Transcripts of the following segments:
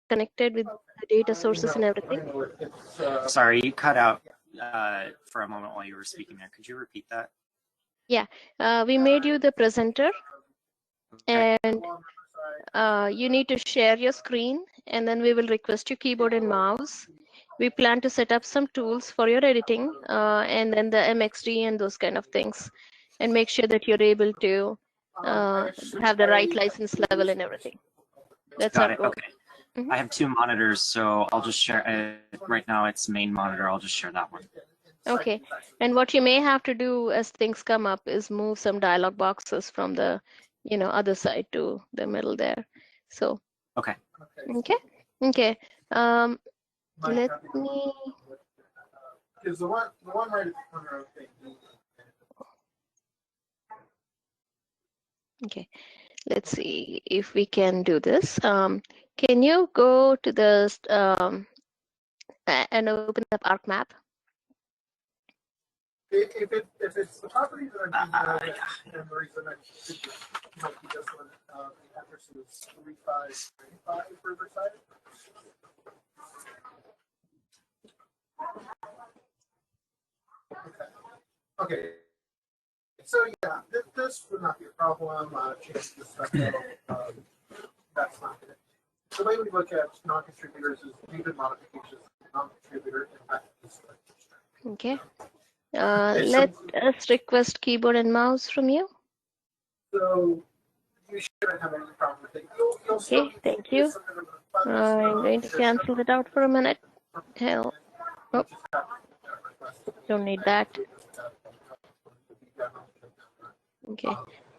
connected with the data sources and everything? Sorry, you cut out for a moment while you were speaking there. Could you repeat that? Yeah, we made you the presenter, Okay. and you need to share your screen, and then we will request your keyboard and mouse. We plan to set up some tools for your editing, and then the MXD and those kind of things, and make sure that you're able to have the right license level and everything. That's Got our it. goal. Okay. Mhm. I have two monitors, so I'll just share. Right now, it's main monitor. I'll just share that one. Okay. And what you may have to do as things come up is move some dialog boxes from the, other side to the middle there. So. Okay. Okay. Okay. Let me. Because the one right at the corner of the thing. Okay. Let's see if we can do this. Can you go to the and open up ArcMap? If it's the property that I'm using, and the reason I might be this one, the address is 3595 Riverside. Okay. So yeah, this would not be a problem. Change the stuff. That's not it. The way we look at non-contributors is even modifications of non-contributor impact this. Okay. Let us request keyboard and mouse from you. So you shouldn't have any problem with it. Okay, thank you. I'm going to cancel it out for a minute. Hell. Oh, don't need that. Okay.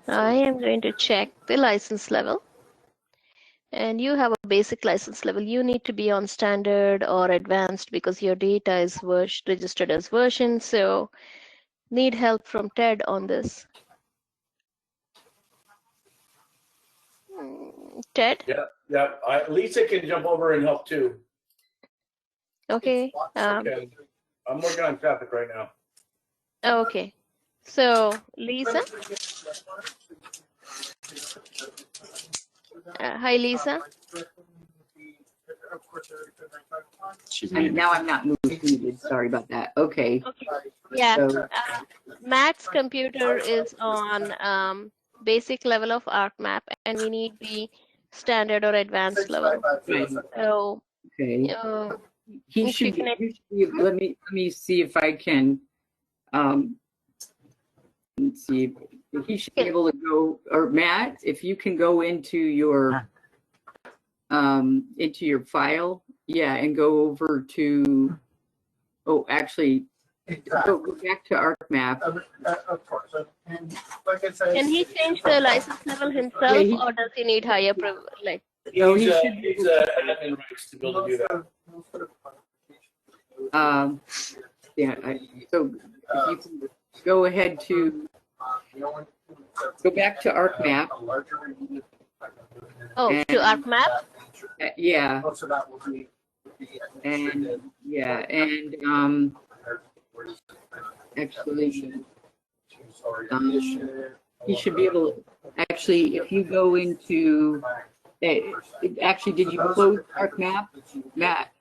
I am going to check the license level. And you have a basic license level. You need to be on standard or advanced because your data is registered as version. So need help from Ted on this. Ted? Yeah. Lisa can jump over and help too. Okay. Okay. I'm working on traffic right now. Okay. So Lisa? Hi, Lisa. Now I'm not muted. Sorry about that. Okay. Yeah. So, Matt's computer is on basic level of ArcMap, and we need the standard or advanced level. right. So, Okay. He if you should can, be, let me see if I can, let's see if he should be able to go, or Matt, if you can go into your file, yeah, and go over to, actually go back to ArcMap. Of course. And like I said, can he change the license level himself, or does he need higher like? No, he's admin rights to be able to do that. Yeah, so if you can go ahead to go back to ArcMap. Oh, to ArcMap? Yeah. So that will be And yeah, and actually, he should be able to, actually, if you go into, actually, did you close ArcMap, Matt?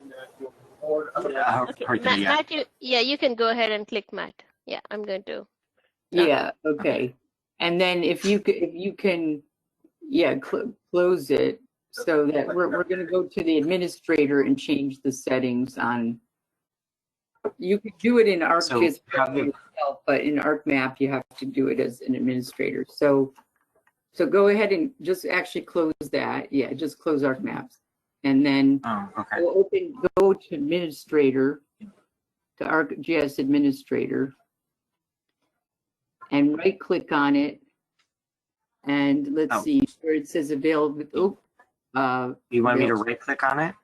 Okay. Matt, you can go ahead and click Matt. Yeah, I'm going to. Yeah, okay. And then if you can, yeah, close it so that we're going to go to the administrator and change the settings on. You could do it in ArcGIS itself, but in ArcMap you have to do it as an administrator. So go ahead and just actually close that. Yeah, just close ArcMaps, and then we'll go to administrator, to ArcGIS administrator, and right click on it. And let's see where it says available. You want me to right click on it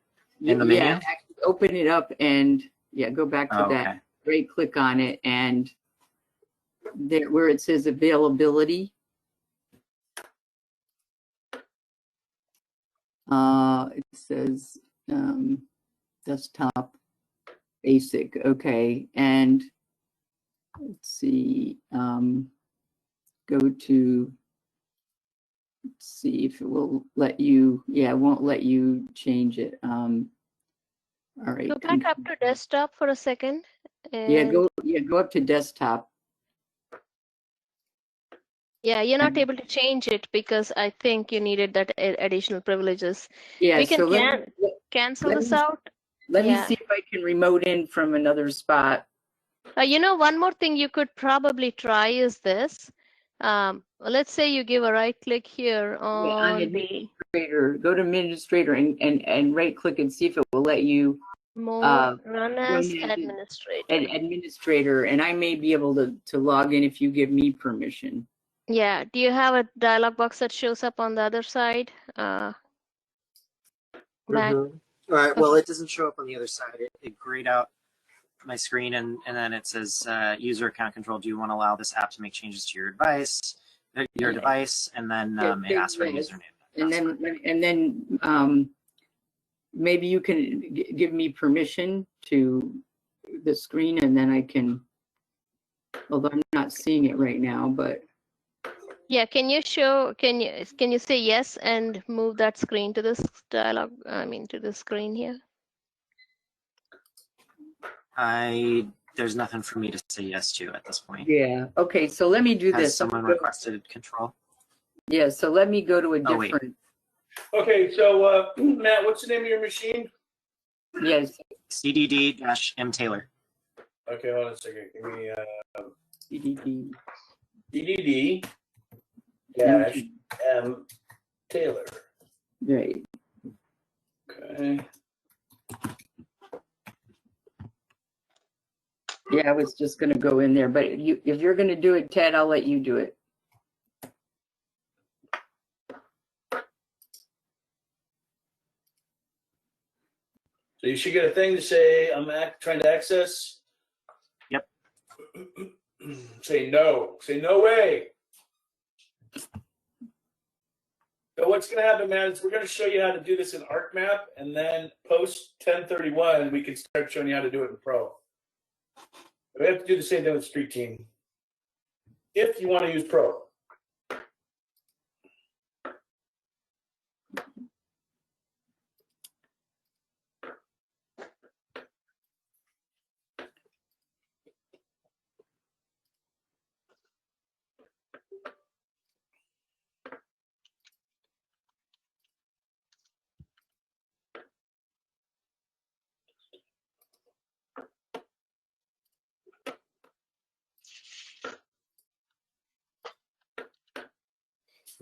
in the menu? Yeah, actually open it up and go back to that. Right click on it, and there where it says availability. It says desktop basic. Okay, and let's see. Go to Let's see if it will let you, yeah, it won't let you change it. All right. Go back up to desktop for a second. Yeah, And go up to desktop. yeah, you're not able to change it because I think you needed that additional privileges. Yeah, We can so cancel let this me- out. let me Yeah. see if I can remote in from another spot. You know, one more thing you could probably try is this. Let's say you give a right click here On on the administrator, go to administrator and right click and see if it will let you run as run as administrator. an administrator, and I may be able to log in if you give me permission. Yeah. Do you have a dialog box that shows up on the other side? Matt? All right. Well, it doesn't show up on the other side. It grayed out my screen, and then it says user account control. Do you want to allow this app to make changes to your device? And then it asks for a Yes. username. And then maybe you can give me permission to the screen, and then I can. Although I'm not seeing it right now, but Yeah. Can you say yes and move that screen to this dialog? I mean, to the screen here. There's nothing for me to say yes to at this point. yeah. Okay, so let me do Has this. someone requested control? Yeah, so let me go to a Oh, wait. different. Okay, so Matt, what's the name of your machine? Yes, CDD-M Taylor. Okay, hold on a second. Give me CDD. DDD dash M Taylor. Right. Okay. Yeah, I was just gonna go in there, but if you're gonna do it, Ted, I'll let you do it. So you should get a thing to say, I'm trying to access. Yep. Say no. Say no way. So what's going to happen, man, is we're going to show you how to do this in ArcMap, and then post 1031, we can start showing you how to do it in Pro. We have to do the same thing with Street Team if you want to use Pro.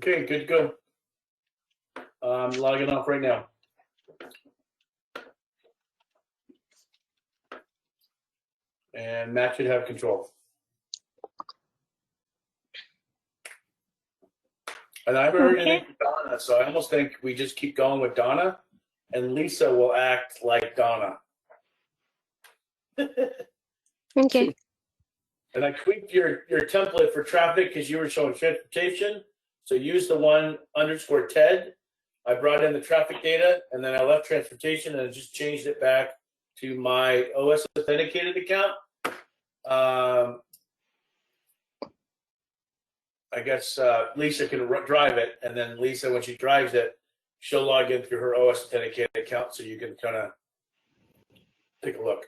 Okay, good to go. I'm logging off right now. And Matt should have control. And I haven't heard anything from Donna, so I almost think we just keep going with Donna, and Lisa will act like Donna. Okay. And I tweaked your template for traffic because you were showing transportation. So use the one _ Ted. I brought in the traffic data, and then I left transportation, and I just changed it back to my OS authenticated account. I guess Lisa can drive it, and then Lisa, when she drives it, she'll log in through her OS authenticated account, so you can kind of take a look.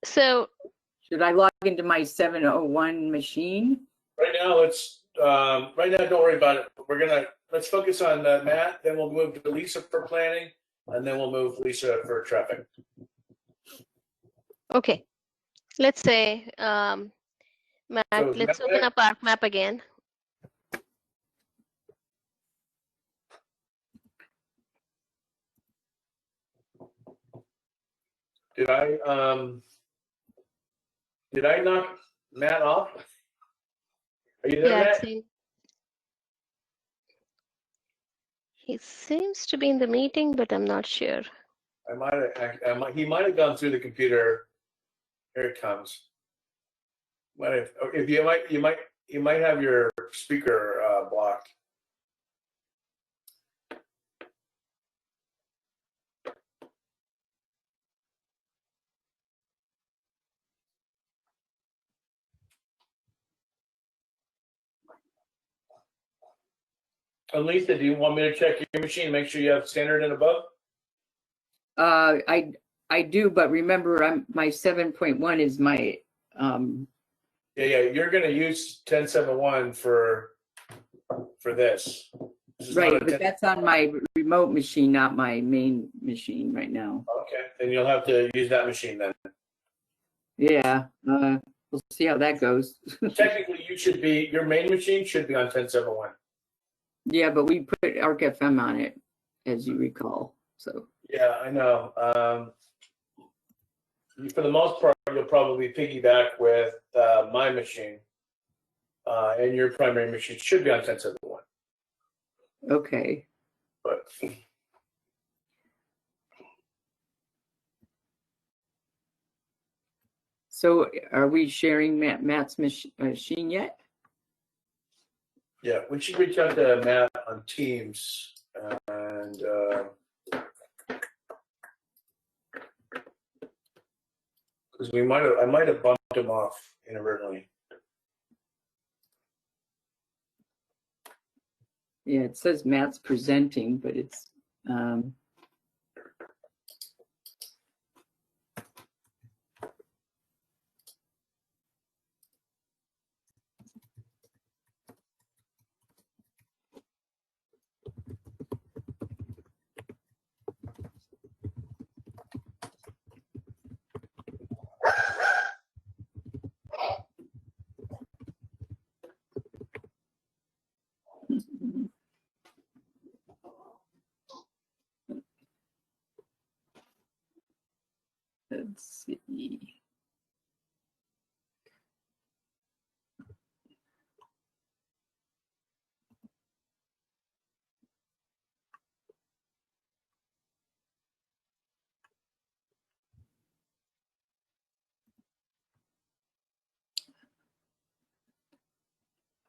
So Should I log into my 701 machine? Right now, don't worry about it. Let's focus on Matt, then we'll move to Lisa for planning, and then we'll move Lisa for traffic. okay. Let's say, Matt, So, let's Matt- open up ArcMap again. Did I knock Matt off? Are you there, Yeah, Matt? he seems to be in the meeting, but I'm not sure. He might have gone through the computer. Here it comes. If you might have your speaker blocked. And Lisa, do you want me to check your machine, make sure you have standard and above? I do, but remember, my 7.1 is my, Yeah, you're gonna use 1071 for this. This is not right, a but 10 that's on my remote machine, not my main machine right now. Okay, then you'll have to use that machine then. Yeah, we'll see how that goes. Technically, your main machine should be on 1071. Yeah, but we put ArcFM on it, as you recall, so. Yeah, I know. For the most part, you'll probably piggyback with my machine. And your primary machine should be on 1071. Okay, But so are we sharing Matt's machine yet? yeah, we should reach out to Matt on Teams and because I might have bumped him off inadvertently. Yeah, it says Matt's presenting, but it's, let's see.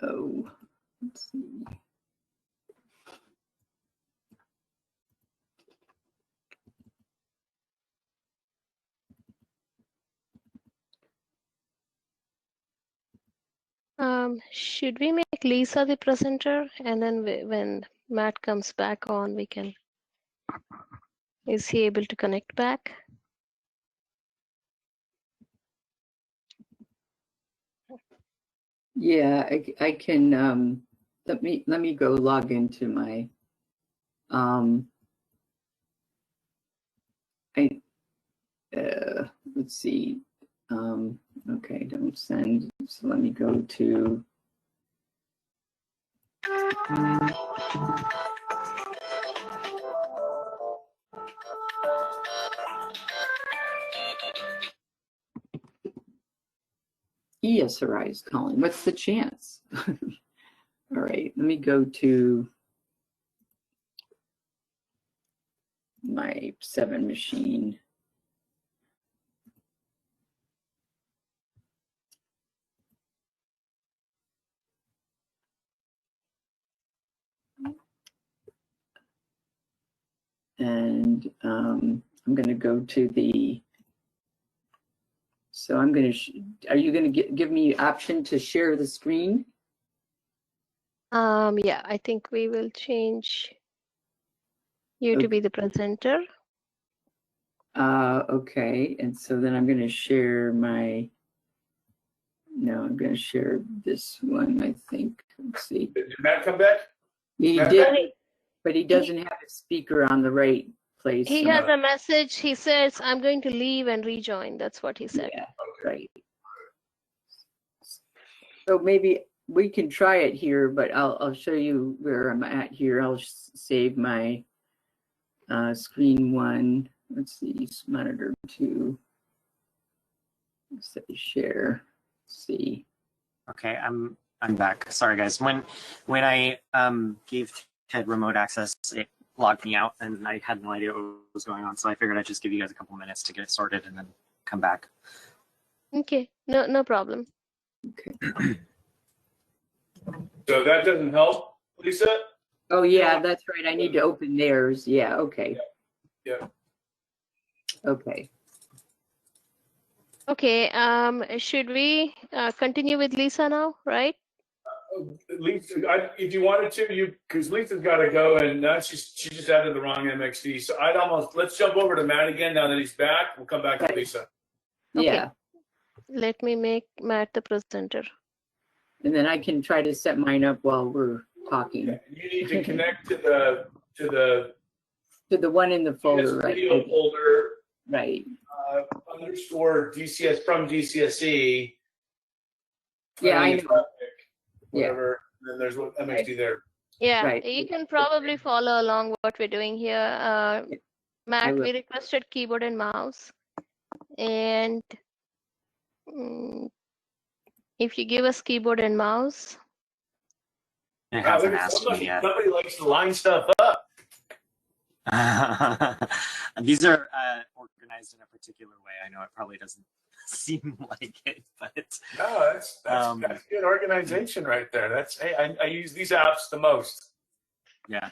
Oh, let's see. Should we make Lisa the presenter, and then when Matt comes back on, we can. Is he able to connect back? Yeah, I can, let me go log into my, let's see, okay, don't send, so let me go to, ESRI is calling, what's the chance? All right, let me go to my 7 machine. And I'm going to go to the, so I'm going to, are you going to give me option to share the screen? Yeah, I think we will change you to be the presenter. Okay, and so then I'm going to share my, no, I'm going to share this one, I think. Let's see. Did Matt come back? He Matt, did, but he doesn't have a speaker on the right place. He so- has a message. He says, "I'm going to leave and rejoin." That's what he said. Yeah, right. So maybe we can try it here, but I'll show you where I'm at here. I'll save my screen 1. Let's see, monitor 2. Let's say share. Let's see. Okay, I'm back. Sorry guys. When I gave Ted remote access, it logged me out and I had no idea what was going on. So I figured I'd just give you guys a couple minutes to get it sorted and then come back. Okay, no problem. Okay. So that doesn't help, Lisa? Oh yeah, that's right. I need to open theirs. Yeah. Okay. Yeah. Okay. Okay, should we continue with Lisa now, right? Lisa, if you wanted to, because Lisa's got to go, and now she just added the wrong MXD. So let's jump over to Matt again. Now that he's back, we'll come back to Right. Lisa. Okay. Yeah, Let me make Matt the presenter. and then I can try to set mine up while we're talking. You need to connect to the To the one in the folder, right? video folder Right. underscore DCS from DCSE. Yeah, I know. Traffic, Yeah. whatever. And then there's what MXD there. Yeah, Right. you can probably follow along what we're doing here. Matt, will. we requested keyboard and mouse. And if you give us keyboard and mouse, It Wow, hasn't look at asked me yet. somebody likes to line stuff up. These are organized in a particular way. I know it probably doesn't seem like it, but No, that's good organization right there. I use these apps the most. yeah.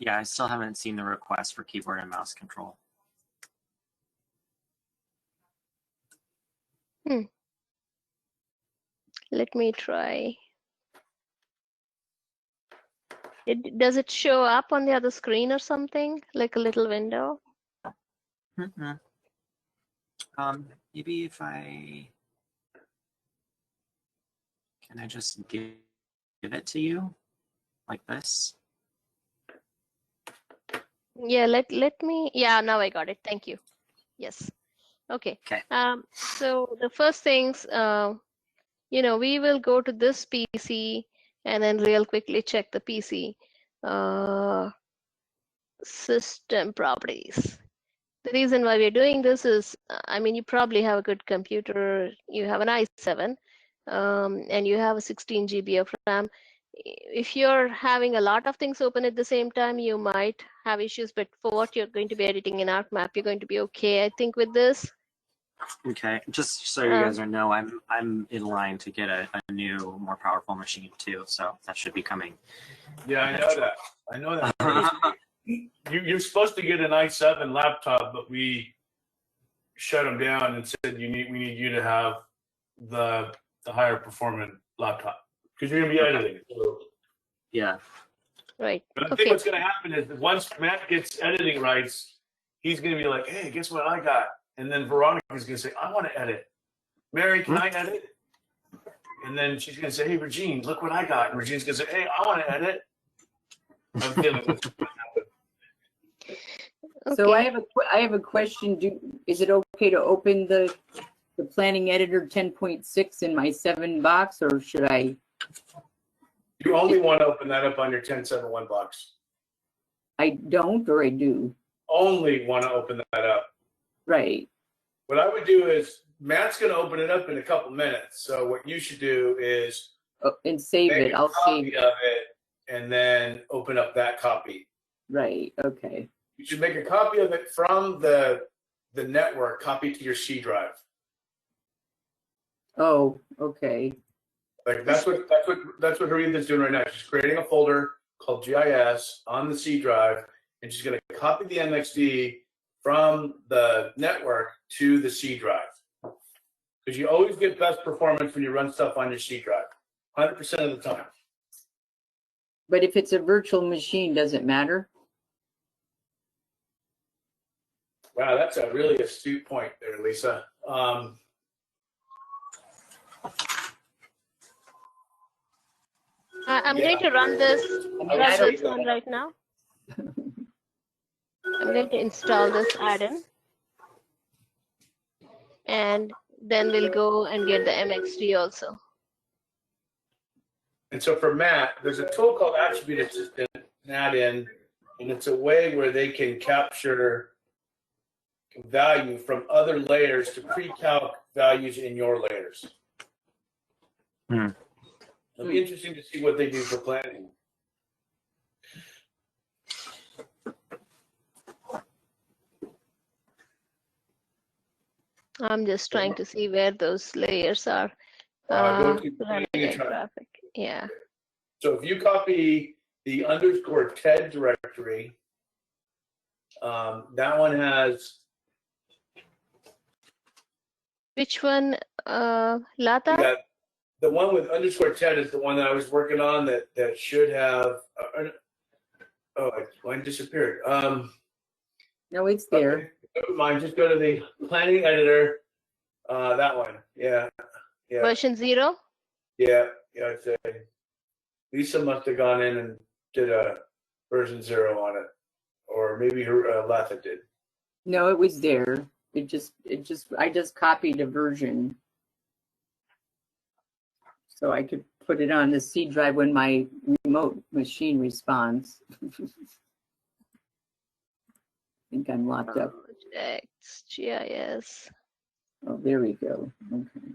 Yeah, I still haven't seen the request for keyboard and mouse control. let me try. Does it show up on the other screen or something, like a little window? Mm-hmm. Maybe if can I just give it to you like this? Yeah, let me, yeah, now I got it. Thank you. Yes. Okay. Okay. So the first things, we will go to this PC and then real quickly check the PC system properties. The reason why we're doing this is, you probably have a good computer, you have an i7, and you have a 16 GB of RAM. If you're having a lot of things open at the same time, you might have issues, but for what you're going to be editing in ArcMap, you're going to be okay, I think, with this. Okay, just so you guys know, I'm in line to get a new, more powerful machine too, so that should be coming. Yeah, I know that. I know that. You're supposed to get an i7 laptop, but we shut them down and said we need you to have the higher performing laptop because you're gonna be editing. So. Yeah. Right. But I think what's gonna happen is that once Matt gets editing rights, he's gonna be like, "Hey, guess what I got?" And then Veronica's gonna say, "I want to edit." Mary, can I edit? And then she's gonna say, "Hey, Regine, look what I got." And Regine's gonna say, "Hey, I want to edit." I'm feeling this. So I have a question. Is it okay to open the Planning Editor 10.6 in my 7 box, or should I? You only want to open that up on your 10.7.1 box. I don't, or I do? Only want to open that up. Right. What I would do is Matt's going to open it up in a couple minutes. So what you should do is And save make it. a I'll copy save. of it and then open up that copy. Right. Okay. You should make a copy of it from the network, copy to your C drive. Oh, okay. Like that's what Haritha's doing right now. She's creating a folder called GIS on the C drive, and she's going to copy the MXD from the network to the C drive. Because you always get best performance when you run stuff on your C drive, 100% of the time. But if it's a virtual machine, does it matter? Wow, that's a really astute point there, Lisa. I'm going to run this I don't- one right now. I'm going to install this add-in. And then we'll go and get the MXD also. And so for Matt, there's a tool called Attribute Assistant, an add-in, and it's a way where they can capture value from other layers to pre-calc values in your layers. It'll be interesting to see what they do for planning. I'm just trying to see where those layers are. Go to Running planning and in try- traffic. Yeah. So if you copy the underscore TED directory, that one has Which one? you Lata? got the one with underscore Ted is the one that I was working on that should have. Mine disappeared. No, it's there. Never mind. Just go to the planning editor. That one. Yeah. Yeah. Version 0? Yeah. I'd say Lisa must have gone in and did a version 0 on it, or maybe her Latha did. No, it was there. I just copied a version. So I could put it on the C drive when my remote machine responds. I think I'm locked up. Projects, GIS. Oh, there we go. Okay.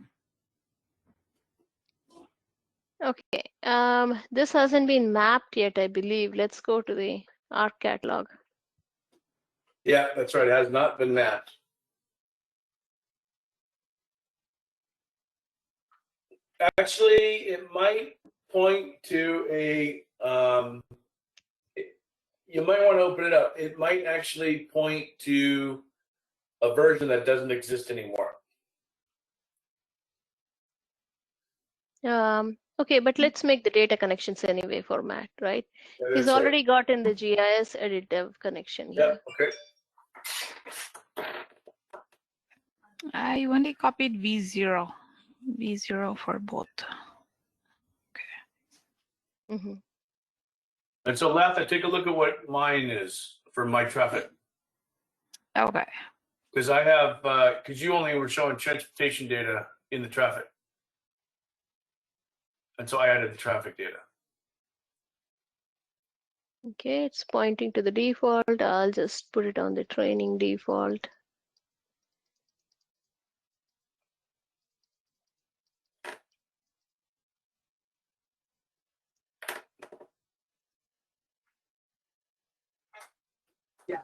Okay. This hasn't been mapped yet, I believe. Let's go to the ARC catalog. Yeah, that's right. It has not been mapped. Actually, it might point to a. You might want to open it up. It might actually point to a version that doesn't exist anymore. Okay, but let's make the data connections anyway for Matt, right? Yeah, He's that's right. already gotten the GIS edit dev connection Yeah. here. Okay. I only copied V0 for both. Mm-hmm. And so, Latha, take a look at what mine is for my traffic. Okay. Because I have, because you only were showing transportation data in the traffic. And so I added the traffic data. Okay, it's pointing to the default. I'll just put it on the training default. Yeah.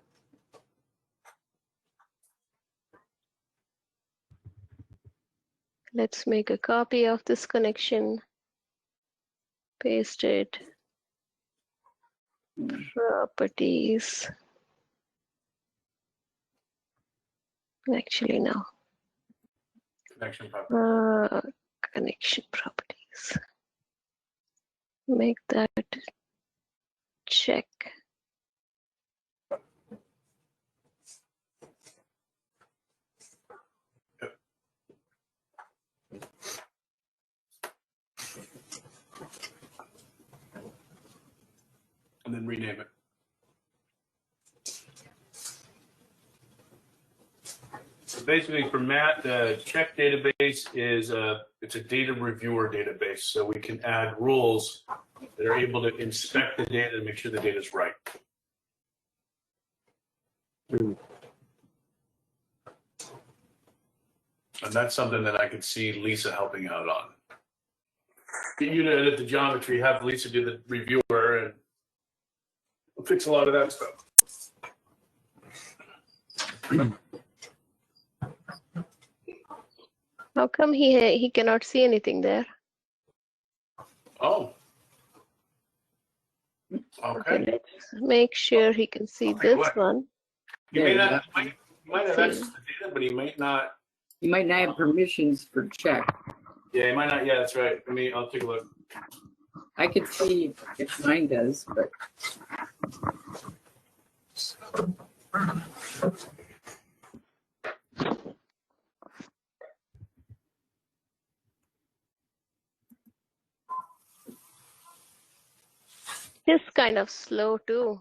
Let's make a copy of this connection. Paste it. Properties. Actually, no. Connection property. Connection properties. Make that check. And then rename it. So basically, for Matt, the check database is it's a data reviewer database, so we can add rules that are able to inspect the data and make sure the data is right. And that's something that I could see Lisa helping out on. Get you to edit the geometry, have Lisa do the reviewer, and we'll fix a lot of that stuff. How come he cannot see anything there? Oh. Okay, Okay. let's make sure he can see Okay, this what? one. You may not, Yeah. you might have access to the data, but he might not. You might not have permissions for check. Yeah, he might not. Yeah, that's right. I'll take a look. I could see if mine does, but It's kind of slow too.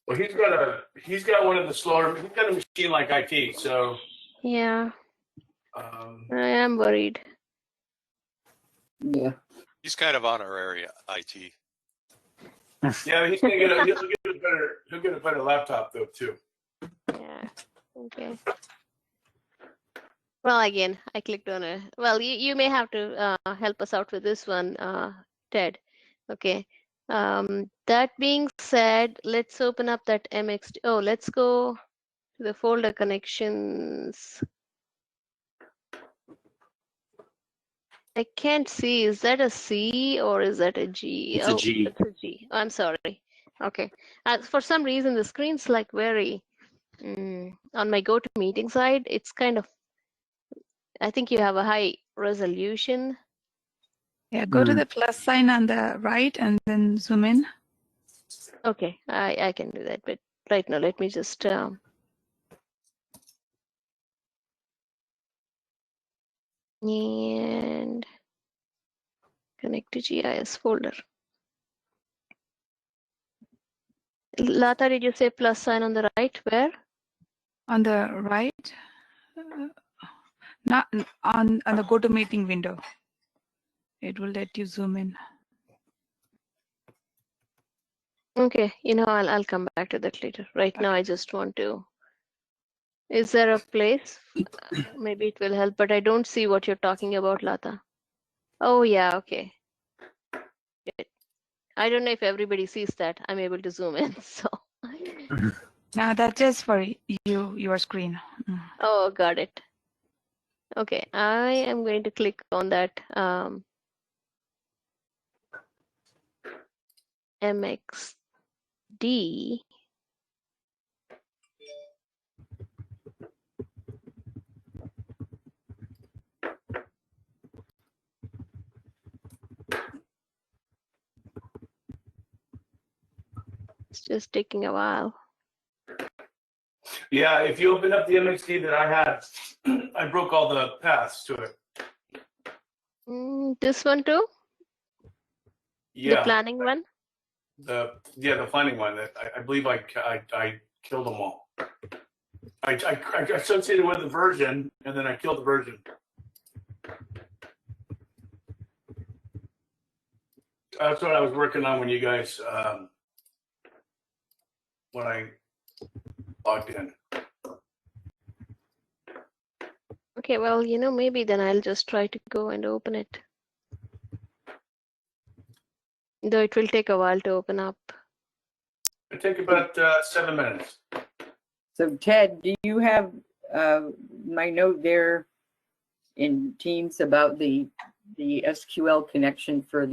Well, he's got one of the slower. He's got a machine like IT, so. Yeah, Um, I am worried. yeah. He's kind of honorary IT. yeah, he's gonna get he'll get a better laptop though too. Yeah. Okay. Well, again, I clicked on it. Well, you may have to help us out with this one, Ted. Okay. That being said, let's open up that MXD. Oh, let's go to the folder connections. I can't see. Is that a C or is that a G? It's a G. It's a G. I'm sorry. Okay. For some reason, the screen's like very on my GoToMeeting side. It's kind of I think you have a high resolution. Yeah, go to the plus sign on the right and then zoom in. Okay, I can do that, but right now let me just and connect to GIS folder. Lata, did you say plus sign on the right? Where? On the right, not on the go to meeting window. It will let you zoom in. Okay, you know, I'll come back to that later. Right now, I just want to. Is there a place? Maybe it will help, but I don't see what you're talking about, Lata. Oh yeah, okay. Good. I don't know if everybody sees that. I'm able to zoom in, so. Now that's just for you, your screen. Oh, got it. Okay, I am going to click on that MXD. It's just taking a while. Yeah, if you open up the MXD that I had, I broke all the paths to it. This one too? Yeah, The planning one? the planning one. That I believe I killed them all. I associated with the version, and then I killed the version. That's what I was working on when you guys when I logged in. Okay, well, you know, maybe then I'll just try to go and open it. Though it will take a while to open up. It take about 7 minutes. So Ted, do you have my note there in Teams about the SQL connection for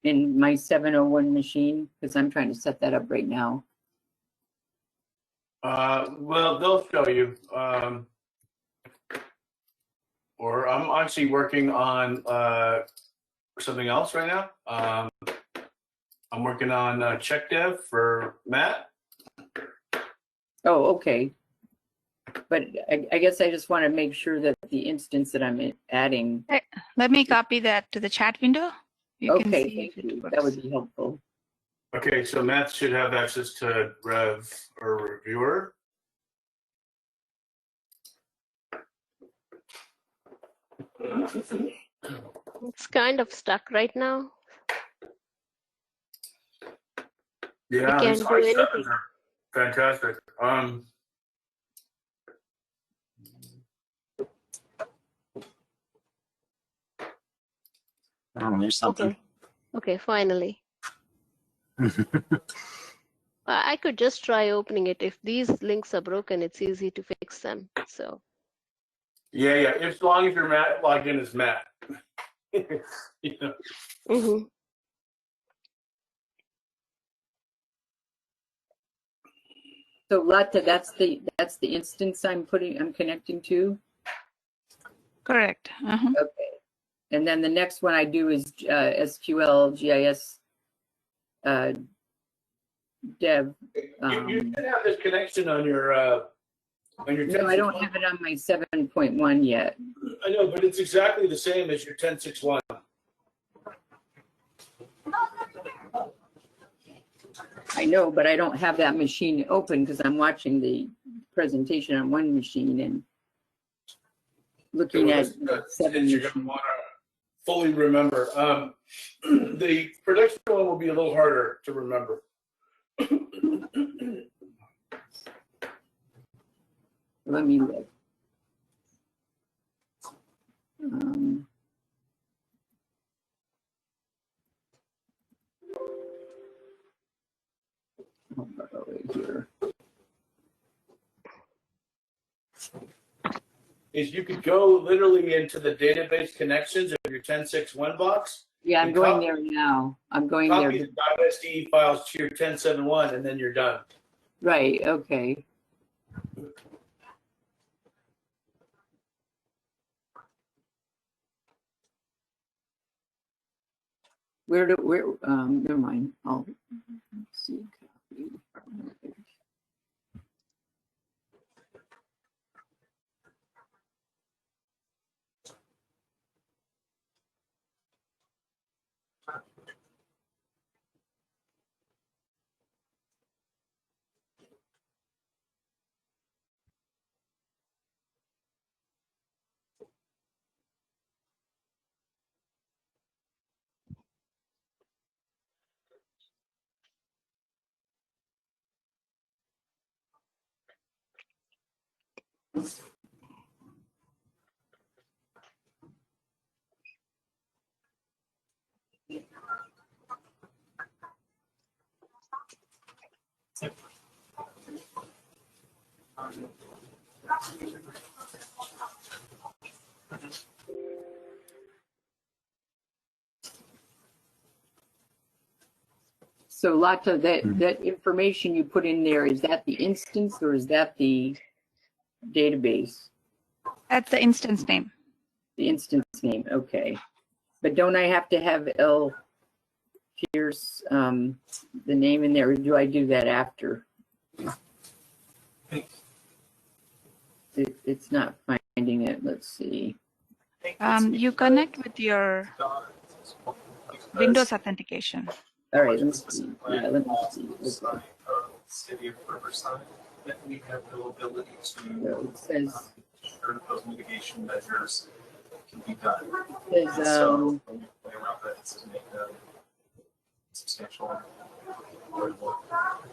in my 701 machine? Because I'm trying to set that up right now. Well, they'll show you. Or I'm actually working on something else right now. I'm working on CheckDev for Matt. Oh, okay. But I guess I just want to make sure that the instance that I'm adding. Let me copy that to the chat window. You can Okay, see if thank it you. works. That would be helpful. Okay, so Matt should have access to Rev or Reviewer. It's kind of stuck right now. Yeah, can't these do high anything. sevens are fantastic. Oh, there's something. Okay, finally. I could just try opening it. If these links are broken, it's easy to fix them. So. Yeah. As long as you're Matt logged in as Matt. You know. Mm-hmm. So Lata, that's the instance I'm connecting to. Correct. Okay. And then the next one I do is SQL GIS dev. You should have this connection on your No, I don't have it on my 7.1 yet. I know, but it's exactly the same as your 10.6.1. I know, but I don't have that machine open because I'm watching the presentation on one machine and looking at 7 You're going to want to fully remember. The production one will be a little harder to remember. Let me look. Right here. Is you could go literally into the database connections of your 10.6.1 box. Yeah, I'm going there now. I'm going there. Copy the .sde files to your 10.7.1 and then you're done. Right, okay. Never mind. I'll see. So Lata, that information you put in there, is that the instance or is that the database? That's the instance name. The instance name, okay. But don't I have to have L Pierce, the name in there, or do I do that after? It's not finding it, let's see. You connect with your Windows authentication. All right, let me see. Yeah, let me see. Okay. City of Riverside, that we have no ability So to it says, ensure that those mitigation measures can be done. it says, So when you play around that, it says make a substantial. all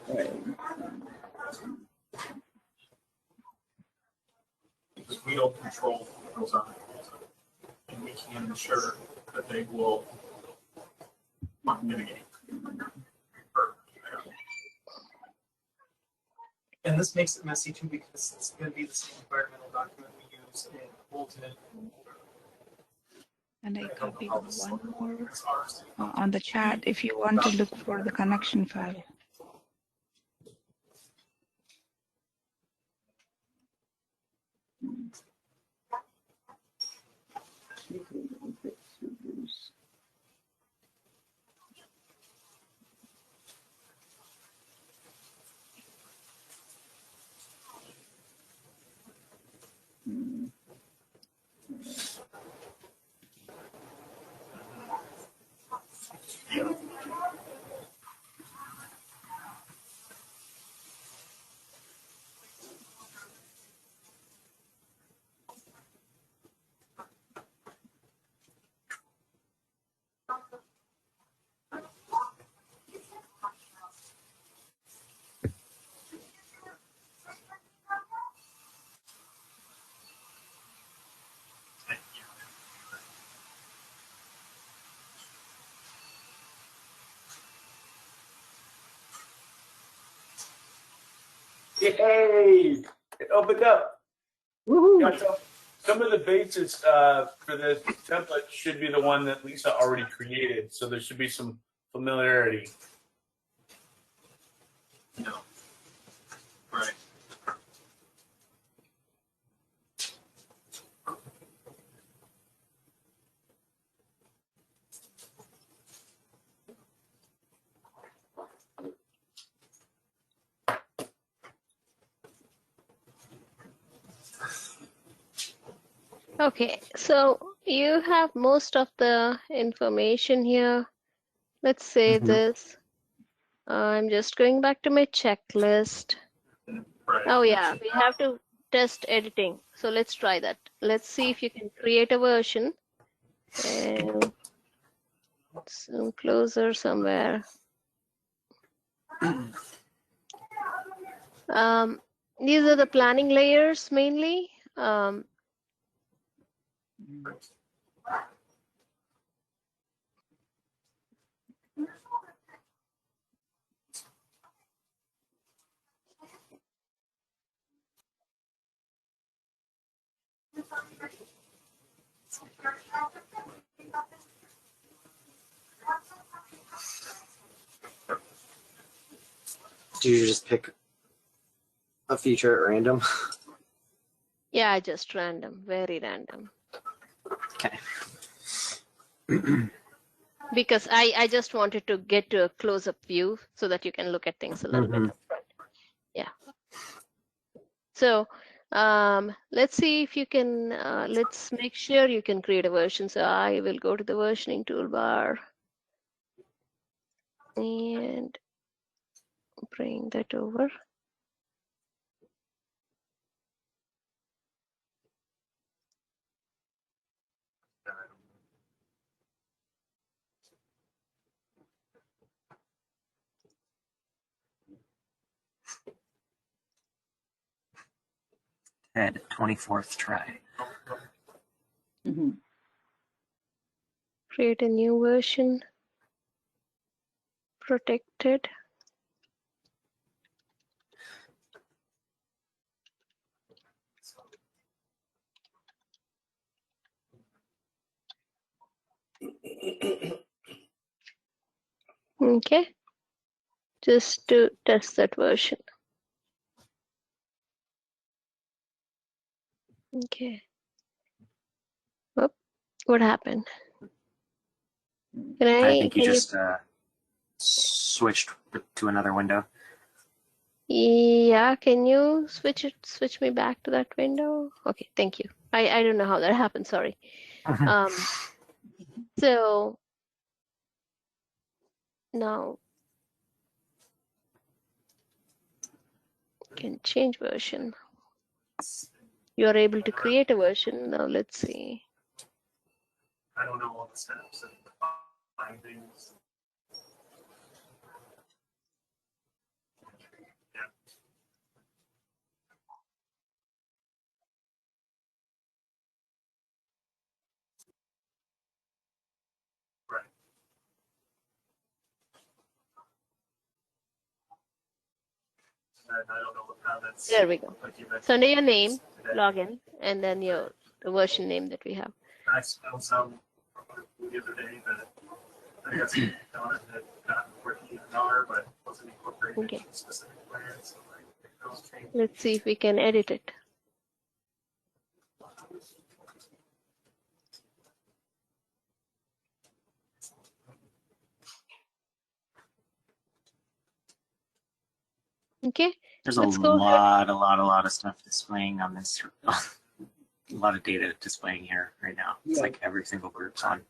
right. Because we don't control what goes on. And we can ensure that they will mitigate. And this makes it messy too, because it's going to be the same environmental document we use in Bolton. And I copied one more on the chat if you want to look for the connection file. Yay! It opened up. Woohoo! Yeah, so some of the bases for this template should be the one that Lisa already created, so there should be some familiarity. No. Right. Okay, so you have most of the information here. Let's say this. I'm just going back to my checklist. Right. Oh yeah, we have to test editing. So let's try that. Let's see if you can create a version. And zoom closer somewhere. These are the planning layers mainly. Do you just pick a feature at random? Yeah, just random, very random. Okay. because I just wanted to get to a close-up view so that you can look at things a little bit up front. Yeah. So let's see if you can, let's make sure you can create a version. So I will go to the versioning toolbar and bring that over. Ted, 24th try. Mhm. Create a new version. Protected. Okay. Just to test that version. Okay. Oh, what happened? Can I think you can just switched to another window. Yeah, can you switch me back to that window? Okay, thank you. I don't know how that happened, sorry. So now can change version. You are able to create a version. Now let's see. I don't know all the steps and findings. Right. And I don't know how that's. There we go. Like you mentioned So under your name, today. login, and then the version name that we have. I found some the other day that I guess Donna had gotten working in R, but wasn't incorporated Okay. into specific plans. So like, those changes. Let's see if we can edit it. Okay. There's Let's a go ahead. lot of stuff displaying on this. A lot of data displaying here right now. It's Yeah. like every single group's on.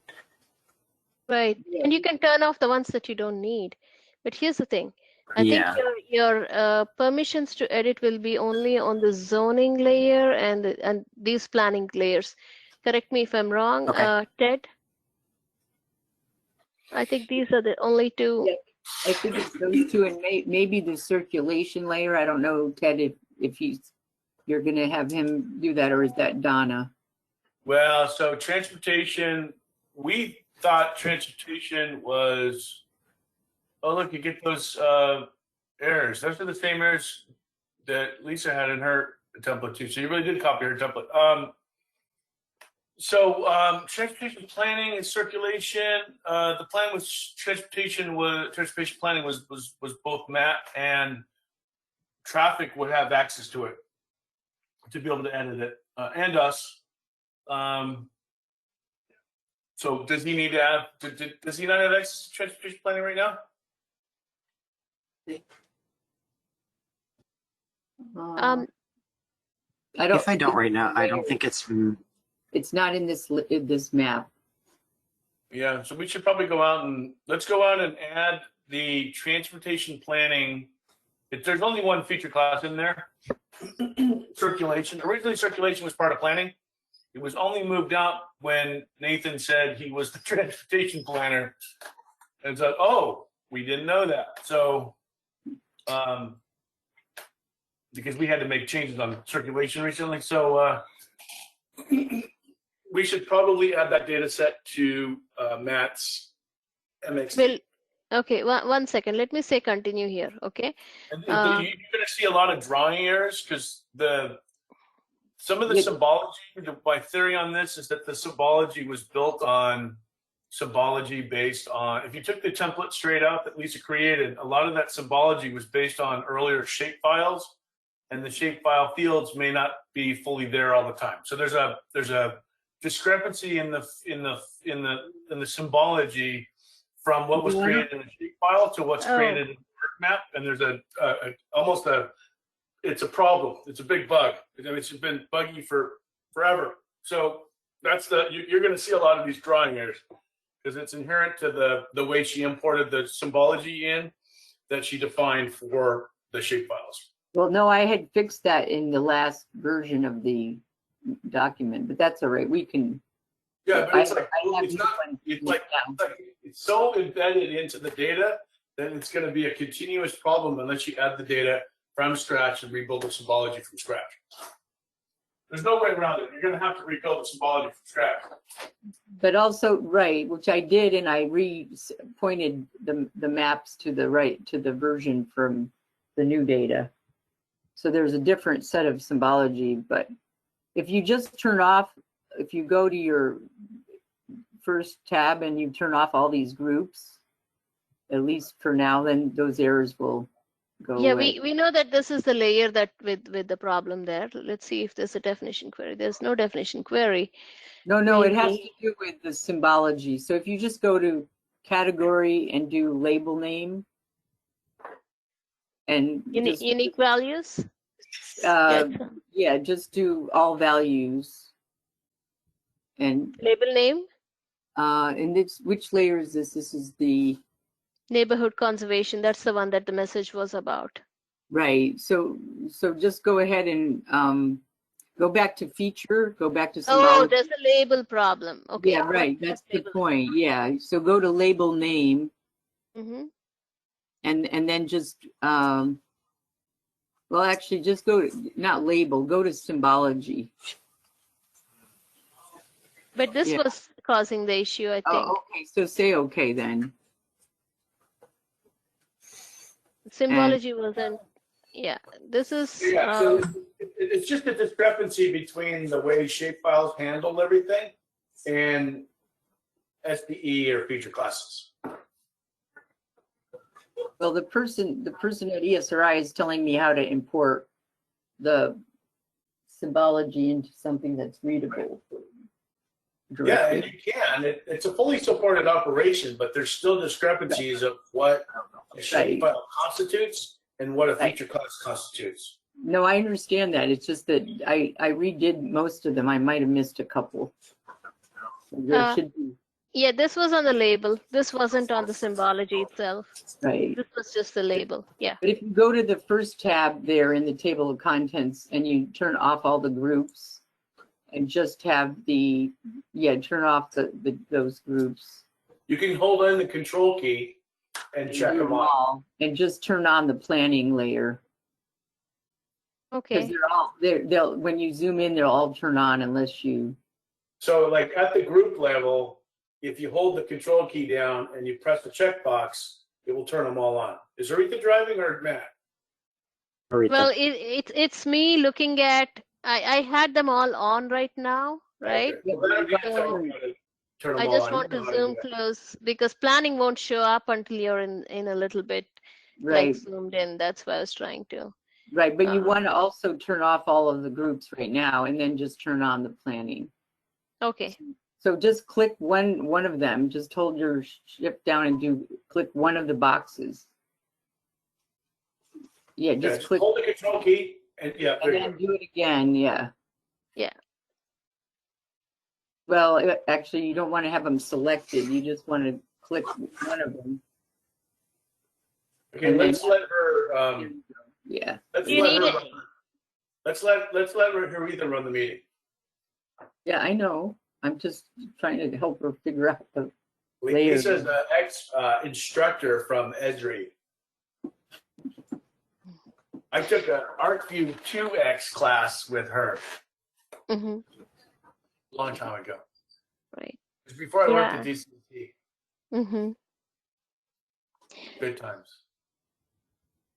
Right. And you can turn off the ones that you don't need. But here's the thing. I think Yeah. your permissions to edit will be only on the zoning layer and these planning layers. Correct me if I'm wrong, Okay. Ted. I think these are the only two. Yeah. I think it's those two and maybe the circulation layer. I don't know, Ted, if you're gonna have him do that, or is that Donna? Well, so transportation, we thought transportation was, oh, look, you get those errors. Those are the same errors that Lisa had in her template too. So you really did copy her template. Transportation planning and circulation. The plan with transportation planning was both Matt and traffic would have access to it to be able to edit it, and us. So does he need to have? Does he not have access to transportation planning right now? I don't. If I don't right now, I don't think it's. It's not in this map. Yeah, so we should probably go out and let's go out and add the transportation planning. There's only one feature class in there. Circulation. Originally, circulation was part of planning. It was only moved out when Nathan said he was the transportation planner. And so, oh, we didn't know that. So, because we had to make changes on circulation recently. So, we should probably add that data set to Matt's MX. Well, okay, one second. Let me say continue here, okay? And you're going to see a lot of drawing errors because some of the Yeah. symbology, my theory on this is that the symbology was built on symbology based on, if you took the template straight out that Lisa created, a lot of that symbology was based on earlier shapefiles, and the shapefile fields may not be fully there all the time. So there's a discrepancy in the symbology from what was created in the shape file to what's Oh. created in the work map, and there's it's a problem. It's a big bug. It's been buggy for forever. So you're going to see a lot of these drawing errors because it's inherent to the way she imported the symbology in that she defined for the shape files. Well, no, I had fixed that in the last version of the document, but that's all right. We can. Yeah, but it's like I have it's new not. ones It's like now. it's so embedded into the data that it's going to be a continuous problem unless you add the data from scratch and rebuild the symbology from scratch. There's no way around it. You're going to have to rebuild the symbology from scratch. But also, right, which I did, and I pointed the maps to the right, to the version from the new data. So there's a different set of symbology, but if you just turn off, if you go to your first tab and you turn off all these groups, at least for now, then those errors will go Yeah, away. we know that this is the layer that with the problem there. Let's see if there's a definition query. There's no definition query. No, it has to Maybe. do with the symbology. So if you just go to category and do label name, and just, Unique values. uh, Yeah. yeah, just do all values. And Label name, this, which layer is this? This is the, neighborhood conservation. That's the one that the message was about. right. So just go ahead and go back to feature, go back to Oh, symbology. there's a label problem. Okay. Yeah, right. That's the label. point. Yeah. So go to label name Mm-hmm. and then just, well, actually just go to, not label, go to symbology. But this Yeah. was causing the issue, I think. Oh, okay. So say okay then. Symbology wasn't. Yeah, this is. Yeah, so it's just a discrepancy between the way shapefiles handle everything and SPE or feature classes. Well, the person at ESRI is telling me how to import the symbology into something that's readable. Yeah, directly. and you can. It's a fully supported operation, but there's still discrepancies of what a shapefile constitutes and what a feature class constitutes. No, I understand that. It's just that I redid most of them. I might have missed a couple. There should be, Yeah, this was on the label. This wasn't on the symbology itself. right. This was just the label. Yeah. But if you go to the first tab there in the table of contents and you turn off all the groups and just have the, turn off those groups. You can hold in the control key and check them all. And just turn on the planning layer. Because Okay. they'll when you zoom in, they'll all turn on unless you. So like at the group level, if you hold the control key down and you press the checkbox, it will turn them all on. Is Aretha driving or Matt? Well, it's me looking at. I had them all on right now, right? Okay. Well, that'd be something to turn them I all just on. want You to know how zoom do that. close because planning won't show up until you're in a little bit Right, like zoomed in. That's why I was trying to. right. But you want to also turn off all of the groups right now and then just turn on the planning. Okay. So just click one of them. Just hold your shift down and click one of the boxes. Yeah, just click. Hold the control key and there And you then go. do it again, yeah. Yeah. Well, actually, you don't want to have them selected. You just want to click one of them. Okay, and then- let's let her. Yeah. Let's You let need her. it. Run. Let's let Aretha run the meeting. Yeah, I know. I'm just trying to help her figure out the layer. Lisa's an ex-instructor from Esri. I took an ArcView 2X class with her Mm-hmm. a long time ago. Right. It was before I worked at DCT. Mm-hmm. Good times.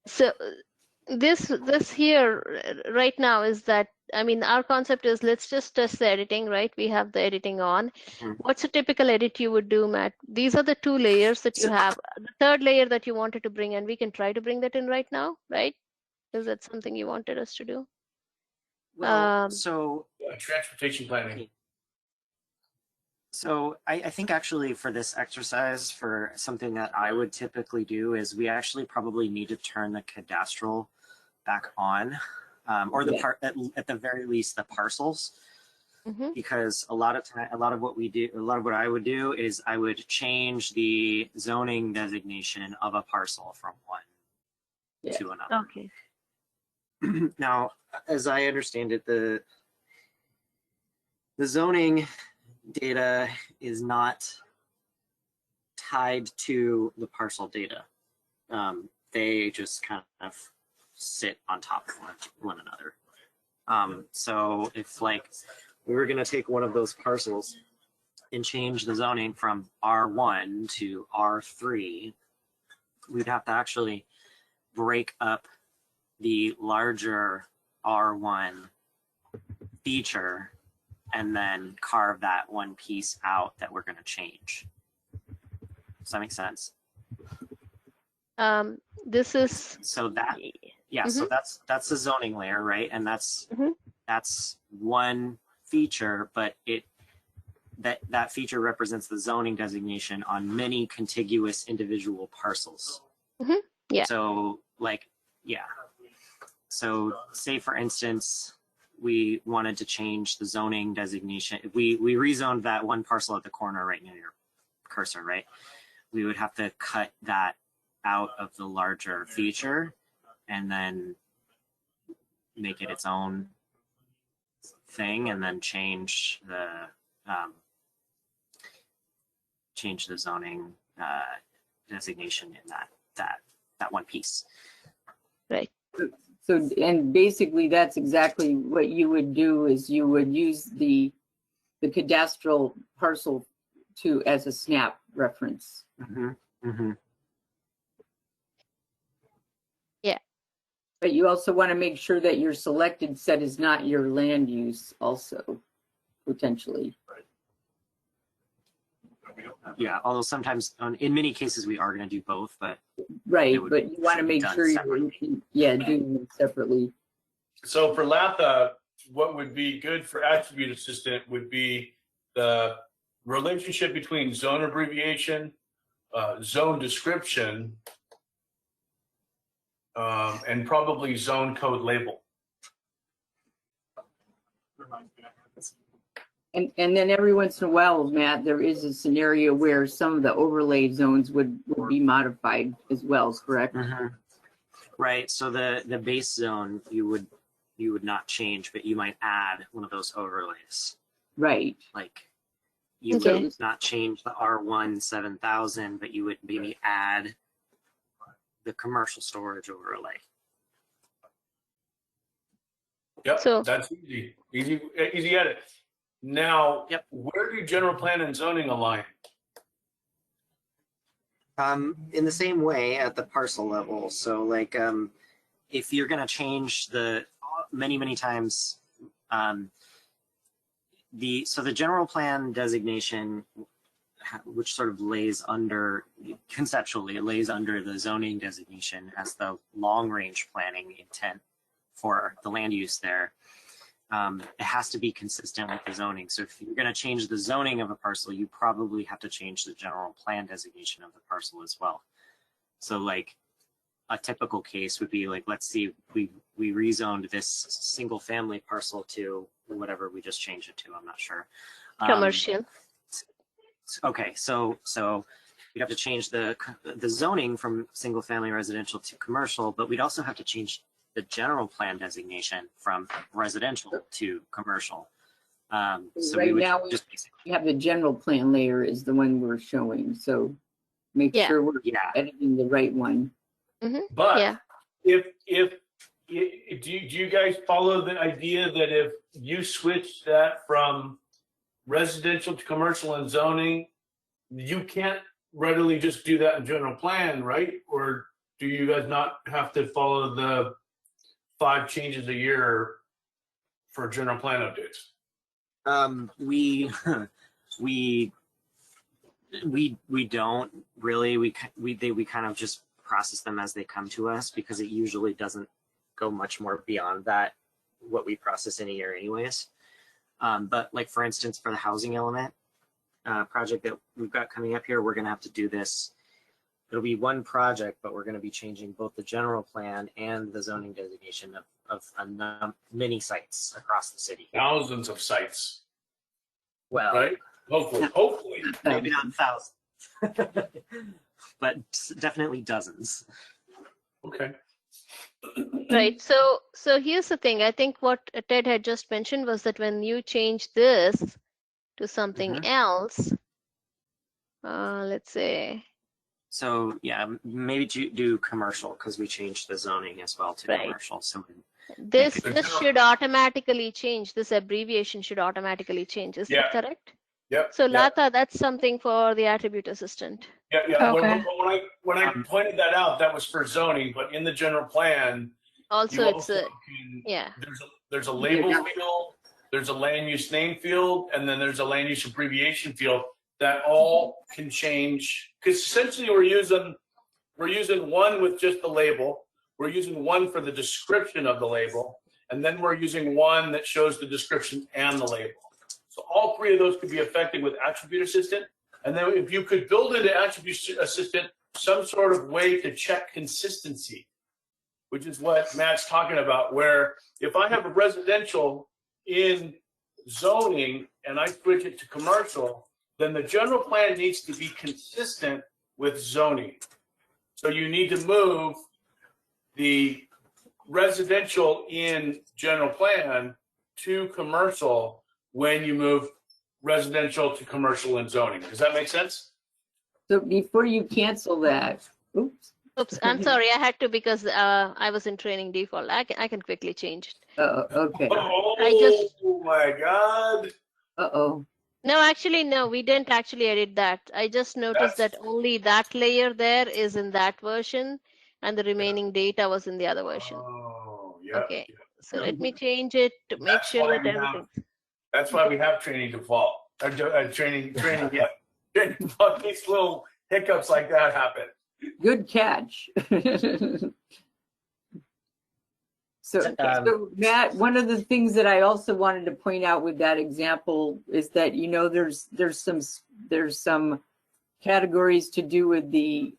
So this here right now is that, I mean, our concept is let's just test the editing, right? We have the editing on. Mhm. What's a typical edit you would do, Matt? These are the two layers that you have. The third layer that you wanted to bring, and we can try to bring that in right now, right? Is that something you wanted us to do? Well, so Transportation planning. So I think actually for this exercise, for something that I would typically do is we actually probably need to turn the cadastral back on, or the Yeah. part at the very least the parcels, Mhm. because a lot of what I would do is I would change the zoning designation of a parcel from one Yeah. to another. Okay. Now, as I understand it, the zoning data is not tied to the parcel data. They just kind of sit on top of one another. So if like we were going to take one of those parcels and change the zoning from R1 to R3, we'd have to actually break up the larger R1 feature and then carve that one piece out that we're going to change. Does that make sense? This is So that, yeah, so that's the zoning layer, right? And that's one feature, but that feature represents the zoning designation on many contiguous individual parcels. Yeah. So like, yeah. So say for instance, we wanted to change the zoning designation. If we rezoned that one parcel at the corner right near your cursor, right? We would have to cut that out of the larger feature and then make it its own thing, and then change the zoning designation in that one piece. right. So, and basically that's exactly what you would do is you would use the cadastral parcel as a snap reference. Yeah. But you also want to make sure that your selected set is not your land use also, potentially. Yeah, although sometimes in many cases we are going to do both, but Right, would- but you want to should be make done sure separately. you're doing them separately. So for LAPA, what would be good for attribute assistant would be the relationship between zone abbreviation, zone description, and probably zone code label. And then every once in a while, Matt, there is a scenario where some of the overlay zones would be modified as well, correct? Right. So the base zone you would not change, but you might add one of those overlays. Right. Like you Okay. would not change the R1 7000, but you would maybe add the commercial storage overlay. Yep, So- that's easy edit. Now, Yep. where do general plan and zoning align? In the same way at the parcel level. So like if you're going to change the many times, the general plan designation, which sort of lays under, conceptually, it lays under the zoning designation as the long range planning intent for the land use there. It has to be consistent with the zoning. So if you're going to change the zoning of a parcel, you probably have to change the general plan designation of the parcel as well. So like a typical case would be like, let's see, we rezoned this single family parcel to whatever we just changed it to, I'm not sure. Commercial. Okay, so we'd have to change the zoning from single family residential to commercial, but we'd also have to change the general plan designation from residential to commercial. So Right we would now, just basically, we have the general plan layer is the one we're showing, so make Yeah. sure we're yeah. editing the right one. But Yeah. if do you guys follow the idea that if you switch that from residential to commercial and zoning, you can't readily just do that in general plan, right? Or do you guys not have to follow the 5 changes a year for general plan updates? We don't really. We kind of just process them as they come to us because it usually doesn't go much more beyond that, what we process in a year anyways. But like for instance, for the housing element, project that we've got coming up here, we're going to have to do this. It'll be one project, but we're going to be changing both the general plan and the zoning designation of many sites across the city. Thousands of sites, Well, right? Hopefully. maybe not thousands, but definitely dozens. Okay. Right. So here's the thing. I think what Ted had just mentioned was that when you change this to something else, let's say, So yeah, maybe do commercial because we changed the zoning as well to Right. commercial. So this it- this should automatically change. This abbreviation should automatically change. Is that correct? Yep. So yep. Lata, that's something for the attribute assistant. Yeah. Okay. When I pointed that out, that was for zoning, but in the general plan, Also, you it's also a can, yeah. there's a label Yeah. field, there's a land use name field, and then there's a land use abbreviation field that all can change. Because essentially we're using one with just the label, we're using one for the description of the label, and then we're using one that shows the description and the label. So all three of those could be affected with attribute assistant. And then if you could build into attribute assistant some sort of way to check consistency, which is what Matt's talking about, where if I have a residential in zoning and I switch it to commercial, then the general plan needs to be consistent with zoning. So you need to move the residential in general plan to commercial when you move residential to commercial in zoning. Does that make sense? So before you cancel that, oops. Oops, I'm sorry. I had to because I was in training default. I can quickly change it. Okay. Oh my God. Uh-oh. No, actually, no, we didn't actually edit that. I just noticed that only that layer there is in that version and the remaining data was in the other version. Oh, yeah. Okay, so let me change it to make That's sure why that we have- everything. That's why we have training default. Training, yeah. Training default, these little hiccups like that happen. Good catch. So Matt, one of the things that I also wanted to point out with that example is that, you know, there's some categories to do with the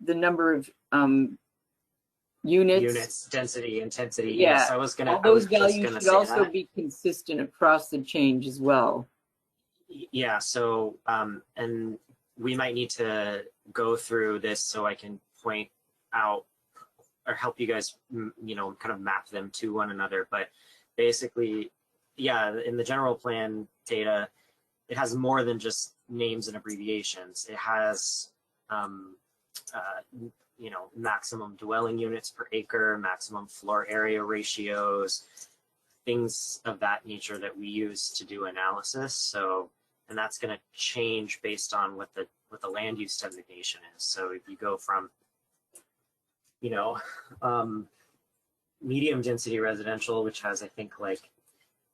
number of units. density, intensity. Yeah. Yes, I was All those values should say also that. be consistent across the change as well. Yeah, so and we might need to go through this so I can point out or help you guys, you know, kind of map them to one another. But basically, yeah, in the general plan data, it has more than just names and abbreviations. It has, you know, maximum dwelling units per acre, maximum floor area ratios, things of that nature that we use to do analysis. So, and that's going to change based on what the land use designation is. So if you go from, you know, medium density residential, which has, I think, like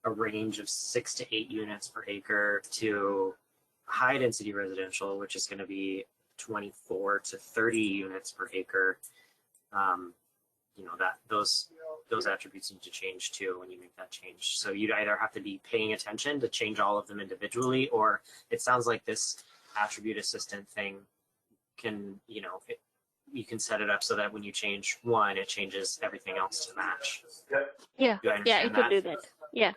a range of 6 to 8 units per acre, to high density residential, which is going to be 24 to 30 units per acre, you know, that those attributes need to change too when you make that change. So you'd either have to be paying attention to change all of them individually, or it sounds like this attribute assistant thing can, you know, you can set it up so that when you change one, it changes everything else to match. Yeah, Do I yeah, understand it could that? do that. Yeah,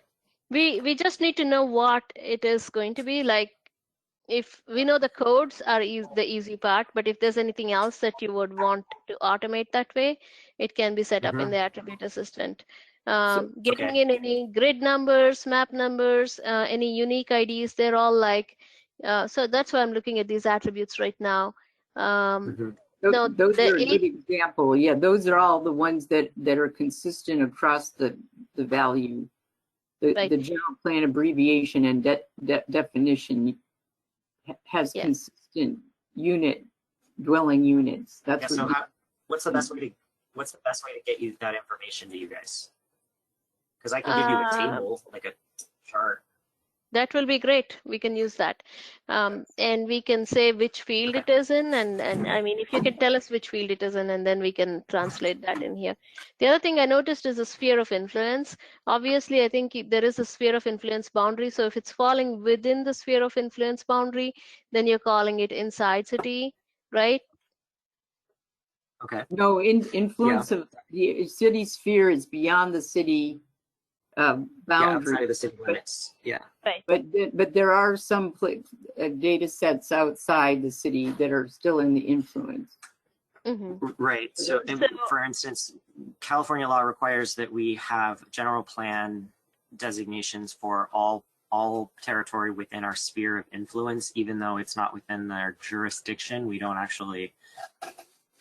we just need to know what it is going to be like. If we know the codes are the easy part, but if there's anything else that you would want to automate that way, it can be set up in the attribute assistant. Getting Okay. in any grid numbers, map numbers, any unique IDs, they're all like, so that's why I'm looking at these attributes right now. No, Those the are a good example. Yeah, those are all the ones that are consistent across the value. Right. The general plan abbreviation and definition has Yes. consistent dwelling units. Yeah, That's so what what's the best way to get you that information to you guys? Because I can give you a table, like a chart. That will be great. We can use that. And we can say which field it is in. And I mean, if you can tell us which field it is in, and then we can translate that in here. The other thing I noticed is a sphere of influence. Obviously, I think there is a sphere of influence boundary. So if it's falling within the sphere of influence boundary, then you're calling it inside city, right? Okay. No, influence of the city sphere is beyond the city Yeah, boundary. outside of the city limits. Yeah. But there are some data sets outside the city that are still in the influence. Right. So, for instance, California law requires that we have general plan designations for all territory within our sphere of influence, even though it's not within their jurisdiction. We don't actually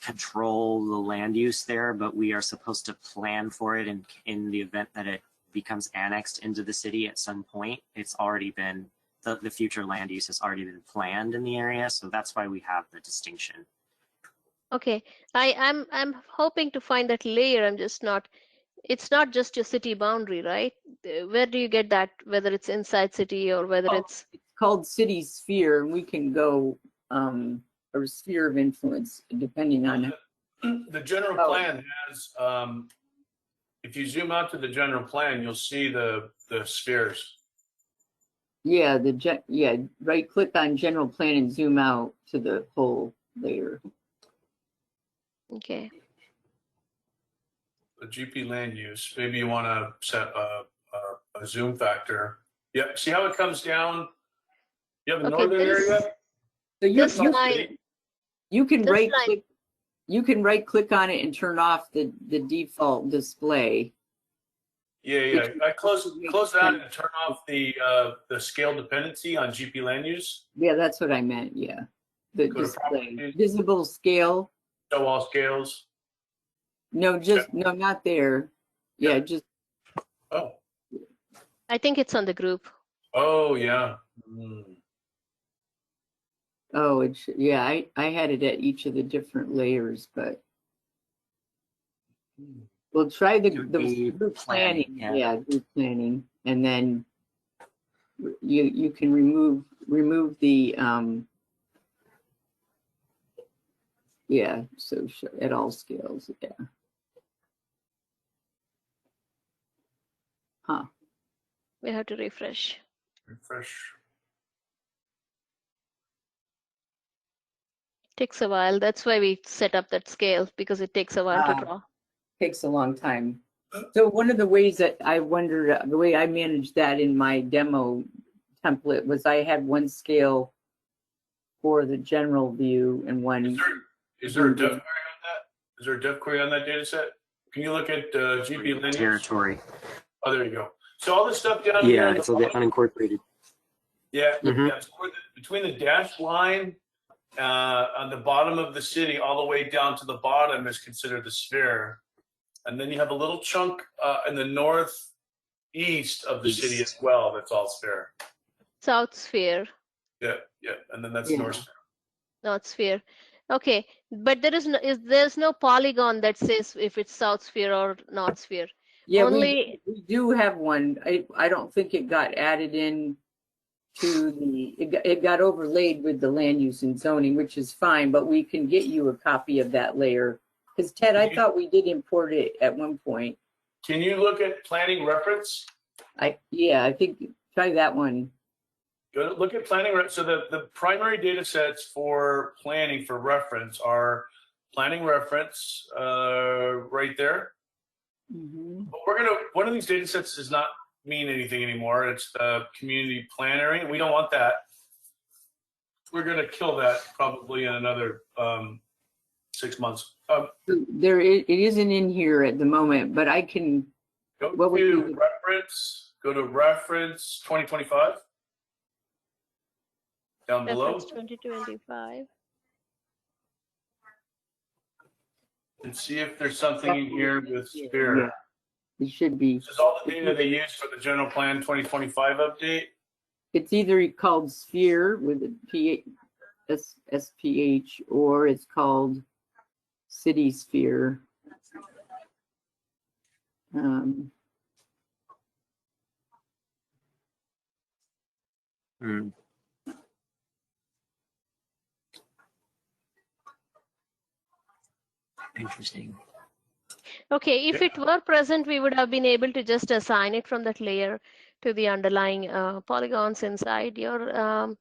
control the land use there, but we are supposed to plan for it in the event that it becomes annexed into the city at some point. It's already been, the future land use has already been planned in the area, so that's why we have the distinction. Okay, I'm hoping to find that layer. I'm just not. It's not just your city boundary, right? Where do you get that? Whether it's inside city or whether it's called city sphere, and we can go or sphere of influence depending on The general plan has, if you zoom out to the general plan, you'll see the spheres. Yeah, right click on general plan and zoom out to the whole layer. okay. The GP land use, maybe you want to set a zoom factor. Yep, see how it comes down? You have a northern area? So you can this right line- click. You can right click on it and turn off the default display. Yeah. I close that and turn off the scale dependency on GP land use. Yeah, that's what I meant. Yeah, the Go to display, properties. visible scale. Show all scales. No, no, not there. Yeah, just Oh. I think it's on the group. Oh yeah. yeah. I had it at each of the different layers, but we'll try the group planning. Yeah, group planning, and then you can remove the yeah. So at all scales. Yeah. Huh. We have to refresh. Refresh. Takes a while. That's why we set up that scale, because it takes a while to draw. Takes a long time. So one of the ways that I wondered, the way I managed that in my demo template was I had one scale for the general view and one. Is there a def query on that? Is there a def query on that data set? Can you look at GP land use? Territory. Oh, there you go. So all this stuff down here. Yeah, it's a bit unincorporated. Yeah, Mhm. yeah, between the dashed line on the bottom of the city, all the way down to the bottom is considered the sphere. And then you have a little chunk in the northeast of the city as well. That's all sphere. South sphere, Yeah. And then that's Yeah. north sphere. not sphere. Okay, but there's no polygon that says if it's south sphere or north sphere. Yeah, Only we do have one. I don't think it got added in to it got overlaid with the land use and zoning, which is fine, but we can get you a copy of that layer. Because Ted, I thought we did import it at one point. Can you look at planning reference? I think try that one. Go look at planning. So the primary data sets for planning for reference are planning reference right there. Mm-hmm. But one of these data sets does not mean anything anymore. It's the community plan area. We don't want that. We're going to kill that probably in another 6 months. It isn't in here at the moment, but I can. Go What would to be reference. Go to reference 2025. Down below. reference 2025. And see if there's something in here with sphere. Yeah, it should be. This is all the data they use for the general plan 2025 update. It's either called sphere with a SPH or it's called city sphere. Mm. Interesting. Okay, if it were present, we would have been able to just assign it from that layer to the underlying polygons inside your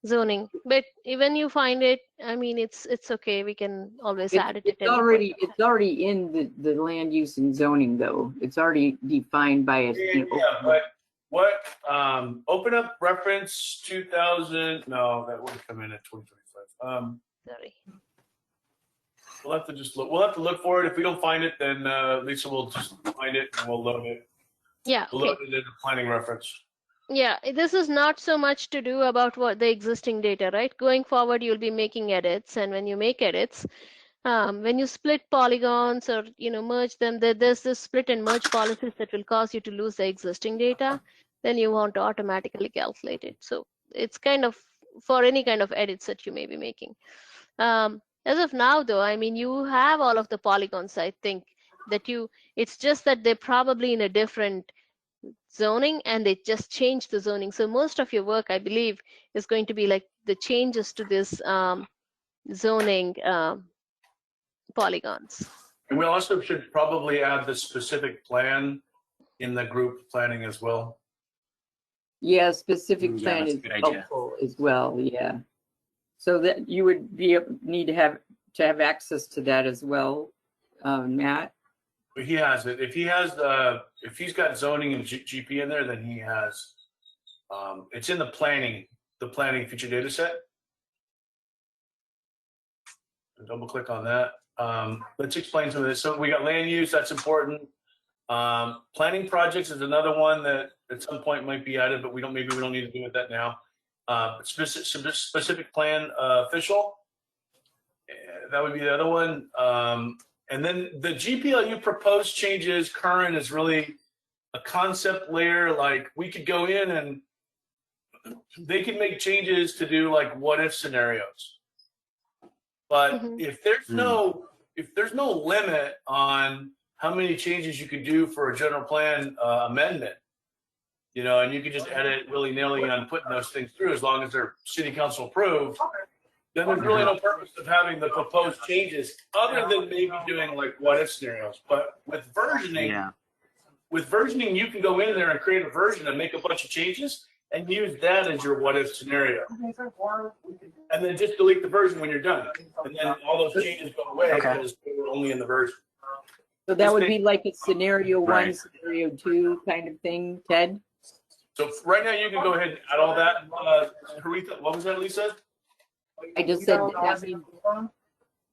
zoning. But even you find it, I mean, it's okay. We can always add it at any point. It's already in the land use and zoning though. It's already defined by a. Yeah, but what, open up reference 2000, no, that would come in at 2025. Sorry. We'll have to just look, we'll have to look for it. If we don't find it, then Lisa will just find it and we'll load it. Yeah, We'll okay. load it in the planning reference. Yeah, this is not so much to do about what the existing data, right? Going forward, you'll be making edits, and when you make edits, when you split polygons or merge them, there's this split and merge policies that will cause you to lose the existing data. Then you want to automatically calculate it. So it's kind of for any kind of edits that you may be making. As of now, though, I mean, you have all of the polygons. I think that it's just that they're probably in a different zoning and they just changed the zoning. So most of your work, I believe, is going to be like the changes to this zoning polygons. And we also should probably add the specific plan in the group planning as well. Yeah, specific Yeah, plan that's a is good idea. helpful as well, yeah. So that you would need to have access to that as well, Matt. But he has it. If he has if he's got zoning and GP in there, then he has. It's in the planning feature data set. Double click on that. Let's explain some of this. So we got land use. That's important. Planning projects is another one that at some point might be added, but maybe we don't need to do that now. Specific plan official. That would be the other one. And then the GPLU proposed changes, current is really a concept layer. Like we could go in and they can make changes to do like what if scenarios. But if there's no limit on how many changes you could do for a general plan amendment, and you can just edit willy-nilly on putting those things through as long as they're city council approved, then there's really no purpose of having the proposed changes other than maybe doing like what if scenarios. But with versioning, you can go in there and create a version and make a bunch of changes and use that as your what if scenario. And then just delete the version when you're done. And then all those changes go away because they were only in the version. So that would be like a scenario one, scenario two kind of thing, Ted? So right now you can go ahead and add all that. Haritha, what was that, Lisa? I just said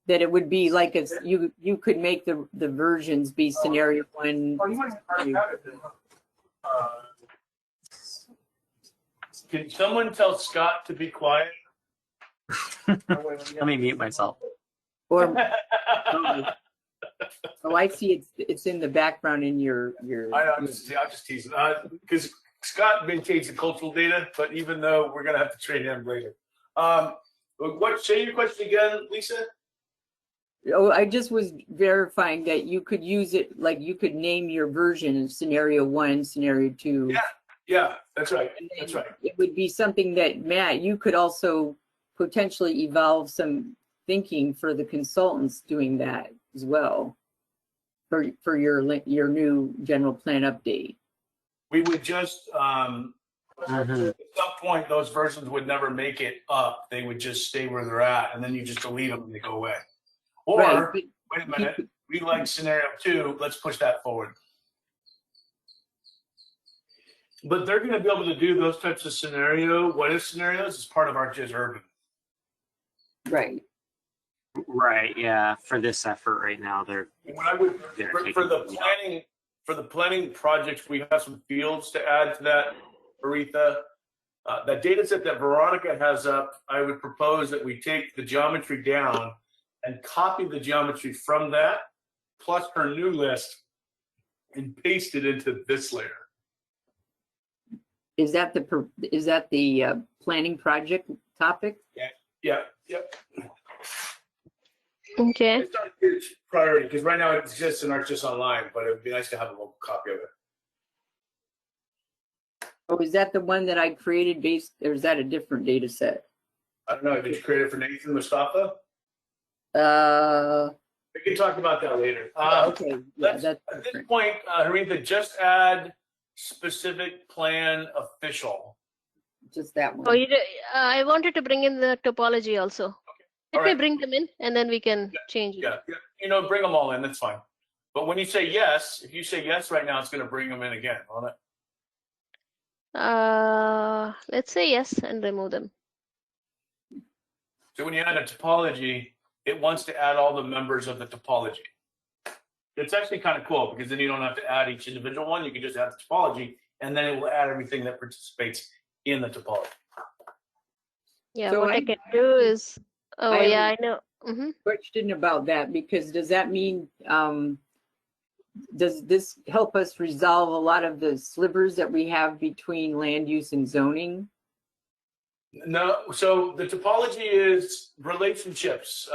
that it would be like you could make the versions be scenario one. Can someone tell Scott to be quiet? Let me mute myself. Or oh, I see it's in the background in your. I know, I'm just teasing. Because Scott maintains the cultural data, but even though we're gonna have to train him later. Say your question again, Lisa? Oh, I just was verifying that you could use it, like you could name your version of scenario one, scenario two. Yeah, that's right. That's right. It would be something that, Matt, you could also potentially evolve some thinking for the consultants doing that as well for your new general plan update. We would just, at some point, those versions would never make it up. They would just stay where they're at, and then you just delete them and they go away. Or, Right, wait a minute, we like scenario two, let's push that forward. But they're going to be able to do those types of what if scenarios as part of ArcGIS Urban. Right. Right. Yeah. For this effort right now, What I would for the planning projects, we have some fields to add to that, Aretha. That data set that Veronica has up, I would propose that we take the geometry down and copy the geometry from that, plus her new list, and paste it into this layer. Is that the planning project topic? Yeah. Okay. It's not a huge priority because right now it exists in ArcGIS Online, but it would be nice to have a local copy of it. Oh, is that the one that I created based, or is that a different data set? I don't know. Did you create it for Nathan Mustafa? Uh, We can talk about that later. okay, yeah, Let's, that's at this different. point, Haritha, just add specific plan official. Just that Oh, one. I wanted to bring in the topology also. Let All me right. bring them in and then we can change it. Yeah, you know, bring them all in. That's fine. But when you say yes, if you say yes right now, it's going to bring them in again, won't it? Let's say yes and remove them. So when you add a topology, it wants to add all the members of the topology. It's actually kind of cool because then you don't have to add each individual one. You can just add the topology, and then it will add everything that participates in the topology. Yeah, So what I I- can do is, oh I have yeah, a- I know. Mm-hmm. Question about that, because does that mean, does this help us resolve a lot of the slivers that we have between land use and zoning? No, so the topology is relationships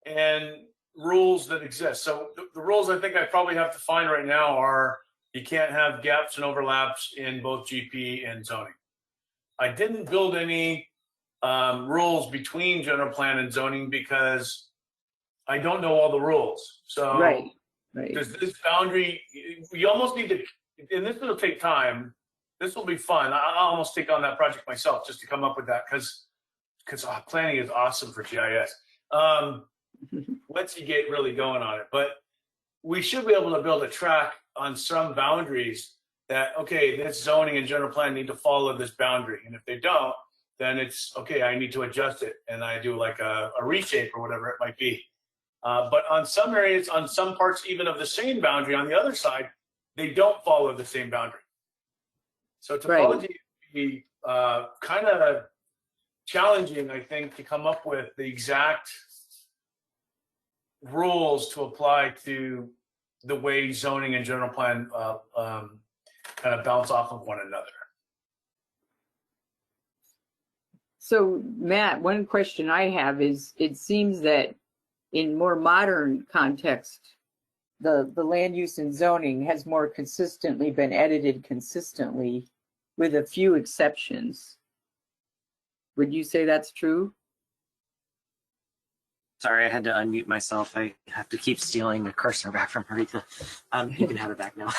and rules that exist. So the rules I think I probably have to find right now are you can't have gaps and overlaps in both GP and zoning. I didn't build any rules between general plan and zoning because I don't know all the rules. So Right, right. does this boundary, we almost need to, and this will take time. This will be fun. I'll almost take on that project myself just to come up with that because planning is awesome for GIS. Once you get really going on it, but we should be able to build a track on some boundaries that, okay, this zoning and general plan need to follow this boundary. And if they don't, then it's, okay, I need to adjust it. And I do like a reshape or whatever it might be. But on some areas, on some parts even of the same boundary on the other side, they don't follow the same boundary. So topology Right. can be kind of challenging, I think, to come up with the exact rules to apply to the way zoning and general plan kind of bounce off of one another. So Matt, one question I have is, it seems that in more modern context, the land use and zoning has more consistently been edited consistently with a few exceptions. Would you say that's true? Sorry, I had to unmute myself. I have to keep stealing the cursor back from Haritha. You can have it back now.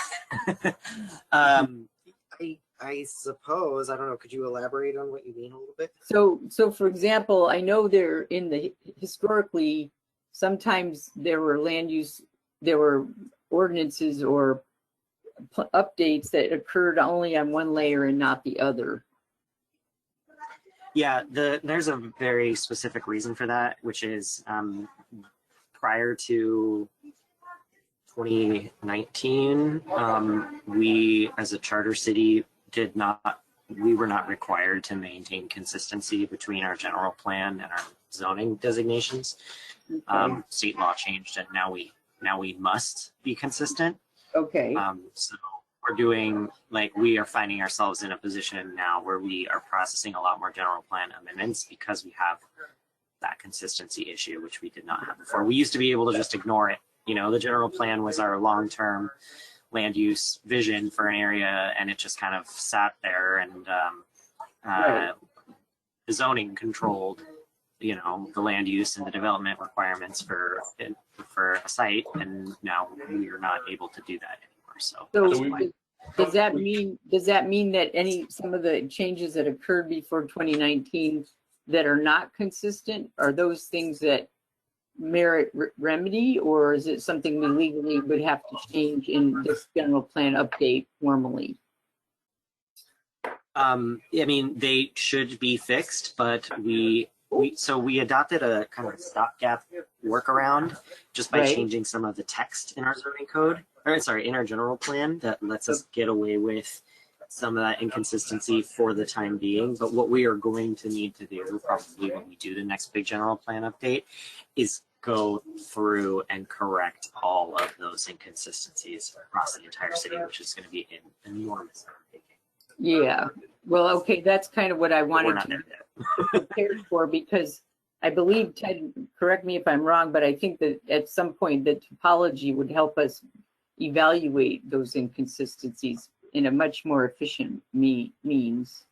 I suppose, I don't know, could you elaborate on what you mean a little bit? So for example, I know there in the historically, sometimes there were there were ordinances or updates that occurred only on one layer and not the other. Yeah, there's a very specific reason for that, which is prior to 2019, we as a charter city we were not required to maintain consistency between our general plan and our zoning designations. Okay. State law changed, and now we must be consistent. Okay. So we are finding ourselves in a position now where we are processing a lot more general plan amendments because we have that consistency issue, which we did not have before. We used to be able to just ignore it. You know, the general plan was our long-term land use vision for an area, and it just kind of sat there, and Right. the zoning controlled, you know, the land use and the development requirements for a site, and now we are not able to do that anymore. So So that's why. does that mean that some of the changes that occurred before 2019 that are not consistent, are those things that merit remedy, or is it something we legally would have to change in this general plan update formally? I mean, they should be fixed, but we adopted a kind of stopgap workaround just by Right. changing some of the text in our zoning code, in our general plan, that lets us get away with some of that inconsistency for the time being. But what we are going to need to do, probably when we do the next big general plan update, is go through and correct all of those inconsistencies across the entire city, which is going to be an enormous undertaking. Yeah, well, okay, that's kind of what I But we're wanted not to there be yet. prepared for, because I believe, Ted, correct me if I'm wrong, but I think that at some point the topology would help us evaluate those inconsistencies in a much more efficient means.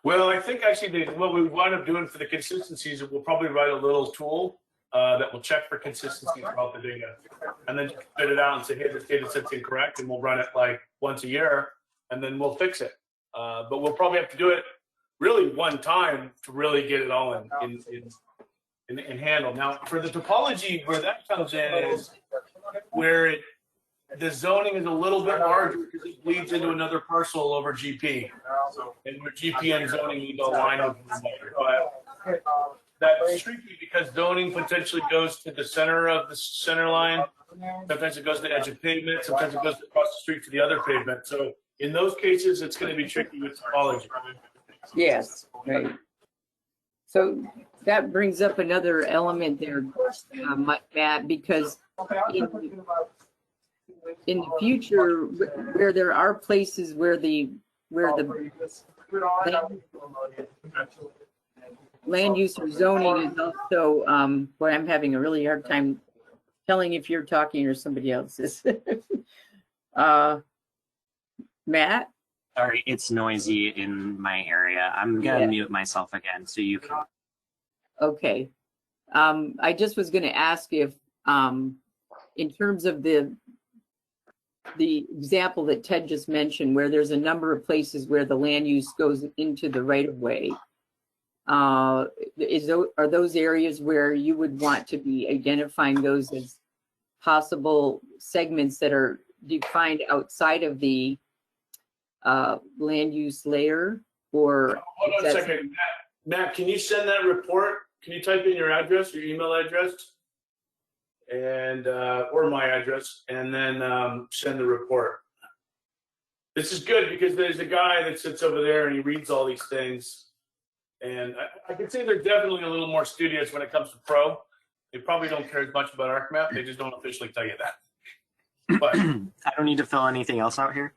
Well, I think actually what we wind up doing for the consistencies is we'll probably write a little tool that will check for consistency throughout the data, and then spit it out and say, hey, this data set's incorrect, and we'll run it like once a year, and then we'll fix it. But we'll probably have to do it really one time to really get it all in handle. Now, for the topology, where that comes in is where the zoning is a little bit larger because it bleeds into another parcel over GP. And where GP and zoning need to align with one another. But that's tricky because zoning potentially goes to the center of the center line. Sometimes it goes to the edge of pavement. Sometimes it goes across the street to the other pavement. So in those cases, it's going to be tricky with topology. Yes, right. So that brings up another element there, Matt, because in the future, where there are places where the land use or zoning is also, boy, I'm having a really hard time telling if you're talking or somebody else is. Matt? Sorry, it's noisy in my area. I'm gonna mute myself again so you can. Okay. I just was going to ask if, in terms of the example that Ted just mentioned, where there's a number of places where the land use goes into the right of way, are those areas where you would want to be identifying those as possible segments that are defined outside of the land use layer? Or hold on a second, Matt, can you send that report? Can you type in your address, your email address, and or my address, and then send the report? This is good because there's a guy that sits over there and he reads all these things, and I can say they're definitely a little more studious when it comes to pro. They probably don't care as much about ArcMap. They just don't officially tell you that. But I don't need to fill anything else out here.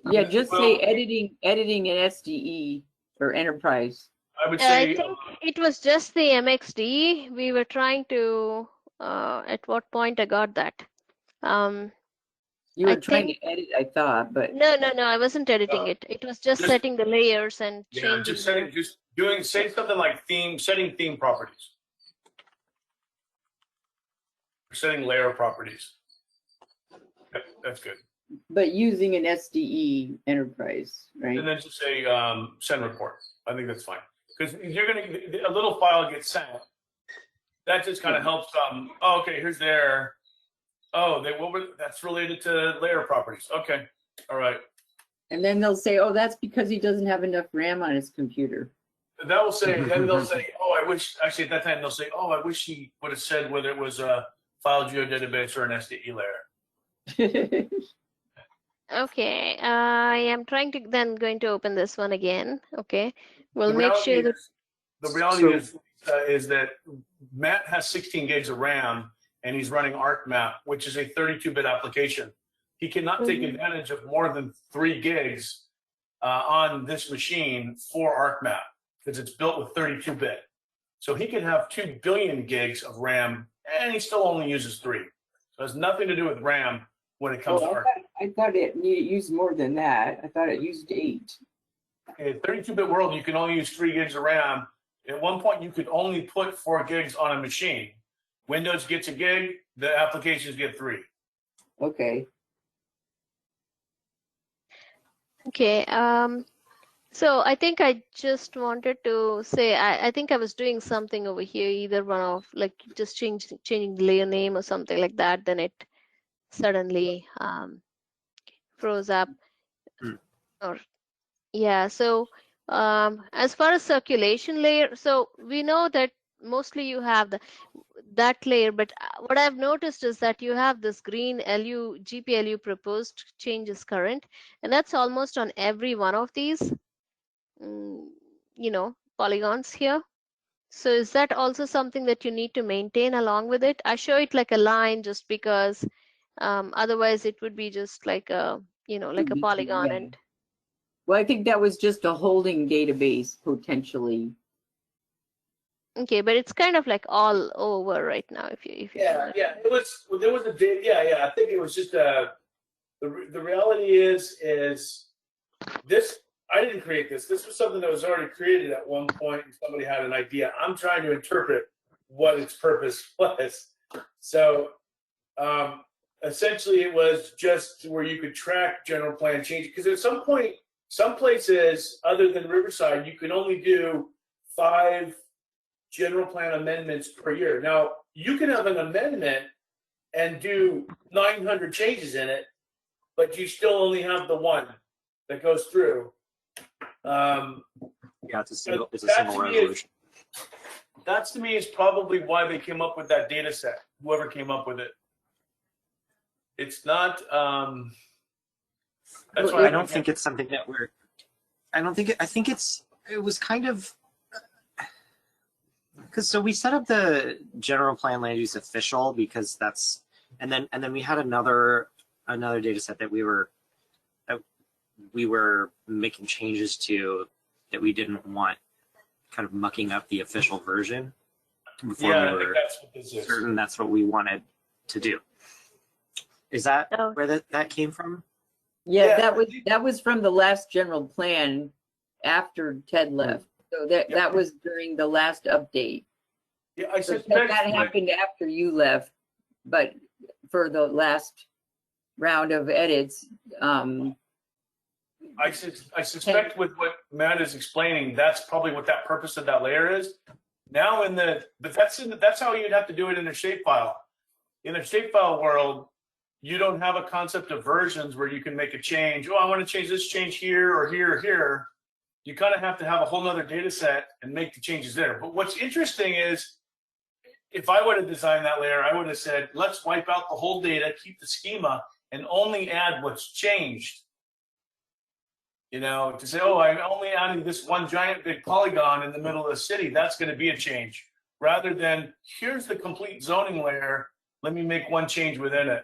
Yeah, just say editing in SDE or enterprise. I would say I think it was just the MXD. We were trying to, at what point I got that? You were I trying think- to edit, I thought, but No, I wasn't editing it. It was just Just- setting the layers and yeah, changing. just say something like setting theme properties, or setting layer properties. That's good. but using an SDE enterprise, right? And then just say send report. I think that's fine because you're gonna a little file gets sent. That just kind of helps. Oh, okay, here's their. Oh, that's related to layer properties. Okay, all right. And then they'll say, oh, that's because he doesn't have enough RAM on his computer. That will say. Then they'll say, oh, I wish. Actually, at that time they'll say, oh, I wish he would have said whether it was a file geodatabase or an SDE layer. Okay, I am trying to going to open this one again. Okay, we'll The make reality sure that. is- The reality is that Matt has 16 gigs of RAM and he's running ArcMap, which is a 32-bit application. He cannot take advantage of more than 3 gigs on this machine for ArcMap because it's built with 32-bit. So he could have 2 billion gigs of RAM and he still only uses 3. So it has nothing to do with RAM when it comes to ArcMap. I thought it used more than that. I thought it used 8. In a 32-bit world, you can only use 3 gigs of RAM. At one point, you could only put 4 gigs on a machine. Windows gets a gig, the applications get 3. Okay. Okay, so I think I just wanted to say I think I was doing something over here, either one of like just changing the layer name or something like that. Then it suddenly froze up. Or yeah, so as far as circulation layer, so we know that mostly you have that layer, but what I've noticed is that you have this green GPLU proposed changes current, and that's almost on every one of these polygons here. So is that also something that you need to maintain along with it? I show it like a line just because otherwise it would be just like a like a polygon. Yeah. And Well, I think that was just a holding database potentially. okay, but it's kind of like all over right now. If you Yeah. There was a date. Yeah. I think it was just the reality is this, I didn't create this. This was something that was already created at one point and somebody had an idea. I'm trying to interpret what its purpose was. So essentially it was just where you could track general plan changes. Because at some point, some places other than Riverside, you can only do 5 general plan amendments per year. Now, you can have an amendment and do 900 changes in it, but you still only have the one that goes through. Yeah, it's a single That to me is- resolution. That to me is probably why they came up with that data set, whoever came up with it. It's not, that's why I don't think it's something that we're. I don't think. I think it was kind of. Because so we set up the general plan land use official because that's, and then we had another data set that we were making changes to that we didn't want kind of mucking up the official version before yeah, I we think were that's what this is. certain that's what we wanted to do. Is that Oh. where that came from? Yeah, Yeah. that was from the last general plan after Ted left. So that was during the last update. Yeah, I So suspect that happened after you left, but for the last round of edits, I suspect with what Matt is explaining, that's probably what that purpose of that layer is. Now but that's how you'd have to do it in a shapefile. In a shapefile world, you don't have a concept of versions where you can make a change. Oh, I want to change this change here or here or here. You kind of have to have a whole nother data set and make the changes there. But what's interesting is, if I would have designed that layer, I would have said, let's wipe out the whole data, keep the schema, and only add what's changed. You know, to say, oh, I'm only adding this one giant big polygon in the middle of the city, that's going to be a change. Rather than, here's the complete zoning layer, let me make one change within it.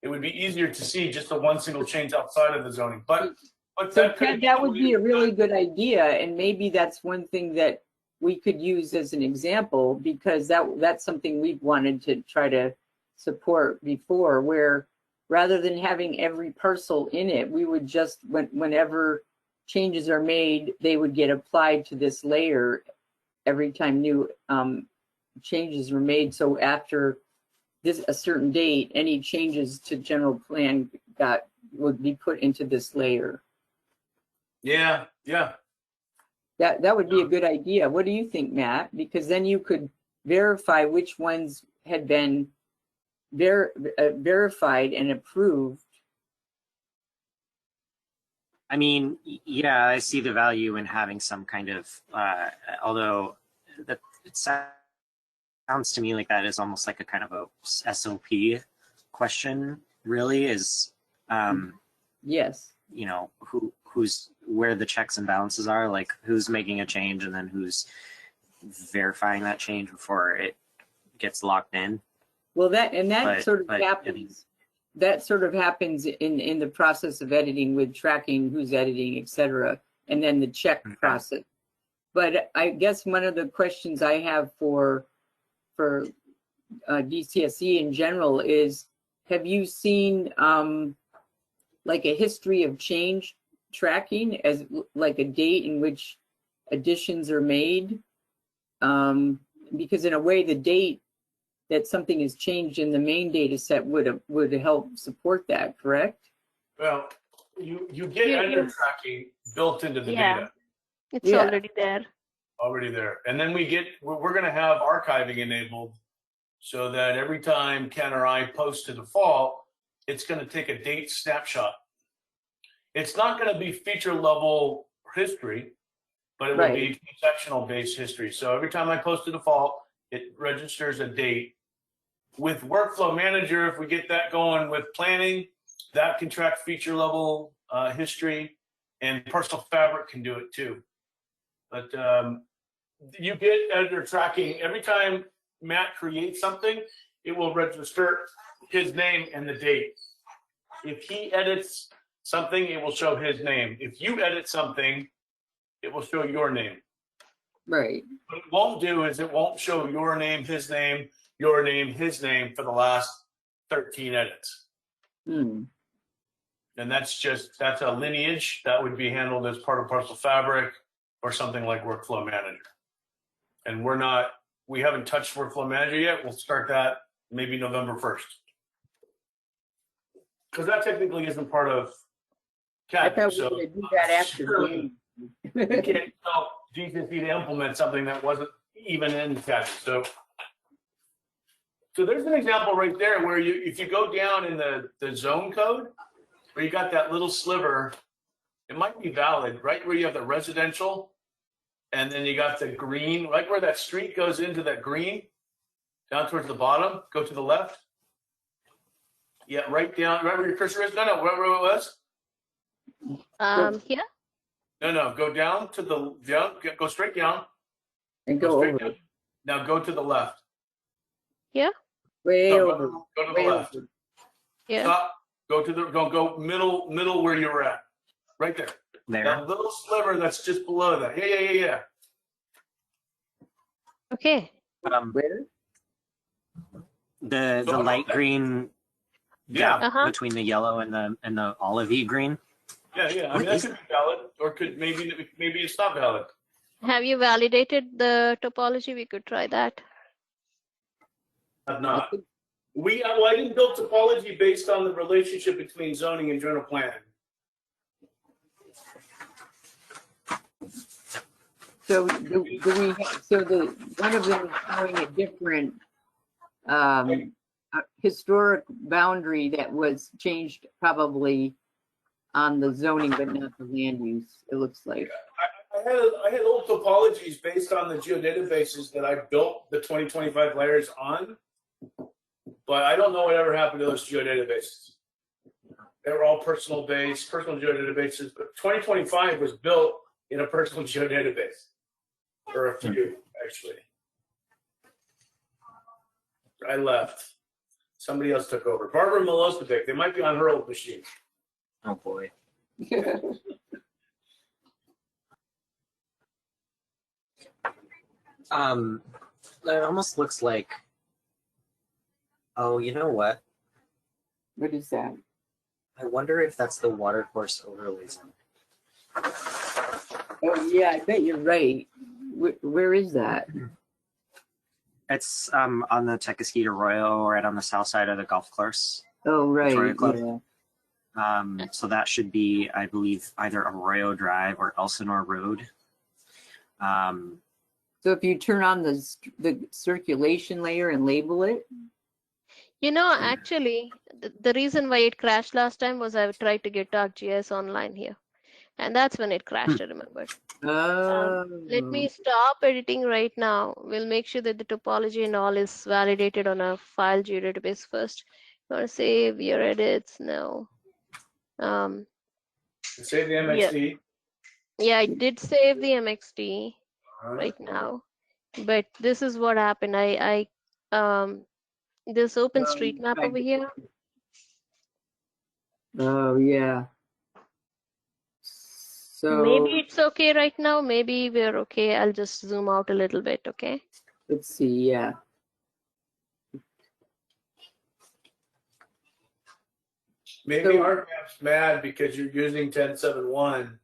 It would be easier to see just the one single change outside of the zoning. But so could that would be a really good idea, and maybe that's one thing that we could use as an example, because that's something we've wanted to try to support before, where rather than having every parcel in it, we would just, whenever changes are made, they would get applied to this layer every time new changes were made. So after a certain date, any changes to general plan would be put into this layer. yeah. That would be a good idea. What do you think, Matt? Because then you could verify which ones had been verified and approved. I mean, yeah, I see the value in having some kind of, although that it sounds to me like that is almost like a kind of a SOP question, really, is, Yes. you know, where the checks and balances are, like who's making a change and then who's verifying that change before it gets locked in. Well, that sort of but, happens. That sort of happens in the process of editing, with tracking who's editing, etc., and then the check process. But I guess one of the questions I have for DCSE in general is, have you seen like a history of change tracking, as like a date in which additions are made? Because in a way, the date that something is changed in the main data set would help support that, correct? Well, you get editor tracking built into the Yeah. data. It's Yeah. already there. Already there. And then we're going to have archiving enabled, so that every time Ken or I post to default, it's going to take a date snapshot. It's not going to be feature level history, but it will be sectional based history. So every time I post to default, it registers a date. With Workflow Manager, if we get that going with planning, that can track feature level history, and Personal Fabric can do it too. But you get editor tracking. Every time Matt creates something, it will register his name and the date. If he edits something, it will show his name. If you edit something, it will show your name. Right. What it won't do is it won't show your name, his name, your name, his name for the last 13 edits. Hmm. And that's a lineage that would be handled as part of Parcel Fabric or something like Workflow Manager. And we haven't touched Workflow Manager yet. We'll start that maybe November 1st. Because that technically isn't part of I CAD. thought we So were going to do that after. surely you can't tell GCC to implement something that wasn't even in CAD. So there's an example right there where if you go down in the zone code, where you got that little sliver, it might be valid, right where you have the residential, and then you got the green, right where that street goes into that green, down towards the bottom, go to the left. Yeah, right where your cursor is. No, where it was. Here. No, go down to go straight down. And Go go straight over. down. Now go to the left. Here. Way No, over. go to the Way left. over. Yeah. Stop. Go middle where you were at. Right there. There. That little sliver that's just below that. Yeah. Okay. Where? The light green Yeah. gap between the yellow and the olivey green. Yeah. I mean, that could be valid, or maybe it's not valid. Have you validated the topology? We could try that. I've not. I didn't build topology based on the relationship between zoning and general plan. So one of them is showing a different historic boundary that was changed probably on the zoning, but not the land use, it looks like. I had old topologies based on the geodatabases that I built the 2025 layers on, but I don't know whatever happened to those geodatabases. They were all personal geodatabases, but 2025 was built in a personal geodatabase, or a few, actually. I left. Somebody else took over. Barbara Milosevic, they might be on her old machine. Oh boy. It almost looks like. Oh, you know what? What is that? I wonder if that's the watercourse overlay zone. Oh, yeah, I bet you're right. Where is that? It's on the Tequesquite Arroyo, right on the south side of the golf course. Oh, right. Victoria Club. Yeah. So that should be, I believe, either Arroyo Drive or Elsinore Road. So if you turn on the circulation layer and label it, You know, actually, the reason why it crashed last time was I tried to get ArcGIS online here. And that's when it crashed, I remembered. Let me stop editing right now. We'll make sure that the topology and all is validated on a file geodatabase first. You want to save your edits? No. Save the MXD. Yeah, I did save the MXD right now. But this is what happened. This OpenStreetMap over here. oh, yeah. So Maybe it's okay right now. Maybe we're okay. I'll just zoom out a little bit, okay? let's see, yeah. Maybe So- ArcMap's mad because you're using 10.7.1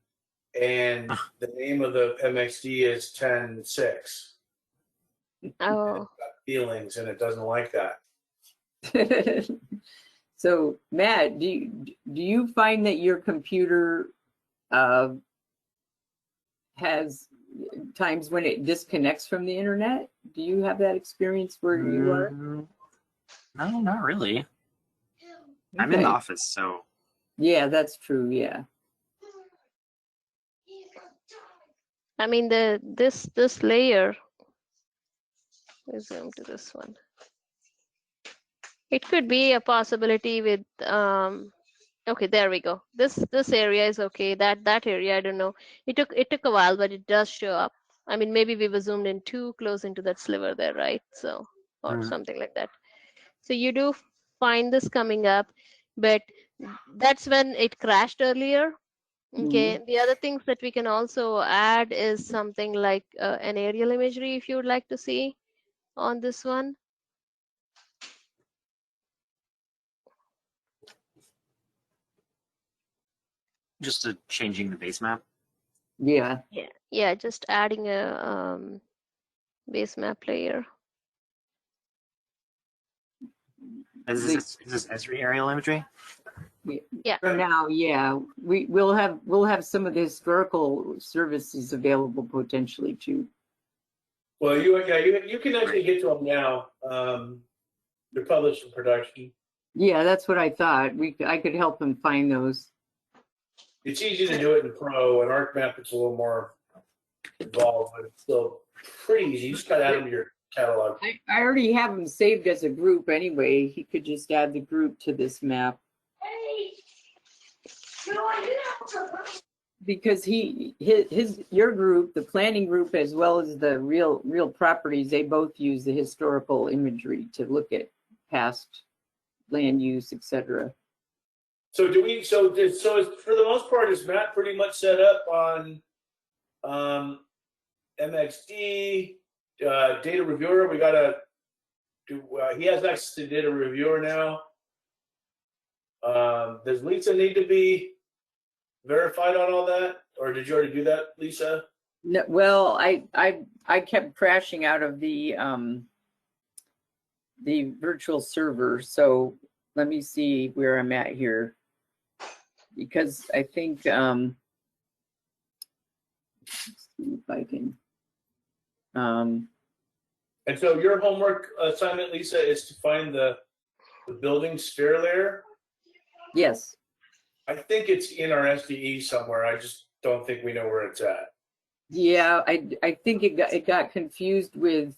and the name of the MXD is 10.6. Oh, Feelings, and it doesn't like that. So Matt, do you find that your computer has times when it disconnects from the internet? Do you have that experience where you are? No, not really. I'm in the Okay. office, so Yeah, that's true. Yeah. I mean this layer. Let's zoom to this one. It could be a possibility with okay, there we go. This area is okay. That area, I don't know. It took a while, but it does show up. I mean, maybe we were zoomed in too close into that sliver there, right? So, or something like that. So you do find this coming up, but that's when it crashed earlier. Okay. The other things that we can also add is something like an aerial imagery if you would like to see on this one. Just changing the base map. Yeah. Yeah, just adding a base map layer. Is this Esri aerial imagery? Yeah. For now, yeah, we'll have some of the historical services available potentially too. Well, you can actually get to them now. They're published in production. Yeah, that's what I thought. I could help them find those. It's easy to do it in Pro, and ArcMap it's a little more involved, but it's still pretty easy. You just gotta add them to your catalog. I already have them saved as a group anyway. He could just add the group to this map. Because your group, the planning group, as well as the real properties, they both use the historical imagery to look at past land use, etc. So for the most part, is Matt pretty much set up on MXD, Data Reviewer? We gotta do. He has access to Data Reviewer now. Does Lisa need to be verified on all that, or did you already do that, Lisa? No, well, I kept crashing out of the virtual server, so let me see where I'm at here, because I think let's see if I can. And so your homework assignment, Lisa, is to find the building sphere layer. Yes. I think it's in our SDE somewhere. I just don't think we know where it's at. Yeah, I think it got confused with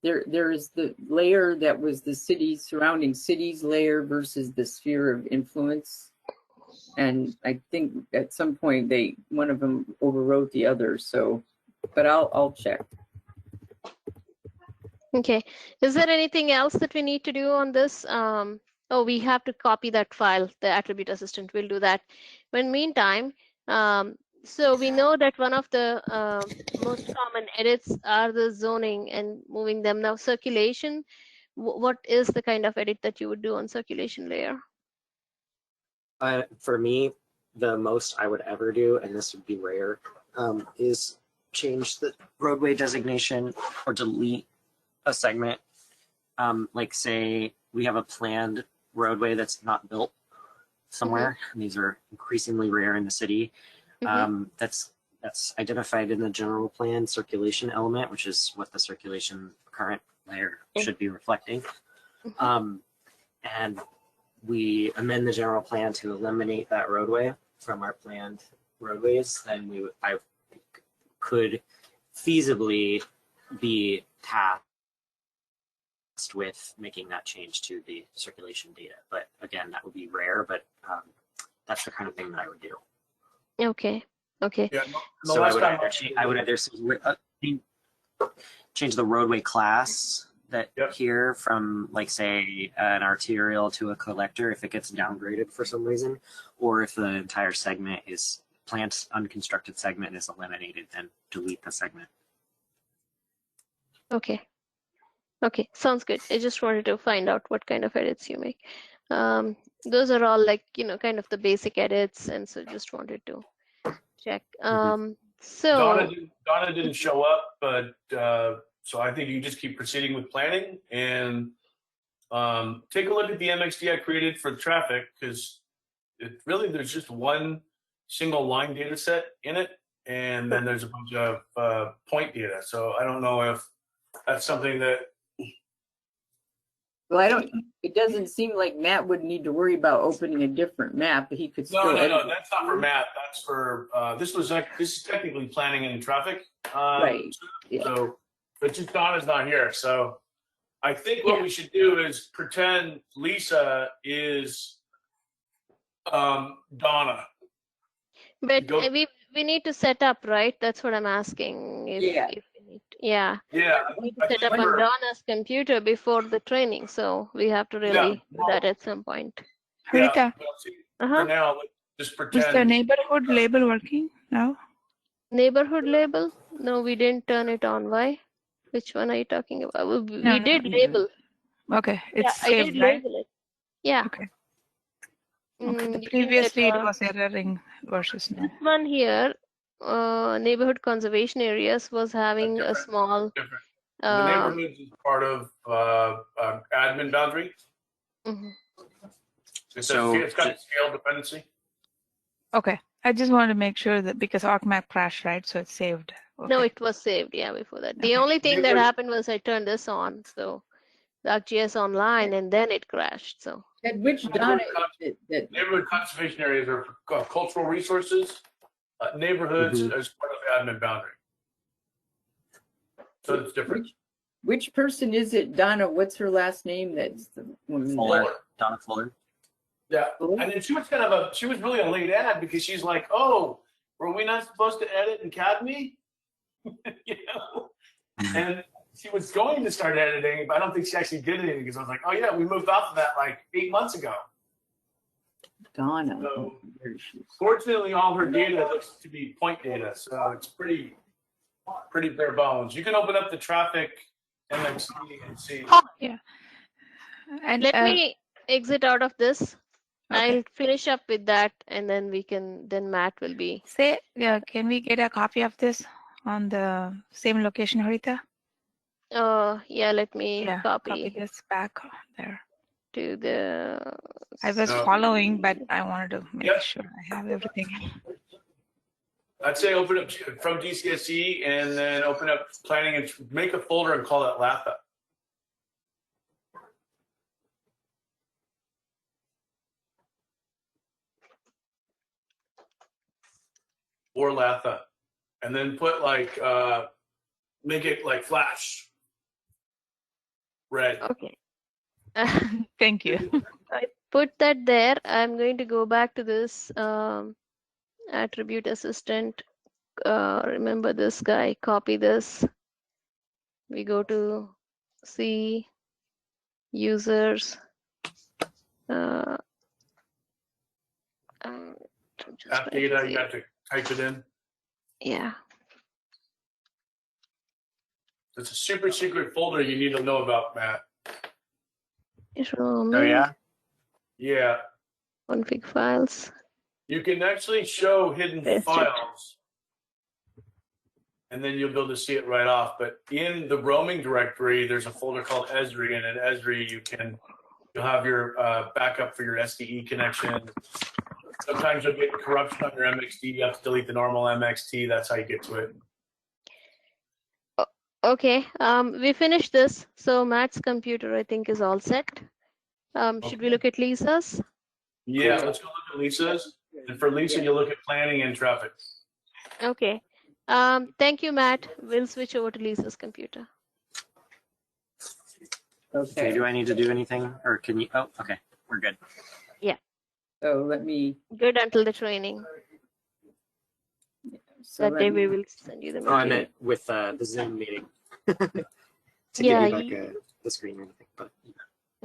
there is the layer that was the cities, surrounding cities layer versus the sphere of influence. And I think at some point one of them overwrote the other. So, but I'll check. Okay. Is there anything else that we need to do on this? Oh, we have to copy that file, the attribute assistant. We'll do that. But in the meantime, so we know that one of the most common edits are the zoning and moving them. Now, circulation, what is the kind of edit that you would do on circulation layer? For me, the most I would ever do, and this would be rare, is change the roadway designation or delete a segment. Like say we have a planned roadway that's not built somewhere, and these are increasingly rare in the city. That's identified in the general plan circulation element, which is what the circulation current layer should be reflecting. And we amend the general plan to eliminate that roadway from our planned roadways, then I could feasibly be tasked with making that change to the circulation data. But again, that would be rare, but that's the kind of thing that I would do. Okay. Okay. Yeah. So I would either change the roadway class that here from, like, say an arterial to a collector if it gets downgraded for some reason, or if the entire segment is plant unconstructed segment is eliminated, then delete the segment. Okay. Okay, sounds good. I just wanted to find out what kind of edits you make. Those are all, like, kind of the basic edits, and so just wanted to check. So Donna didn't show up, but so I think you just keep proceeding with planning and take a look at the MXD I created for the traffic, because there's just one single line data set in it, and then there's a bunch of point data. So I don't know if that's something that. Well, it doesn't seem like Matt would need to worry about opening a different map, but he could still. No, that's not for Matt. That's for, this is technically planning and traffic. Right. Yeah. So, but just Donna's not here. So I think what we should do is pretend Lisa is Donna. but we need to set up, right? That's what I'm asking. Yeah. Yeah. We need to set up on Donna's computer before the training, so we have to really do that at some point. Harita, For now, let's just pretend. is the neighborhood label working now? Neighborhood label? No, we didn't turn it on. Why? Which one are you talking about? We did label. Okay, it's I saved, did right? label it. Yeah. Okay. Okay, you can previously set, it was erroring versus now. this one here, neighborhood conservation areas was having a Different. small, Different. The um, neighborhoods is part of admin boundary. mhm. It's got a scale dependency. Okay, I just wanted to make sure that because ArcMap crashed, right? So it's saved. No, Okay. it was saved, yeah, before that. The Okay. only thing that Neighborhood- happened was I turned this on, so the ArcGIS online, and then it crashed, so. And which Donna is it that, Neighborhood conservation areas are for cultural resources. Neighborhoods as part of the admin boundary. So it's different. which person is it, Donna? What's her last name? That's the woman. Fuller, Donna Fuller. Yeah. Oh, And then she was really a late ad because she's like, oh, were we not supposed to edit in Cadme? You know? And she was going to start editing, but I don't think she actually did anything because I was like, oh yeah, we moved off of that like 8 months ago. Donna. So- There she is. Fortunately, all her data looks to be point data, so it's pretty bare bones. You can open up the traffic MXD and see. Yeah. And Let me exit out of this. okay. I'll finish up with that, and then then Matt will be. Say, yeah, can we get a copy of this on the same location, Harita? Yeah, let me Yeah, copy copy this back there. to the. I was So- following, but I wanted to make Yep. sure I have everything. I'd say open up from DCSE and then open up planning and make a folder and call it LATHA. Or LATHA. And then put like, make it like flash. Red. Okay. Thank you. Put that there. I'm going to go back to this attribute assistant. Remember this guy, copy this. We go to C, users. Just App trying to data, see. you have to type it in. Yeah. It's a super secret folder you need to know about, Matt. Oh yeah. Yeah. Config files. You can actually show hidden Paste it. files. And then you'll be able to see it right off. But in the roaming directory, there's a folder called Esri, and in Esri, you'll have your backup for your SDE connection. Sometimes you'll get corruption on your MXD. You have to delete the normal MXT. That's how you get to it. Okay, we finished this. So Matt's computer, I think, is all set. Should we look at Lisa's? Yeah, let's go look at Lisa's. And for Lisa, you'll look at planning and traffic. Okay. Thank you, Matt. We'll switch over to Lisa's computer. Okay. Do I need to do anything, or can you? Oh, okay, we're good. So let me. Good until the training. So That let day me- we will send you the Oh, I material. meant with the Zoom meeting. To Yeah, give you back the screen or anything, but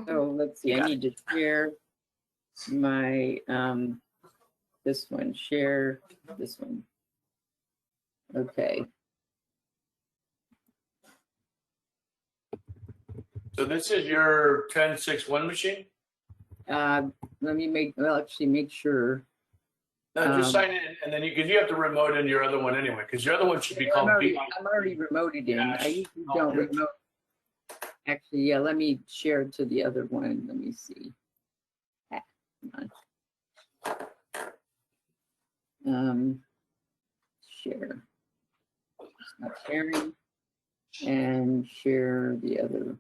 So let's see, I need to share my, this one, share this one. Okay, So this is your 1061 machine? let me actually make sure. No, just Um, sign in, and then because you have to remote in your other one anyway, because your other one should be called I'm V. already remoted in. I usually don't remote. Actually, yeah, let me share it to the other one. Let me see. Ah, come on. Share. It's not sharing. And share the other.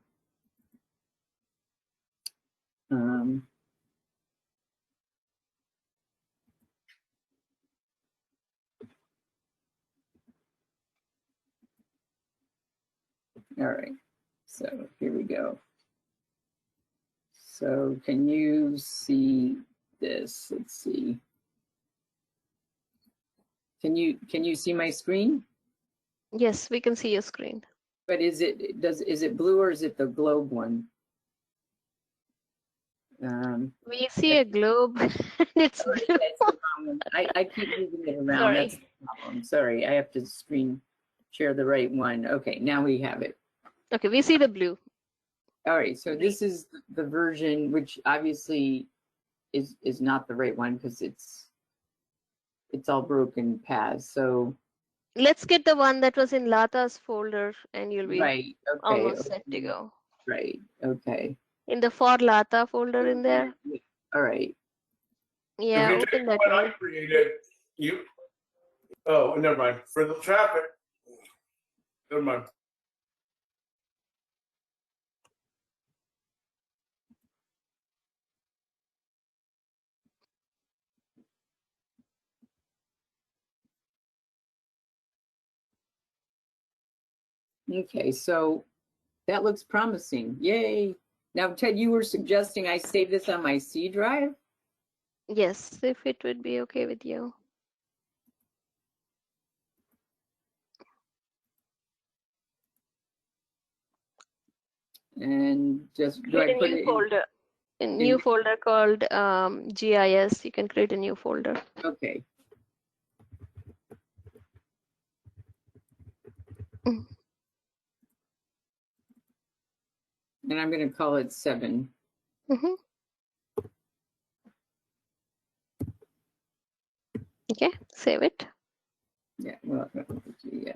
All right, so here we go. So can you see this? Let's see. Can you see my screen? Yes, we can see your screen. But is it blue or is it the globe one? We see a globe. It's Sorry, blue. that's the problem. I keep moving it around. Sorry. That's the problem. Sorry, I have to screen share the right one. Okay, now we have it. Okay, we see the blue. All right, so this is the version which obviously is not the right one because it's all broken paths. So Let's get the one that was in Lata's folder and you'll be right, okay, almost set to go. right, okay, In the for Lata folder in there. all right. Yeah, If you open take that what I one. created, oh, never mind. For the traffic, never mind. Okay, so that looks promising. Yay. Now, Ted, you were suggesting I save this on my C drive? Yes, if it would be okay with you. And just do Create I a put new it folder. A new folder called GIS. You can create a new folder. okay. Mm. And I'm going to call it 7. Mhm. Okay, save it. Yeah, well, yeah.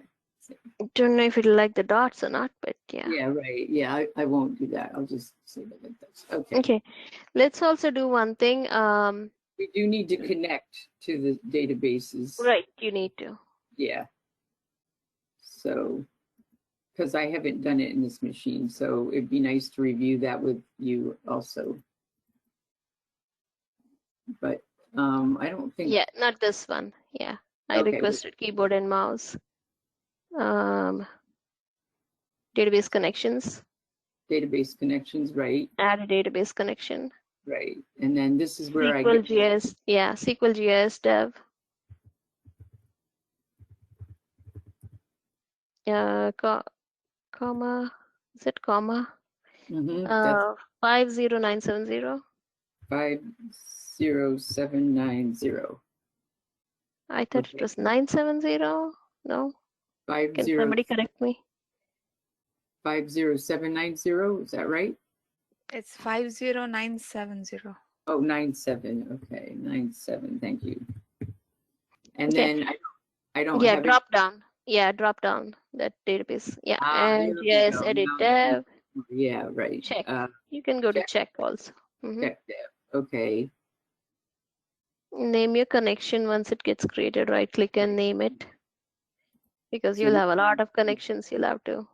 Don't know if it'll like the dots or not, but yeah. Yeah, right. Yeah, I won't do that. I'll just save it like this. Okay. Okay, let's also do one thing. We do need to connect to the databases. Right, you need to. Yeah. So, because I haven't done it in this machine, so it'd be nice to review that with you also. But I don't think. Yeah, not this one. Yeah, I Okay. requested keyboard and mouse. Database connections. Database connections, right? Add a database connection. Right. And then this is where I SQL get. GIS. Yeah, SQL GIS dev. Comma. Is it comma? That's 50970. 50790. I thought Okay. it was 970. No. Can 50 somebody correct me? 50790. Is that right? It's 50970. Oh, 97. Okay, 97. Thank you. And Okay. then I don't Yeah, have drop down. Yeah, drop down that database. Yeah, and there we GIS go. edit Now- dev. Yeah, right. Check. You can go to check. check also. Check dev. Okay. Name your connection once it gets created. Right click and name it. Because So you'll have a lot of connections you'll have to.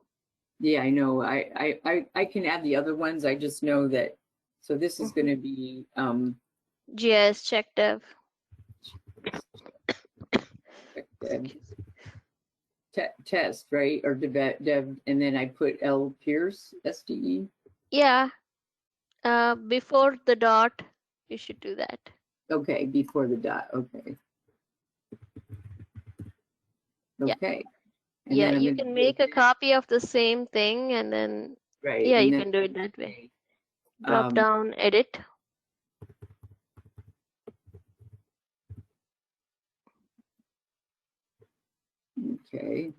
Yeah, I know. I can add the other ones. I just know that. So this is going to be GIS check dev. dev. Test, right? Or dev, and then I put L Pierce, SDE. Yeah. Before the dot, you should do that. Okay, before the dot. Okay. Yeah. Okay. And Yeah, then I'm you gonna can do make a that, copy of the same thing and then, right. yeah, and you then- can do it that way. Drop down, edit. Okay.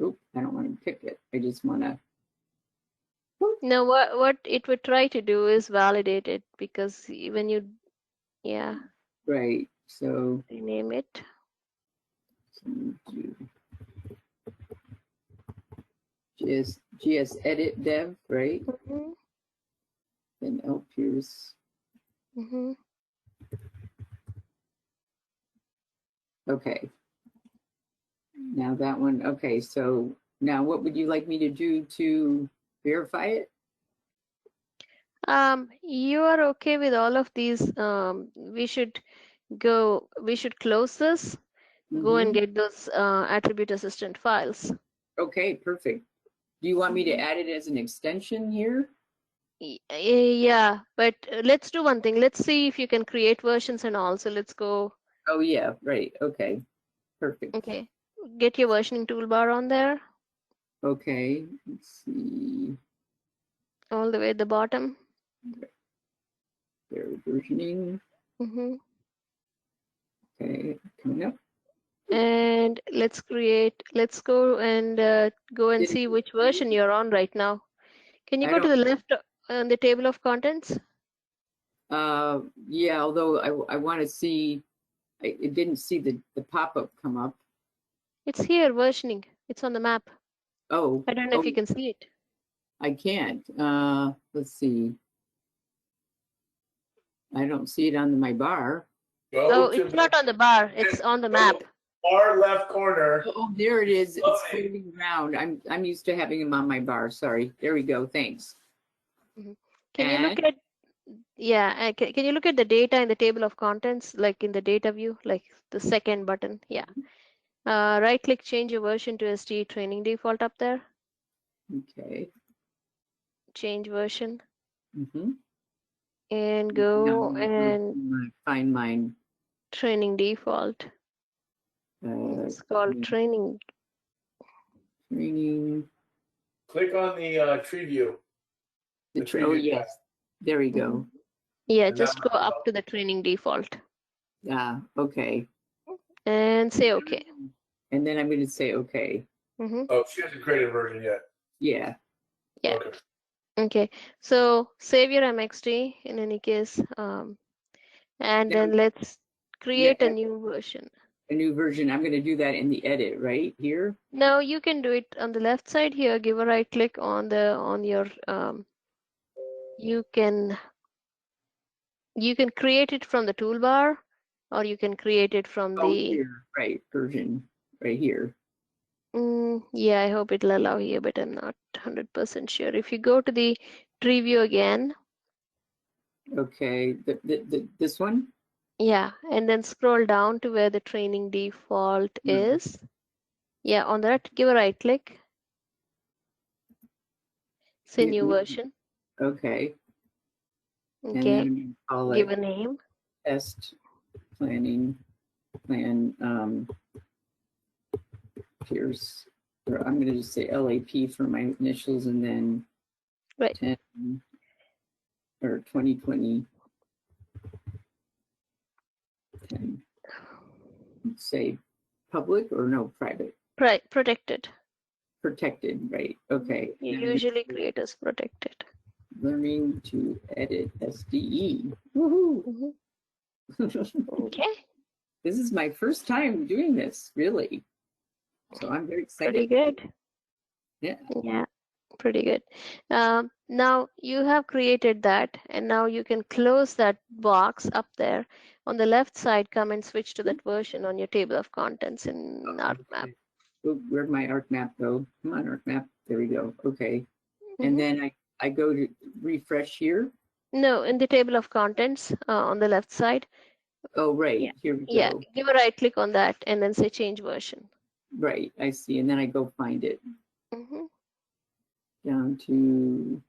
Oop, I don't want to pick it. I just want to. Now, what it would try to do is validate it because when you, yeah, Right. So. rename it. GS edit dev, right? Mm-hmm. Then L Pierce. Mm-hmm. Okay. Now that one. Okay. So now what would you like me to do to verify it? You are okay with all of these. We should close this, go and Mhm. get those attribute assistant files. Okay, perfect. Do you want me to add it as an extension here? Yeah, but let's do one thing. Let's see if you can create versions and all. So let's go. Oh yeah, right. Okay, perfect. Okay, get your versioning toolbar on there, Okay, let's see. all the way at the bottom. There, versioning. Mm-hmm. Okay, coming up. And let's go and see which version you're on right now. Can you I go to don't- the left on the table of contents? Yeah, although I want to see, it didn't see the pop-up come up. It's here, versioning. It's on the map. Oh, I don't know if you oh, can see it. I can't. Let's see. I don't see it on my bar. Oh, Go to it's not on the bar. It's on the map. far left corner. Oh, there it is. It's Okay. floating around. I'm used to having them on my bar. Sorry. There we go. Thanks. Can you look at, yeah, can you look at the data in the table of contents, like in the data view, like the second button? Yeah. Right click, change your version to STE training default up there. Okay. Change version Mm-hmm. and go Now, and find mine. training default. It's called training. Training. Click on the tree view. The The oh preview yes, there we go. Yeah, And just that go up to the training default Ah, okay. and say OK. And then I'm going to say okay. Oh, she hasn't created a version yet. Yeah. Yeah. Okay. Okay, so save your MXT in any case, and Now, then let's create a new version. a new version. I'm going to do that in the edit right here. Now you can do it on the left side here. Give a right click on your you can create it from the toolbar, or you can create it from Oh, the here, right, version right here. yeah, I hope it'll allow here, but I'm not 100% sure. If you go to the tree view again, Okay, this one. yeah, and then scroll down to where the training default is. Yeah, on that, give a right click. Say new version. Okay. And Okay, then I'll give a name. test planning plan. Here's, or I'm going to just say LAP for my initials, and then Right. 10 or 2020. 10. Say public or no, private. Protected. Protected, right? Okay. You And usually create as protected. learning to edit SDE. Woohoo! Okay, This is my first time doing this, really. So I'm very pretty excited. good. Yeah. Yeah, pretty good. Now you have created that, and now you can close that box up there. On the left side, come and switch to that version on your table of contents in ArcMap. Oh, where'd my ArcMap go? Come on, ArcMap. There we go. Okay. Mhm. And then I go to refresh here. No, in the table of contents on the left side. Oh, right. Yeah. Here we Yeah, go. give a right click on that and then say change version. Right. I see. And then I go find it Mhm. down to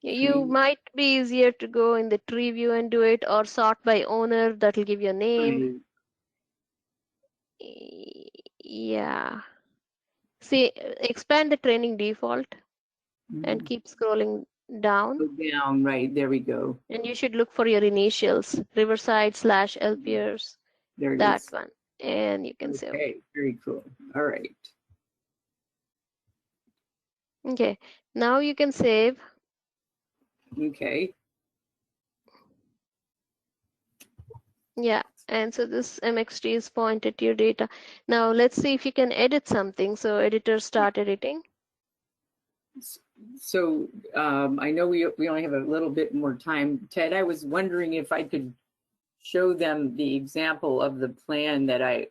You tree. might be easier to go in the tree view and do it, or sort by owner. That'll give you a name. Yeah. See, expand the training default and keep scrolling down. Go down. Right. There we go. And you should look for your initials, Riverside / Elpiers, There it that is. one. And you can say, Okay. Very cool. All right. okay, now you can save. Okay. Yeah. And so this MXT is pointed to your data. Now let's see if you can edit something. So editor start editing. So I know we only have a little bit more time. Ted, I was wondering if I could show them the example of the plan that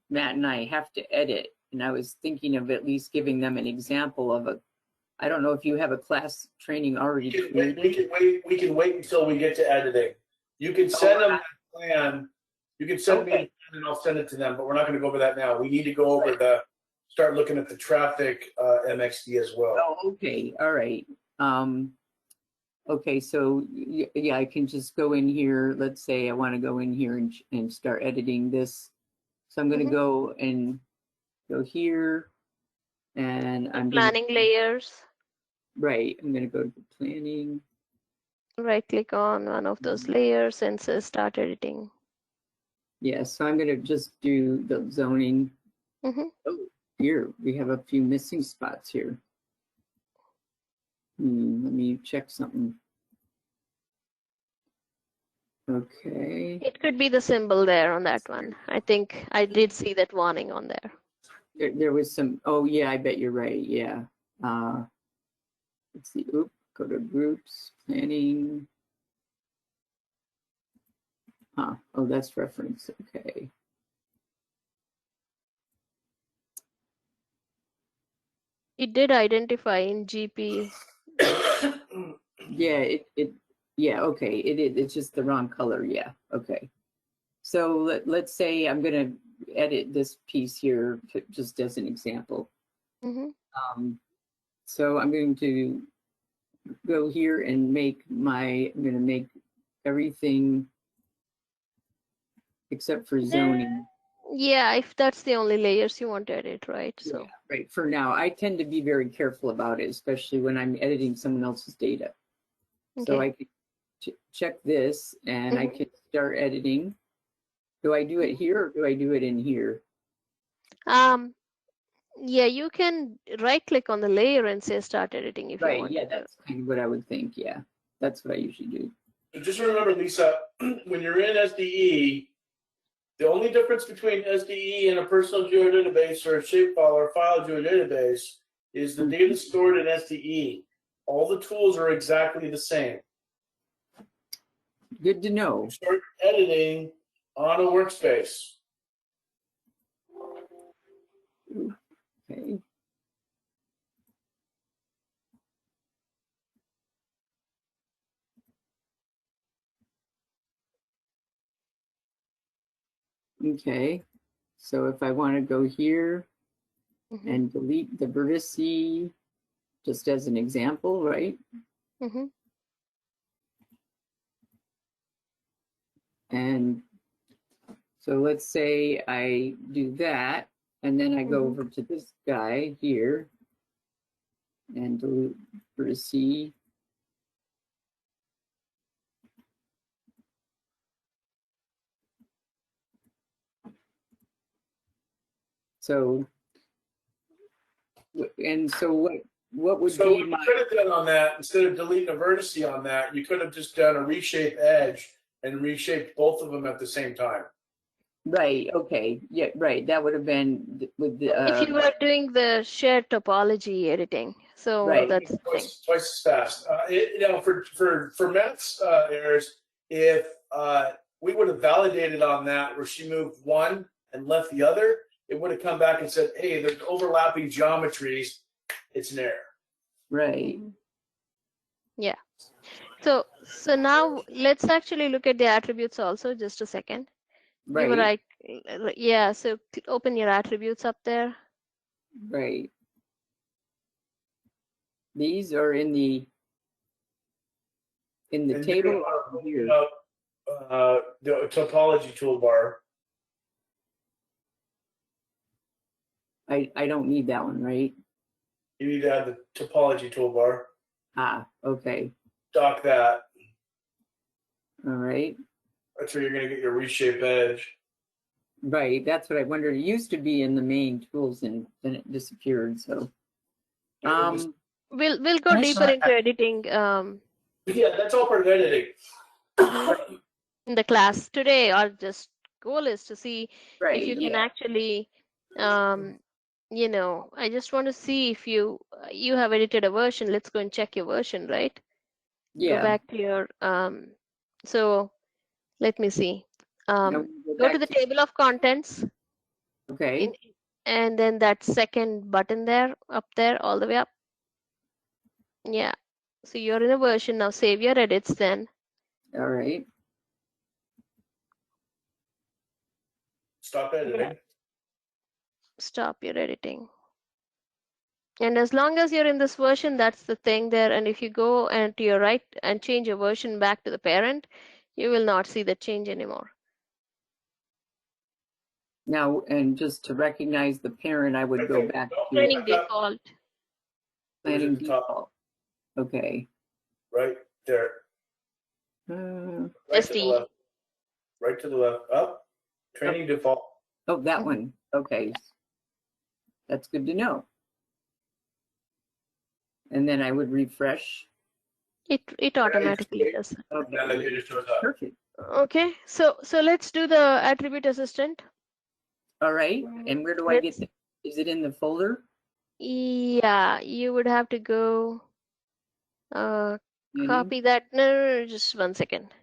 Matt and I have to edit. And I was thinking of at least giving them an example of I don't know if you have a class training already created. We can wait until we get to editing. You can send them that plan. You can send me a plan and I'll send it to them, but we're not going to go over that now. We need to go over start looking at the traffic MXD as well. Oh, okay. All right. Okay, so yeah, I can just go in here. Let's say I want to go in here and start editing this. So I'm going to go here, and I'm planning layers. Right. I'm going to go to planning. Right click on one of those layers and say start editing. Yeah, so I'm going to just do the zoning. Mhm. Oh, here we have a few missing spots here. Let me check something. Okay. It could be the symbol there on that one. I think I did see that warning on there. There was some, oh yeah, I bet you're right, yeah. Let's see, oop, go to groups, planning. Huh, oh, that's reference, okay. It did identify in GP. Yeah, yeah, okay, it's just the wrong color, yeah, okay. So let's say I'm gonna edit this piece here just as an example. Mm-hmm. So I'm going to go here and I'm gonna make everything except for zoning. Yeah, if that's the only layers you want to edit, right? So Yeah, right, for now. I tend to be very careful about it, especially when I'm editing someone else's data. So okay. I could check this and I could start editing. Do I do it here or do I do it in here? Yeah, you can right click on the layer and say start editing if you Right, want yeah, to. that's kind of what I would think, yeah. That's what I usually do. So just remember, Lisa, when you're in SDE, the only difference between SDE and a personal geodatabase or a shapefile or file geodatabase is the data stored in SDE. All the tools are exactly the same. Good to know. You start editing on a workspace. Okay. Okay, so if I want to go here Mm-hmm. and delete the vertice, just as an example, right? Mm-hmm. And so let's say I do that, and then I go Mhm. over to this guy here and delete vertice. So, and so what would So be what you my, could have done on that, instead of deleting a vertice on that, you could have just done a reshape edge and reshaped both of them at the same time. right, okay, yeah, right, that would have been with the, If you were doing the shared topology editing, so Right. that's the thing. Twice as fast. For Matt's errors, if we would have validated on that where she moved one and left the other, it would have come back and said, hey, there's overlapping geometries. It's an error. right, Yeah. So now let's actually look at the attributes also. Just a second. You were right, right. Yeah. So open your attributes up there. right. These are in the And table or here. The topology toolbar. I don't need that one, right? You need to add the topology toolbar. Ah, okay, Dock that. all right. That's where you're going to get your reshape edge. Right, that's what I wondered. It used to be in the main tools and then it disappeared, so. We'll go Nice. deeper into editing Yeah, that's all part of editing. in the class today. Our just goal is to see right, if you can yeah, actually you know, I just want to see if you have edited a version. Let's go and check your version, right? Go yeah. back to your so let me see. Now we Go to back the table of contents Okay, and then that second button there, up there, all the way up. Yeah. So you're in a version now. Save your edits then. all right, Stop editing. Stop your editing. And as long as you're in this version, that's the thing there. And if you go and to your right and change your version back to the parent, you will not see the change anymore. now, and just to recognize the parent, I would go back to Training default. planning At the top. default. Okay. Right there. Right to the SD. left. Right to the left. Up. Training default. Oh, that one, okay. That's good to know. And then I would refresh. It automatically does. And then it just shows up. Perfect, Okay, so let's do the attribute assistant. All right, and where do I get Let's- is it in the folder? Yeah, you would have to go Any? copy that. No, just 1 second.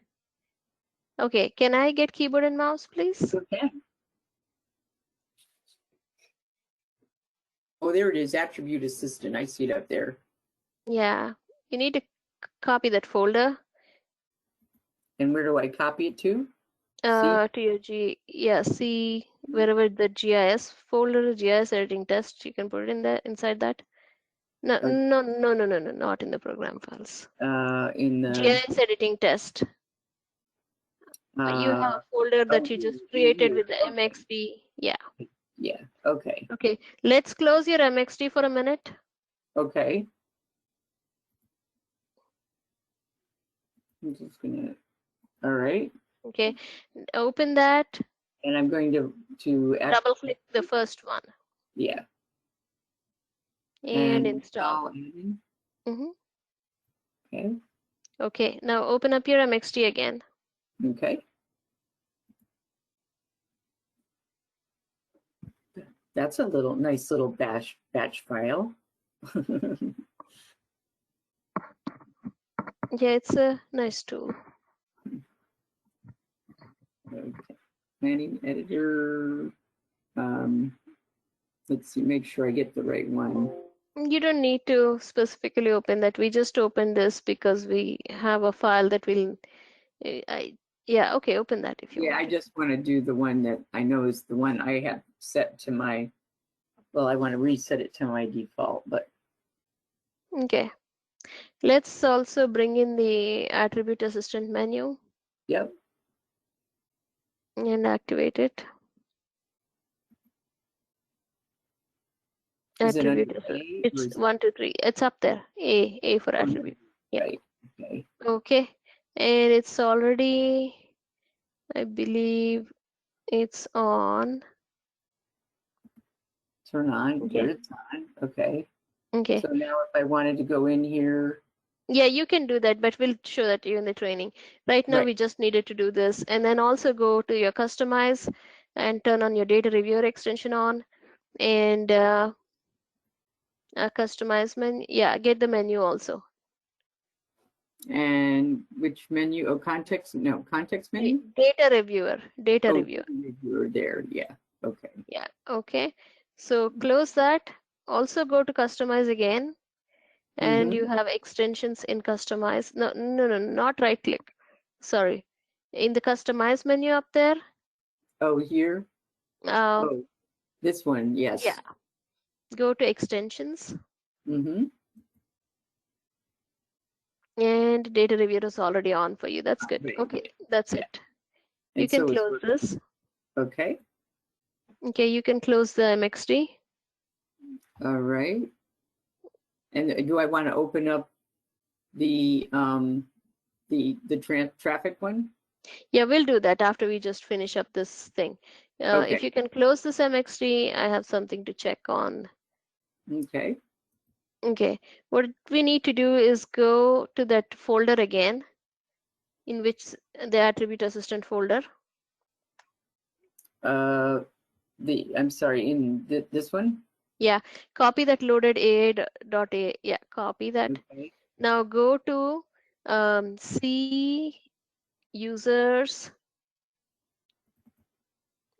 Okay, can I get keyboard and mouse, please? Okay. Oh, there it is, attribute assistant. I see it up there. Yeah, you need to copy that folder And where do I copy it to? to your see wherever the GIS folder, GIS editing test, you can put it in there inside that. No, Okay. no, not in the program files. In the GIS editing test. You have a folder that you just created with the MXD. Yeah. Yeah. Okay. Okay. Let's close your MXD for a minute. Okay. I'm just gonna. All right. Okay. Open that. And I'm going to Double click the first one yeah. and install. Admin. Mhm. Okay. Okay. Now open up your MXD again. Okay. That's a nice little batch file. Yeah, it's a nice tool. Okay. Planning editor. Let's see, make sure I get the right one. You don't need to specifically open that. We just opened this because we have a file that will. Yeah. Okay. Open that if you Yeah, want. I just want to do the one that I know is the one I have set to my. Well, I want to reset it to my default, but Okay. Let's also bring in the attribute assistant menu yep. and activate it. Is it under Attribute A, or it's is it- 1, 2, 3. It's up there. A for attribute. Yeah. Right. Okay. Okay. And it's already, I believe it's on. Turn on. Okay. Here it's on. Okay. Okay. So now if I wanted to go in here, Yeah, you can do that, but we'll show that to you in the training. Right now, Right. we just needed to do this. And then also go to your customize and turn on your data reviewer extension on and customize menu. Yeah, get the menu also. and which menu? Oh, context menu. Data reviewer. Data Oh, reviewer. reviewer there. Yeah. Okay. Yeah. Okay. So close that. Also go to customize again. And you have extensions in customize. No, not right click. Sorry. In the customize menu up there. Oh, here. Uh, Oh, this one. Yes. Yeah. Go to extensions. Mm-hmm. And data reviewer is already on for you. That's good. Right. Okay, that's Yeah. it. You And can so it's close this. Okay. Okay, you can close the MXD. All right. And do I want to open up the traffic one? Yeah, we'll do that after we just finish up this thing. Okay. If you can close this MXD, I have something to check on. Okay. Okay, what we need to do is go to that folder again, in which the attribute assistant folder. I'm sorry, in this one? Yeah, copy that loaded AA.a. Yeah, copy that. Okay. Now go to C users.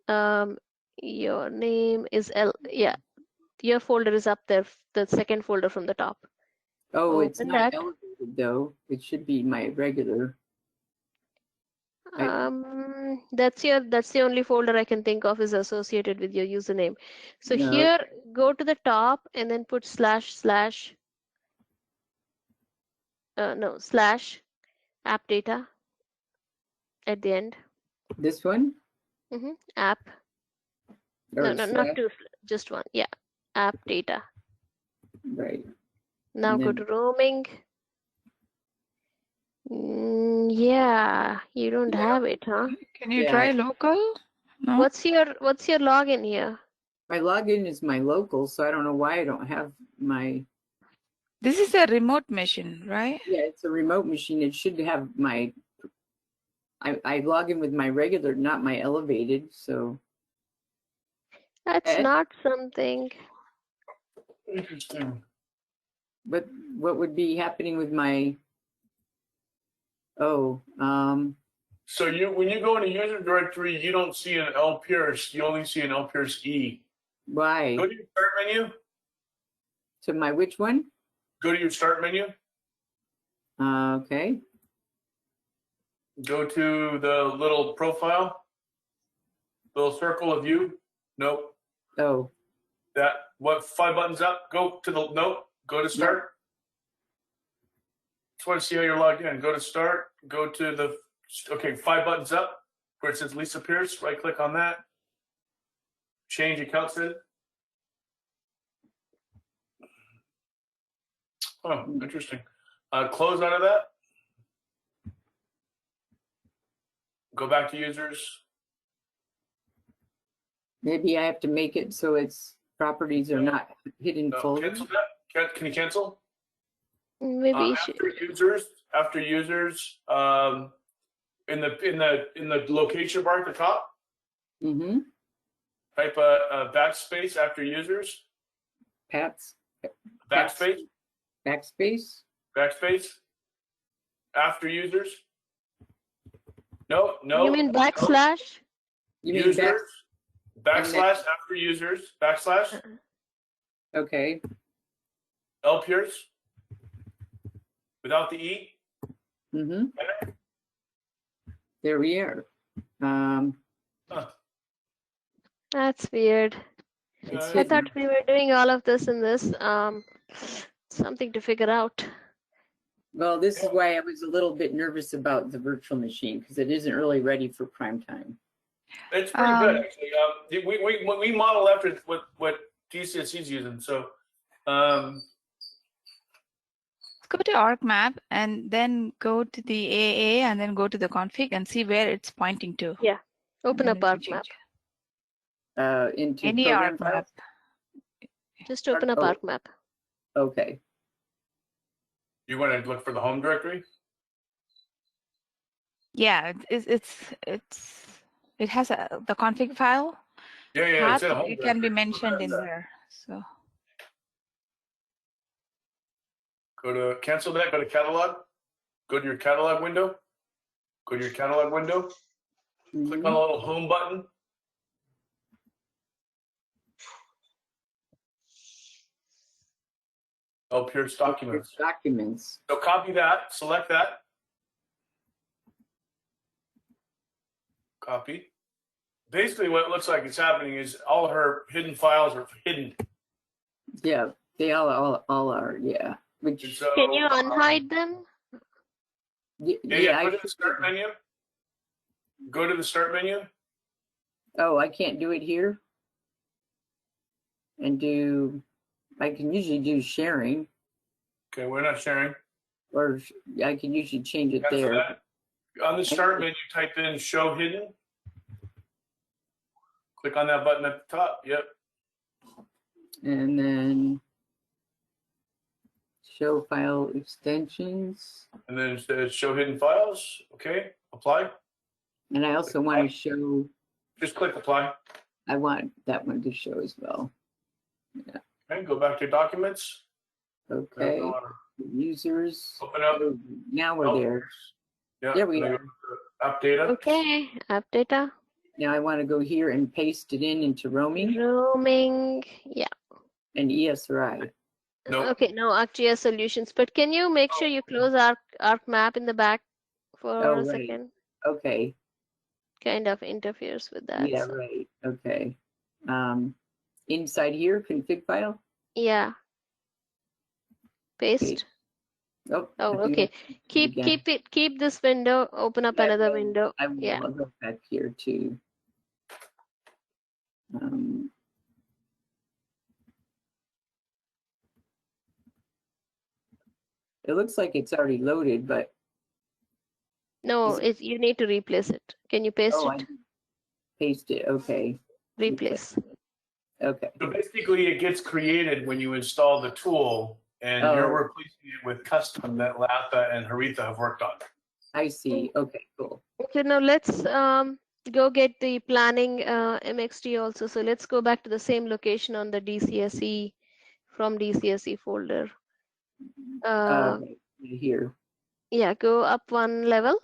Your name is L. Yeah, your folder is up there, the second folder from the top. Oh, it's Open not that. elevated though. It should be my regular. That's the only folder I can think of is associated with your username. So No. here, go to the top and then put // / app data at the end. This one? App. Or No, not slash? two, just one. Yeah, app data. Right. Now And go then- to roaming. Yeah, you don't have it, huh? Can you Yeah. try local? No. What's your login here? My login is my local, so I don't know why I don't have my. This is a remote machine, right? Yeah, it's a remote machine. It should have my I log in with my regular, not my elevated, so. That's not something. Interesting. But what would be happening with my, So when you go into user directory, you don't see an L Pierce, you only see an L Pierce E. why? Go to your start menu. To my which one? Go to your start menu. Okay, Go to the little profile, little circle of you. Nope. oh, That, what, 5 buttons up? Go to the, nope. Go to start. Just want to see how you're logged in. Go to start. Go to the, okay, 5 buttons up where it says Lisa Pierce. Right click on that. Change account setting. Oh, interesting. Close out of that. Go back to users. maybe I have to make it so its properties are not hidden folders. Cancel that. Can you cancel? Maybe you should. After users, in the location bar at the top, Mm-hmm, type a backspace after users. Pat's, Backspace. backspace, Backspace. After users. No. You mean backslash? you mean Users. back, Backslash after users. Backslash. okay, L Pierce. Without the E. mm-hmm. There we are. That's weird. It's I hidden. thought we were doing all of this in this. Something to figure out. Well, this is why I was a little bit nervous about the virtual machine, because it isn't really ready for prime time. It's pretty good actually. We model after what DCSC is using. So Go to ArcMap and then go to the AA and then go to the config and see where it's pointing to. Yeah. Open And up then you ArcMap. change. Into Any program ArcMap. files? Just open up Oh. ArcMap. Okay, you want to look for the home directory? Yeah, it has the config file. Yeah, it's in a Path, home it can be directory. mentioned in there. So Go to cancel that, go to catalog, go to your catalog window, go to your catalog window, click on the little home button. L Pierce documents. documents. So copy that, select that. Copy. Basically what it looks like is happening is all her hidden files are hidden. Yeah, they all are, yeah. And Which, so, Can you unhide them? Yeah, I go to the should- start menu. Go to the start menu. oh, I can't do it here? And do, I can usually do sharing, Okay, we're not sharing. or I can usually change it Cancel there. that. On the start menu, type in show hidden. Click on that button at the top. Yep. And then show file extensions. And then it says show hidden files. Okay, apply. And I also want to show, Just click apply. I want that one to show as well. Okay, go back to documents. Okay, users. Open up. Now we're there. Yeah, There we and then are. go to App data. Okay. App data. Now I want to go here and paste it into roaming Roaming. Yeah. and ESRI. Nope. Okay. No ArcGIS solutions. But can you make sure you close ArcMap in the back for Oh, a right. second? Okay, Kind of interferes with that. yeah, so- right, okay. Inside here, config file? Yeah. Paste. Oh, Oh, I think okay. again. Keep this window. Open up Yeah, another no, window. I will Yeah. I'll go back here too. It looks like it's already loaded, but, No, Is you need to replace it. Can you paste oh, I it? paste it, okay, Replace. okay. So basically, it gets created when you install the tool, and Oh. you're replacing it with custom that Latha and Haritha have worked on. I see. Okay, cool. Okay, now let's go get the planning MXD also. So let's go back to the same location on the DCSE from DCSE folder. Right here. Yeah, go up one level.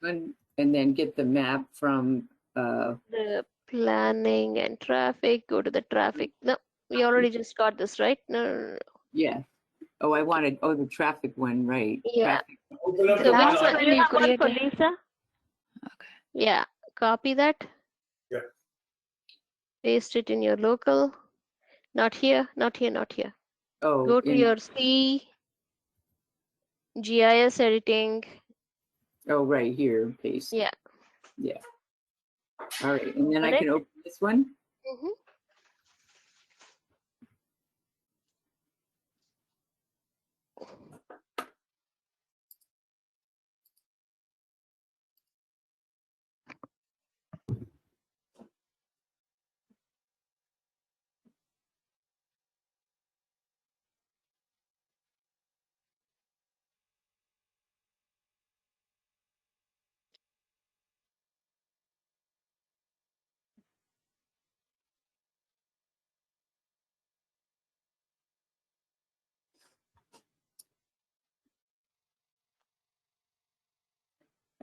And then get the map from, The planning and traffic. Go to the traffic. No, we already just got this, right? No. yeah. Oh, I wanted, oh, the traffic one, right. Yeah. Traffic. Open up So the last one so one you you have one for created. Lisa. Okay. Yeah, copy that. Yeah. Paste it in your local. Not here, not here, not here. Oh, Go to your C, GIS editing. oh, right here, paste. Yeah. Yeah. All right, and then I Open can it. open this one? Mhm.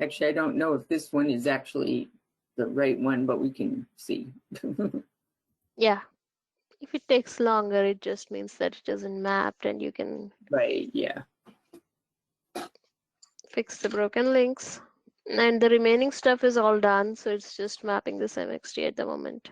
Actually, I don't know if this one is actually the right one, but we can see. Yeah. If it takes longer, it just means that it isn't mapped and you can Right, yeah. fix the broken links. And the remaining stuff is all done, so it's just mapping this MXD at the moment.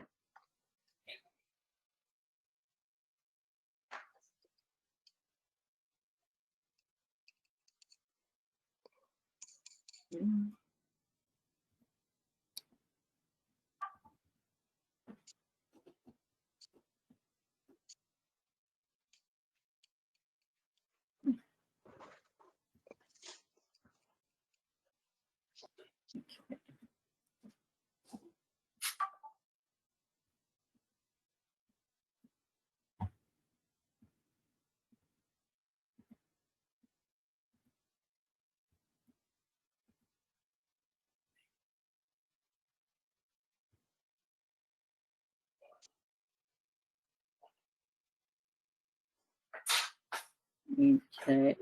Okay.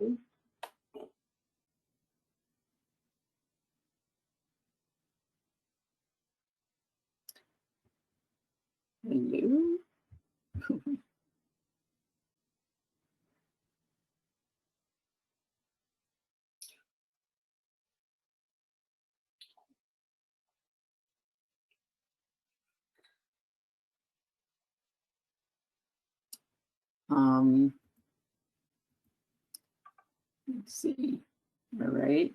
Hello. Let's see. All right.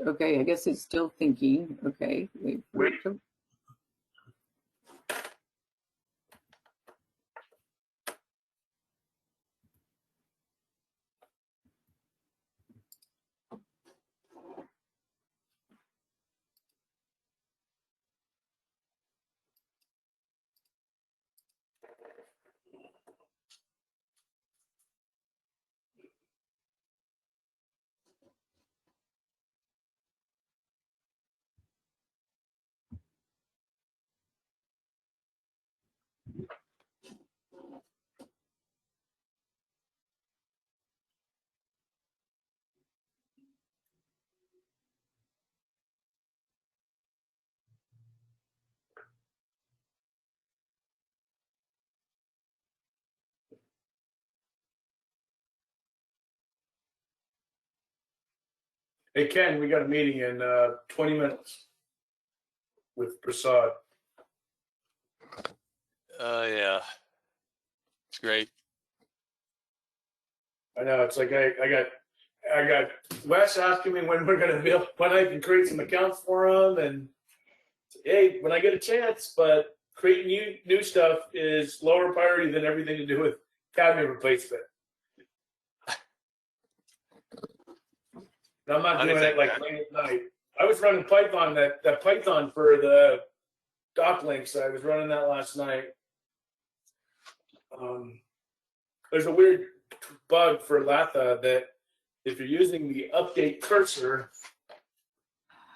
Okay, I guess it's still thinking. Okay, wait for it to. Hey, Ken, we got a meeting in 20 minutes with Prasad. Yeah. It's great. I know, it's like I got I got Wes asking me when we're gonna build, when I can create some accounts for him, and hey, when I get a chance. But creating new stuff is lower priority than everything to do with cadmium replacement. And I'm not doing it like late at night. I was running Python, that Python for the doc links. I was running that last night. There's a weird bug for Latha that if you're using the update cursor,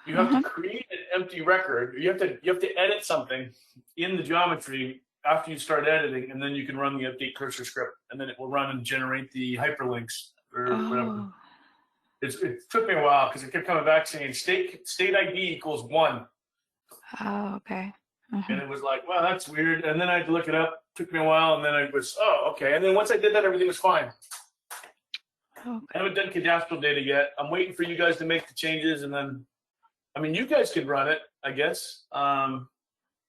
you have to create an empty record. You have to edit something in the geometry after you start editing, and then you can run the update cursor script, and then it will run and generate the hyperlinks or whatever. It took me a while because it kept coming back saying state ID equals 1. Oh, okay. And it was like, well, that's weird. And then I had to look it up. Took me a while, and then I was, oh, okay. And then once I did that, everything was fine. Okay. I haven't done cadastral data yet. I'm waiting for you guys to make the changes, and then, I mean, you guys could run it, I guess. On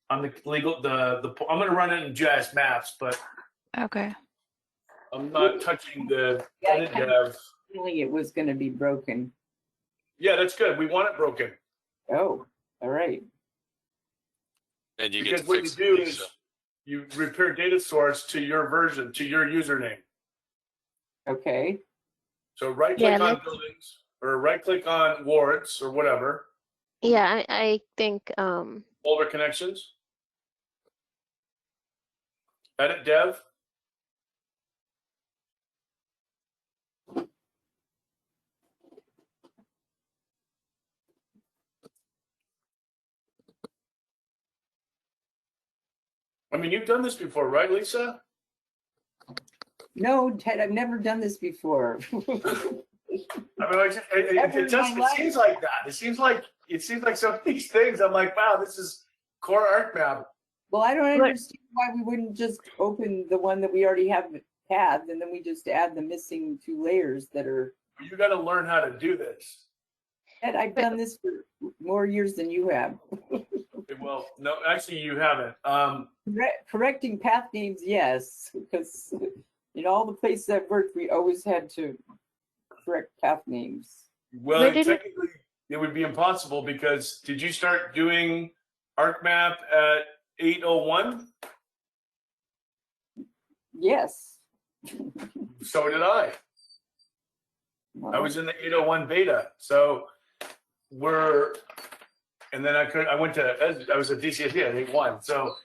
the legal, I'm going to run it in GIS Maps, but Okay. I'm not touching the Yeah, edit dev. Feeling it was going to be broken. Yeah, that's good. We want it broken. Oh, all right. And you get Because to what you fix do it, is so. you repair data source to your version, to your username. Okay. So right Yeah, click on let's- buildings or right click on warrants or whatever, Yeah, I think folder connections, edit dev. I mean, you've done this before, right, Lisa? No, Ted, I've never done this before. I mean, it seems like that. It seems like some of these things. I'm like, wow, this is core ArcMap. Well, I don't Right. understand why we wouldn't just open the one that we already have paths, and then we just add the missing 2 layers that are. You got to learn how to do this. Ted, I've done this for more years than you have. Well, no, actually, you haven't. Correcting path names, yes, because in all the places I've worked, we always had to correct path names. Well, Where did it- technically, it would be impossible because did you start doing ArcMap at 8:01? Yes. So did I. I was in the 8:01 beta. So and then I went to, I was at DCSE at 8:01. So,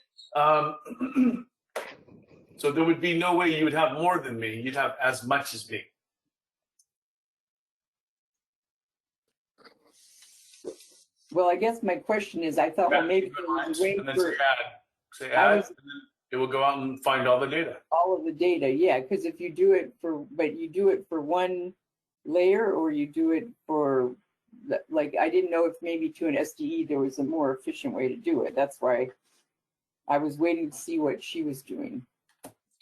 so there would be no way you would have more than me. You'd have as much as me. Well, I guess my question is, I thought, well, maybe there was a way and then for say I add, was- and then it will go out and find all the data. all of the data, yeah, because if you do it but you do it for one layer, or you do it for, like, I didn't know if maybe to an SDE there was a more efficient way to do it. That's why I was waiting to see what she was doing.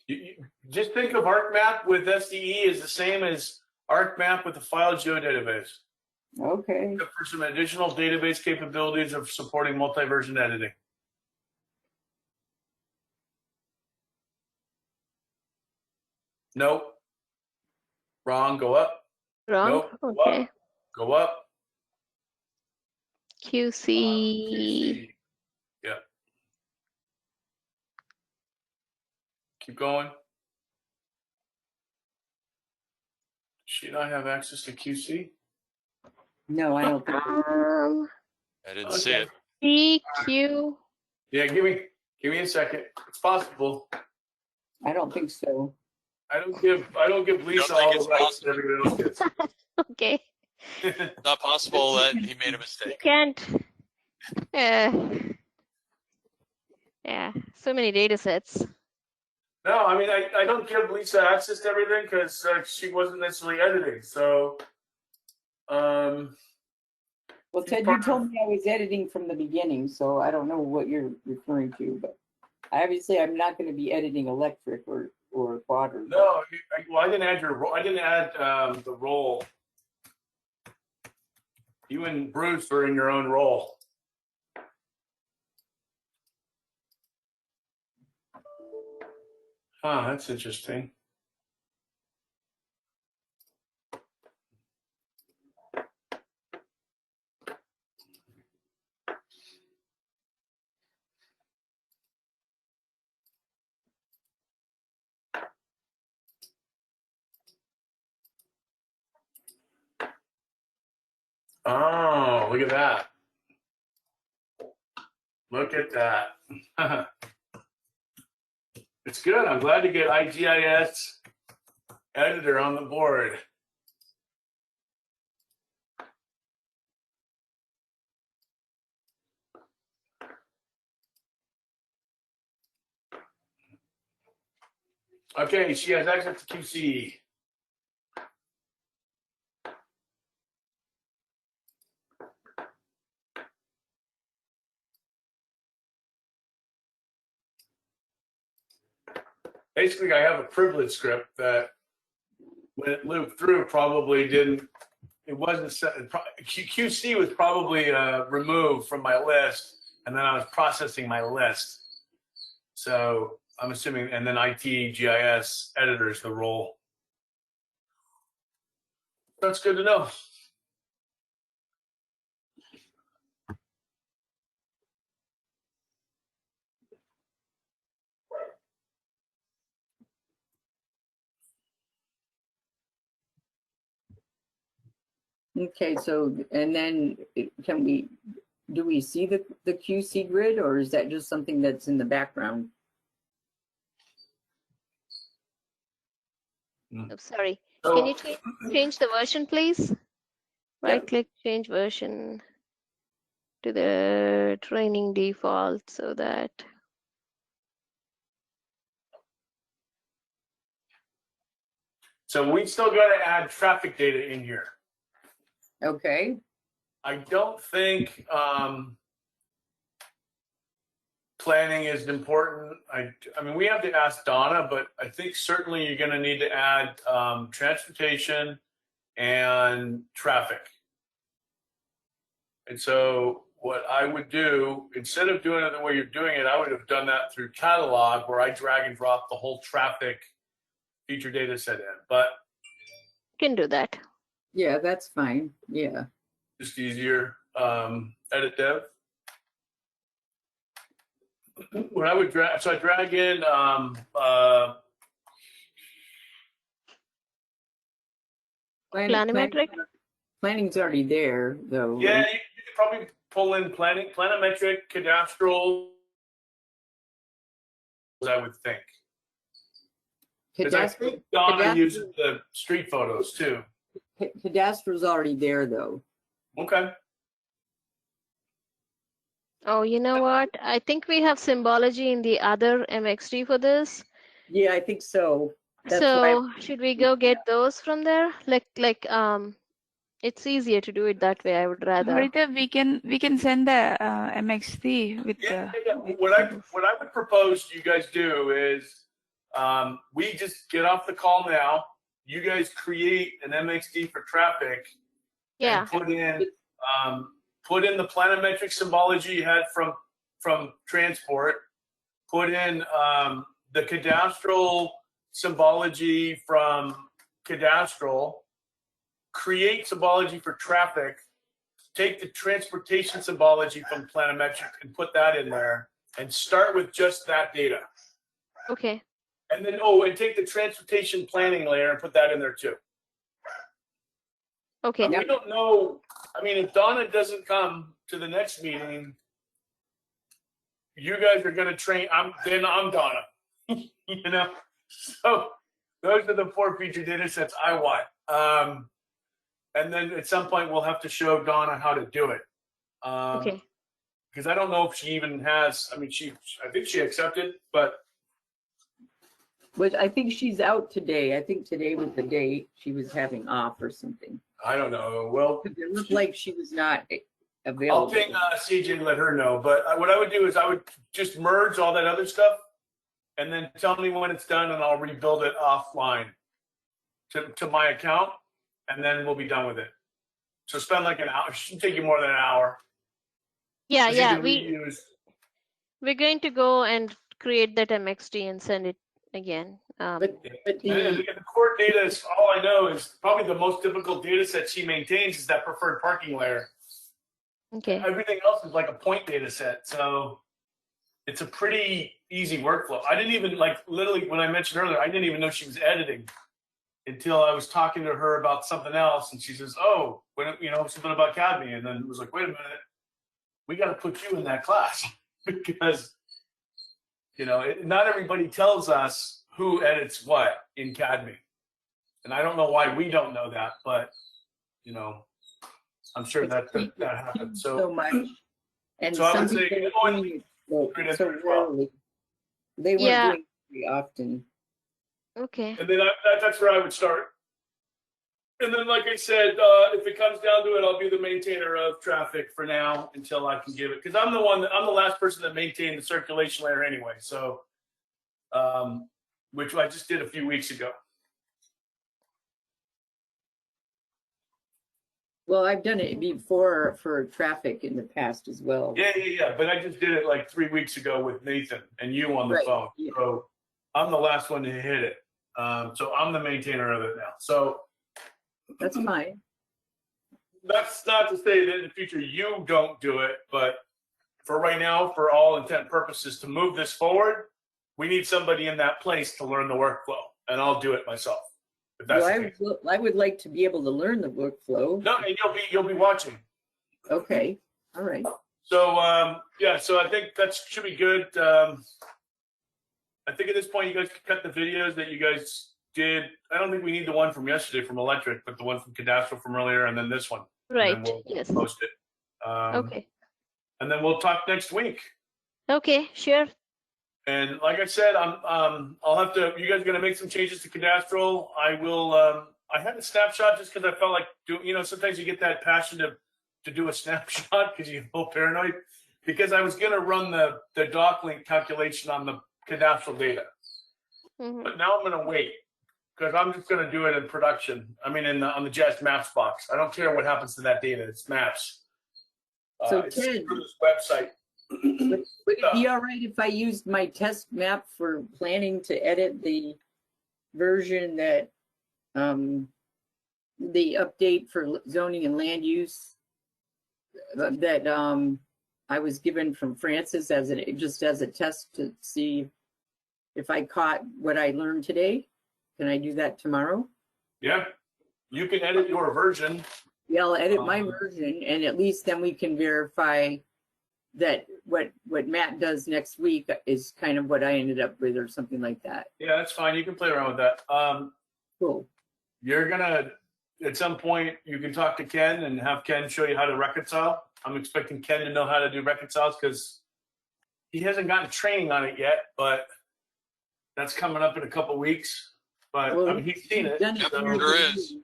You just think of ArcMap with SDE as the same as ArcMap with the file geodatabase. Okay, For some additional database capabilities of supporting multi-version editing. Nope. Wrong. Go up. wrong. Nope. Go Okay. up. Go up. QC. Yeah. Keep going. Does she not have access to QC? no, I don't think. I didn't see Okay. it. CQ. Yeah, give me a second. It's possible. I don't think so. I don't give Lisa think all it's the rights possible? that everybody else Okay. gets. Not possible that he made a You mistake. can't. Yeah, so many data sets. No, I mean, I don't give Lisa access to everything because she wasn't necessarily editing. So, Well, Ted, you part told me I was editing from the beginning, so I don't know what you're referring to, but obviously I'm not going to be editing electric or water. no, I didn't add I didn't add the role. You and Bruce are in your own role. Huh, that's interesting. Oh, look at that. Look at that. It's good. I'm glad to get IGIS editor on the board. Okay, she has access to QC. Basically, I have a privilege script that when it looped through probably didn't, it wasn't set, QC was probably removed from my list, and then I was processing my list. So I'm assuming, and then IT GIS editor is the role. That's good to know. Okay, so, and then do we see the QC grid, or is that just something that's in the background? I'm sorry. So- Can you change the version, please? Right click, change version to the training default so that. So we still got to add traffic data in here. Okay, I don't think planning is important. I mean, we have to ask Donna, but I think certainly you're going to need to add transportation and traffic. And so what I would do, instead of doing it the way you're doing it, I would have done that through catalog, where I drag and drop the whole traffic feature data set in. But Can do that. yeah, that's fine, yeah. just easier. Edit dev. When I would drag, so I drag in Planimetric? Planning's already there, though. yeah, right? you could probably pull in planning, planimetric, cadastral, I would think. Because I think Donna cadastral- uses the street photos too. Cadastral's already there, though. Okay. Oh, you know what? I think we have symbology in the other MXD for this. Yeah, I think so. That's why- So should we go get those from there? It's easier to do it that way. I would rather. Harita, we can send the MXD with Yeah, the. yeah. What I would propose you guys do is we just get off the call now. You guys create an MXD for traffic. Yeah. And put in the planimetric symbology you had from transport. Put in the cadastral symbology from cadastral. Create symbology for traffic. Take the transportation symbology from planimetric and put that in there, and start with just that data. Okay. And then, and take the transportation planning layer and put that in there too. Okay. We don't know. I mean, if Donna doesn't come to the next meeting, you guys are going to train. Then I'm Donna. You know, so those are the 4 feature data sets I want. And then at some point we'll have to show Donna how to do it. Okay. Because I don't know if she even has. I mean, I think she accepted, but. But I think she's out today. I think today was the day she was having off or something. I don't know. Well, It looked like she was not available. I'll ping CJ and let her know. But what I would do is I would just merge all that other stuff and then tell me when it's done and I'll rebuild it offline to my account, and then we'll be done with it. So spend like an hour. It shouldn't take you more than an hour. Yeah, 'Cause you yeah. can reuse. We're going to go and create that MXD and send it again. But And the, the core data is all I know is probably the most difficult data set she maintains is that preferred parking layer. Okay. Everything else is like a point data set. So it's a pretty easy workflow. I didn't even literally when I mentioned earlier, I didn't even know she was editing. until I was talking to her about something else, and she says, "Oh, something about Academy," and then it was like, "Wait a minute, we got to put you in that class because not everybody tells us who edits what in Academy, and I don't know why we don't know that, but I'm sure that happens. So much. And So I some would say, people are doing it so rarely. They weren't Yeah. doing it very often. Okay. and then that's where I would start. And then, like I said, if it comes down to it, I'll be the maintainer of traffic for now until I can give it, because I'm the last person that maintained the circulation layer anyway. So, which I just did a few weeks ago. Well, I've done it before for traffic in the past as well. Yeah. But I just did it like 3 weeks ago with Nathan and you on the Right, phone. yeah. So I'm the last one to hit it. So I'm the maintainer of it now. So That's fine. that's not to say that in the future you don't do it, but for right now, for all intent and purposes, to move this forward, we need somebody in that place to learn the workflow, and I'll do it myself. If that's Well, the case. I would like to be able to learn the workflow. No, and you'll be watching. Okay, all right. So so I think that should be good. I think at this point you guys can cut the videos that you guys did. I don't think we need the one from yesterday from Electric, but the one from Cadastral from earlier, and then this one. Right. And then we'll Yes. post it. Okay. And then we'll talk next week. Okay. Sure. And like I said, I'll have to. You guys are gonna make some changes to Cadastral. I will. I had a snapshot just because I felt like sometimes you get that passion to do a snapshot because you get a little paranoid. Because I was gonna run the doc link calculation on the Cadastral data, Mhm. but now I'm gonna wait because I'm just gonna do it in production. I mean, on the Just Maps box. I don't care what happens to that data. It's maps. So It's Ted, through this website. would it be all right if I used my test map for planning to edit the version that, the update for zoning and land use that I was given from Francis just as a test to see if I caught what I learned today? Can I do that tomorrow? Yeah, you can edit your version. Yeah, I'll edit my version, and at least then we can verify that what Matt does next week is kind of what I ended up with, or something like that. Yeah, that's fine. You can play around with that. Cool. You're gonna, at some point, you can talk to Ken and have Ken show you how to reconcile. I'm expecting Ken to know how to do reconciles because he hasn't gotten training on it yet, but that's coming up in a couple weeks. But Well, I mean, he's seen it. done Yep, So more there than is. me.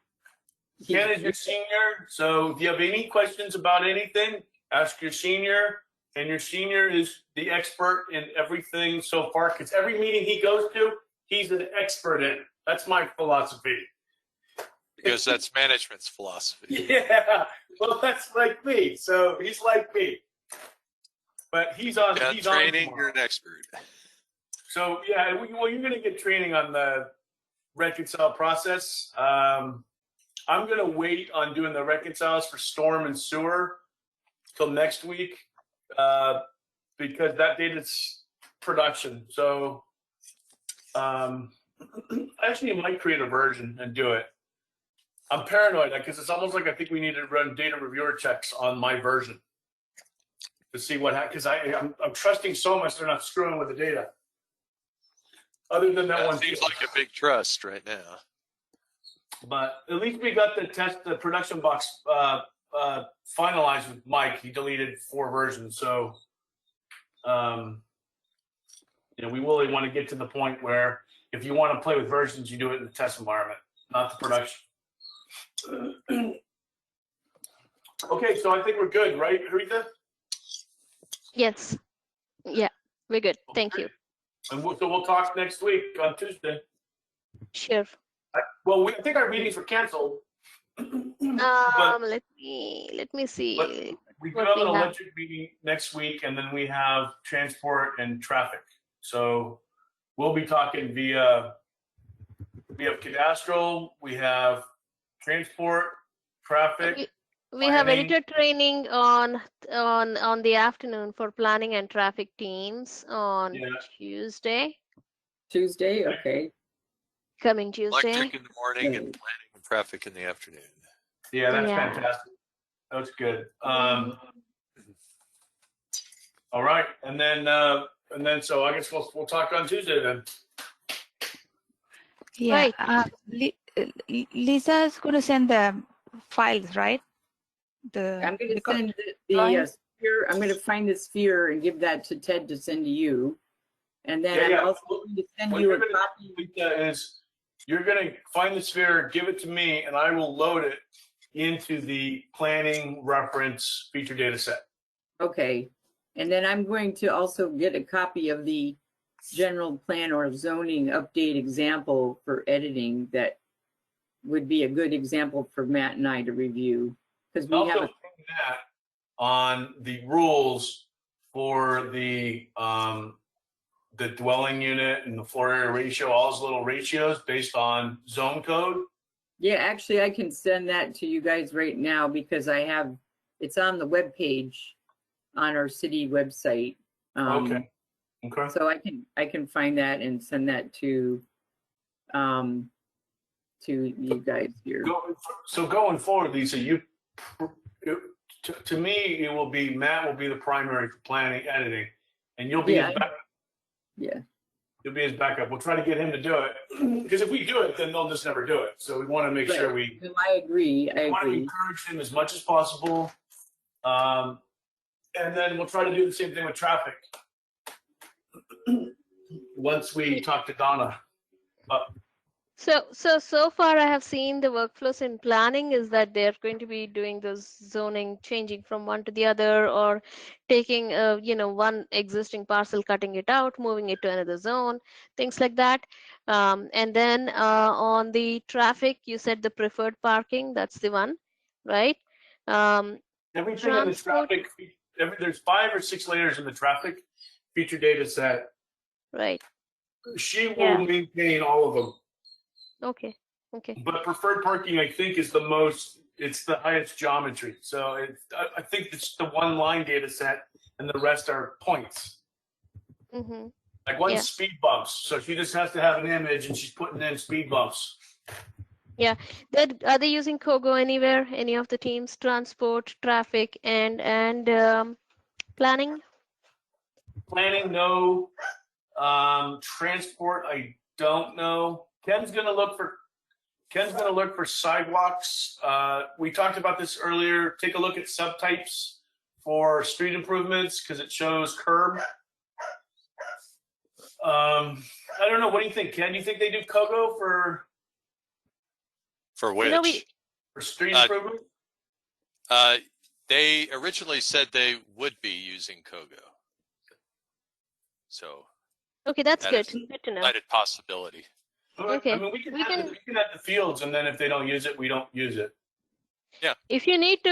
Ken is your senior, so if you have any questions about anything, ask your senior. And your senior is the expert in everything so far, because every meeting he goes to, he's an expert in. That's my philosophy. Because that's management's philosophy. Yeah, well, that's like me. So he's like me. But he's on. Yeah, he's training, on you're an expert. So yeah, well, you're going to get training on the reconcile process. I'm going to wait on doing the reconciles for storm and sewer till next week because that data's production. So actually, I might create a version and do it. I'm paranoid because it's almost like I think we need to run data reviewer checks on my version to see what happens. Because I'm trusting so much they're not screwing with the data. Other than that one, That seems like a big trust right now. but at least we got the production box finalized with Mike. He deleted 4 versions, so we really want to get to the point where if you want to play with versions, you do it in the test environment, not the production. Okay, so I think we're good, right, Haritha? Yes. Yeah. We're good. Thank you. And so we'll talk next week on Tuesday. Sure. Well, I think our meetings were canceled. Let me see. But we do What have we an have. electric meeting next week, and then we have transport and traffic. So we'll be talking via. We have cadastral, we have transport, traffic. We have planning. editor training on the afternoon for planning and traffic teams on Yeah. Tuesday. Tuesday, okay. coming Tuesday. Electric in the morning and planning and traffic in the afternoon. Yeah, that's Yeah. fantastic. That's good. All right, and then so I guess we'll talk on Tuesday then. Yeah. Right. Lisa is going to send the files, right? I'm going to because- send the sphere. I'm going to find the sphere and give that to Ted to send to you. And then Yeah. I'm also going to send What you you're a gonna copy. do, Lisa, is you're going to find the sphere, give it to me, and I will load it into the planning reference feature data set. Okay. And then I'm going to also get a copy of the general plan or zoning update example for editing that would be a good example for Matt and I to review. Because we Also have putting that on the rules for the dwelling unit and the floor area ratio, all those little ratios based on zone code. Yeah, actually, I can send that to you guys right now because it's on the webpage on our city website. Okay. So I can find that and send that to you guys here. So going forward, Lisa, to me, it will be Matt will be the primary for planning, editing, and you'll be his backup. Yeah. You'll be his backup. We'll try to get him to do it because if we do it, then they'll just never do it. So we want to make sure Right. we No, I agree. I want to agree. encourage him as much as possible. And then we'll try to do the same thing with traffic. Once we talk to Donna. So far I have seen the workflows in planning is that they're going to be doing those zoning, changing from one to the other, or taking one existing parcel, cutting it out, moving it to another zone, things like that. And then on the traffic, you said the preferred parking, that's the one, right? Everything in the Transport. traffic, there's 5 or 6 layers in the traffic feature data set. Right. She will Yeah. maintain all of them. Okay. But preferred parking, I think, is it's the highest geometry. So I think it's the one line data set and the rest are points. Mm-hmm. Like one Yeah. speed bumps. So she just has to have an image and she's putting in speed bumps. Are they using Kogo anywhere? Any of the teams? Transport, traffic, and planning? Planning, no. Transport, I don't know. Ken's gonna look for sidewalks. We talked about this earlier. Take a look at subtypes for street improvements because it shows curb. I don't know. What do you think, Ken? Do you think they do Kogo for which? For street Uh, improvement? They originally said they would be using Kogo. So Okay, that's That good. is Good to know. cited possibility. Okay. I mean, we can add the fields, and then if they don't use it, we don't use it. If you need to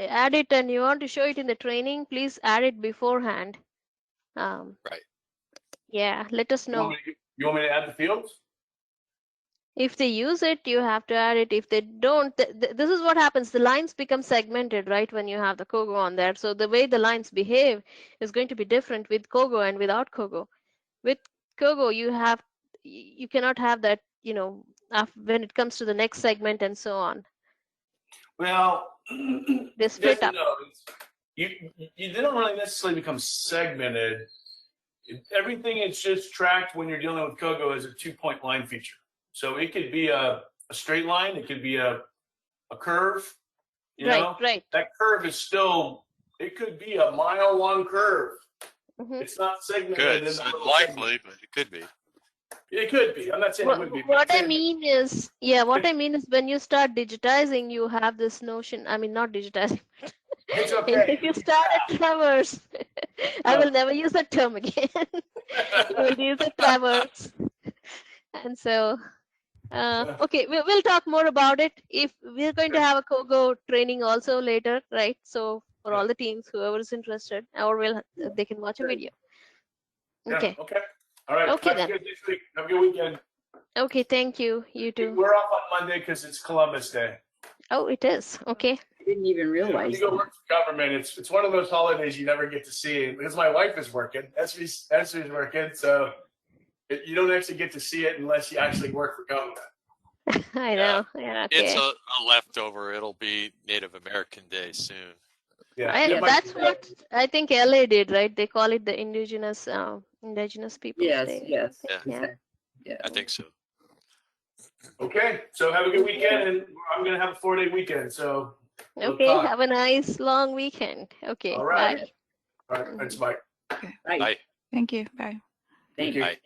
add it and you want to show it in the training, please add it beforehand. Right. Yeah, let us You know. want me to add the fields? If they use it, you have to add it. If they don't, this is what happens. The lines become segmented, right, when you have the Kogo on there. So the way the lines behave is going to be different with Kogo and without Kogo. With Kogo, you cannot have that, when it comes to the next segment and so on. Well, They split yes up. and no. You don't really necessarily become segmented. Everything is just tracked when you're dealing with Kogo as a 2-point line feature. So it could be a straight line. It could be a curve. You know, Right. that curve is still. It could be a mile-long curve. Mhm. It's not segmented. Good. into It's little unlikely, but it could be. segments. It could be. I'm not saying it would be. but What I'm I saying mean is, when you start digitizing, you have this notion. I mean, not digitizing. It's okay. If you start at traverse, I will never use that term again. You will use a traverse. And so, okay, we'll talk more about it. If we're going to have a Kogo training also later, right? So for all the teams, whoever is interested, or they can watch a video. Yeah, Okay. okay. All right. Okay, Talk to then. you guys next week. Have a good weekend. Okay, thank you. You too. We're off on Monday because it's Columbus Day. Oh, it is. Okay. I didn't even When realize you go that. work for government, it's one of those holidays you never get to see because my wife is working. Esri's working, so You don't actually get to see it unless you actually work for government. I know. Yeah, okay. It's a leftover. It'll be Native American Day soon. Yeah, Right, it might that's be- what I think LA did, right? They call it the indigenous people's Yes, day. yes. Yeah. exactly. Yeah. I think so. Okay, so have a good weekend, and I'm gonna have a 4-day weekend. So we'll Okay, talk. have a nice long weekend. Okay, All right. bye. All right, thanks, Mike. Right. Bye. Thank you. Bye. Thank you. you. Bye.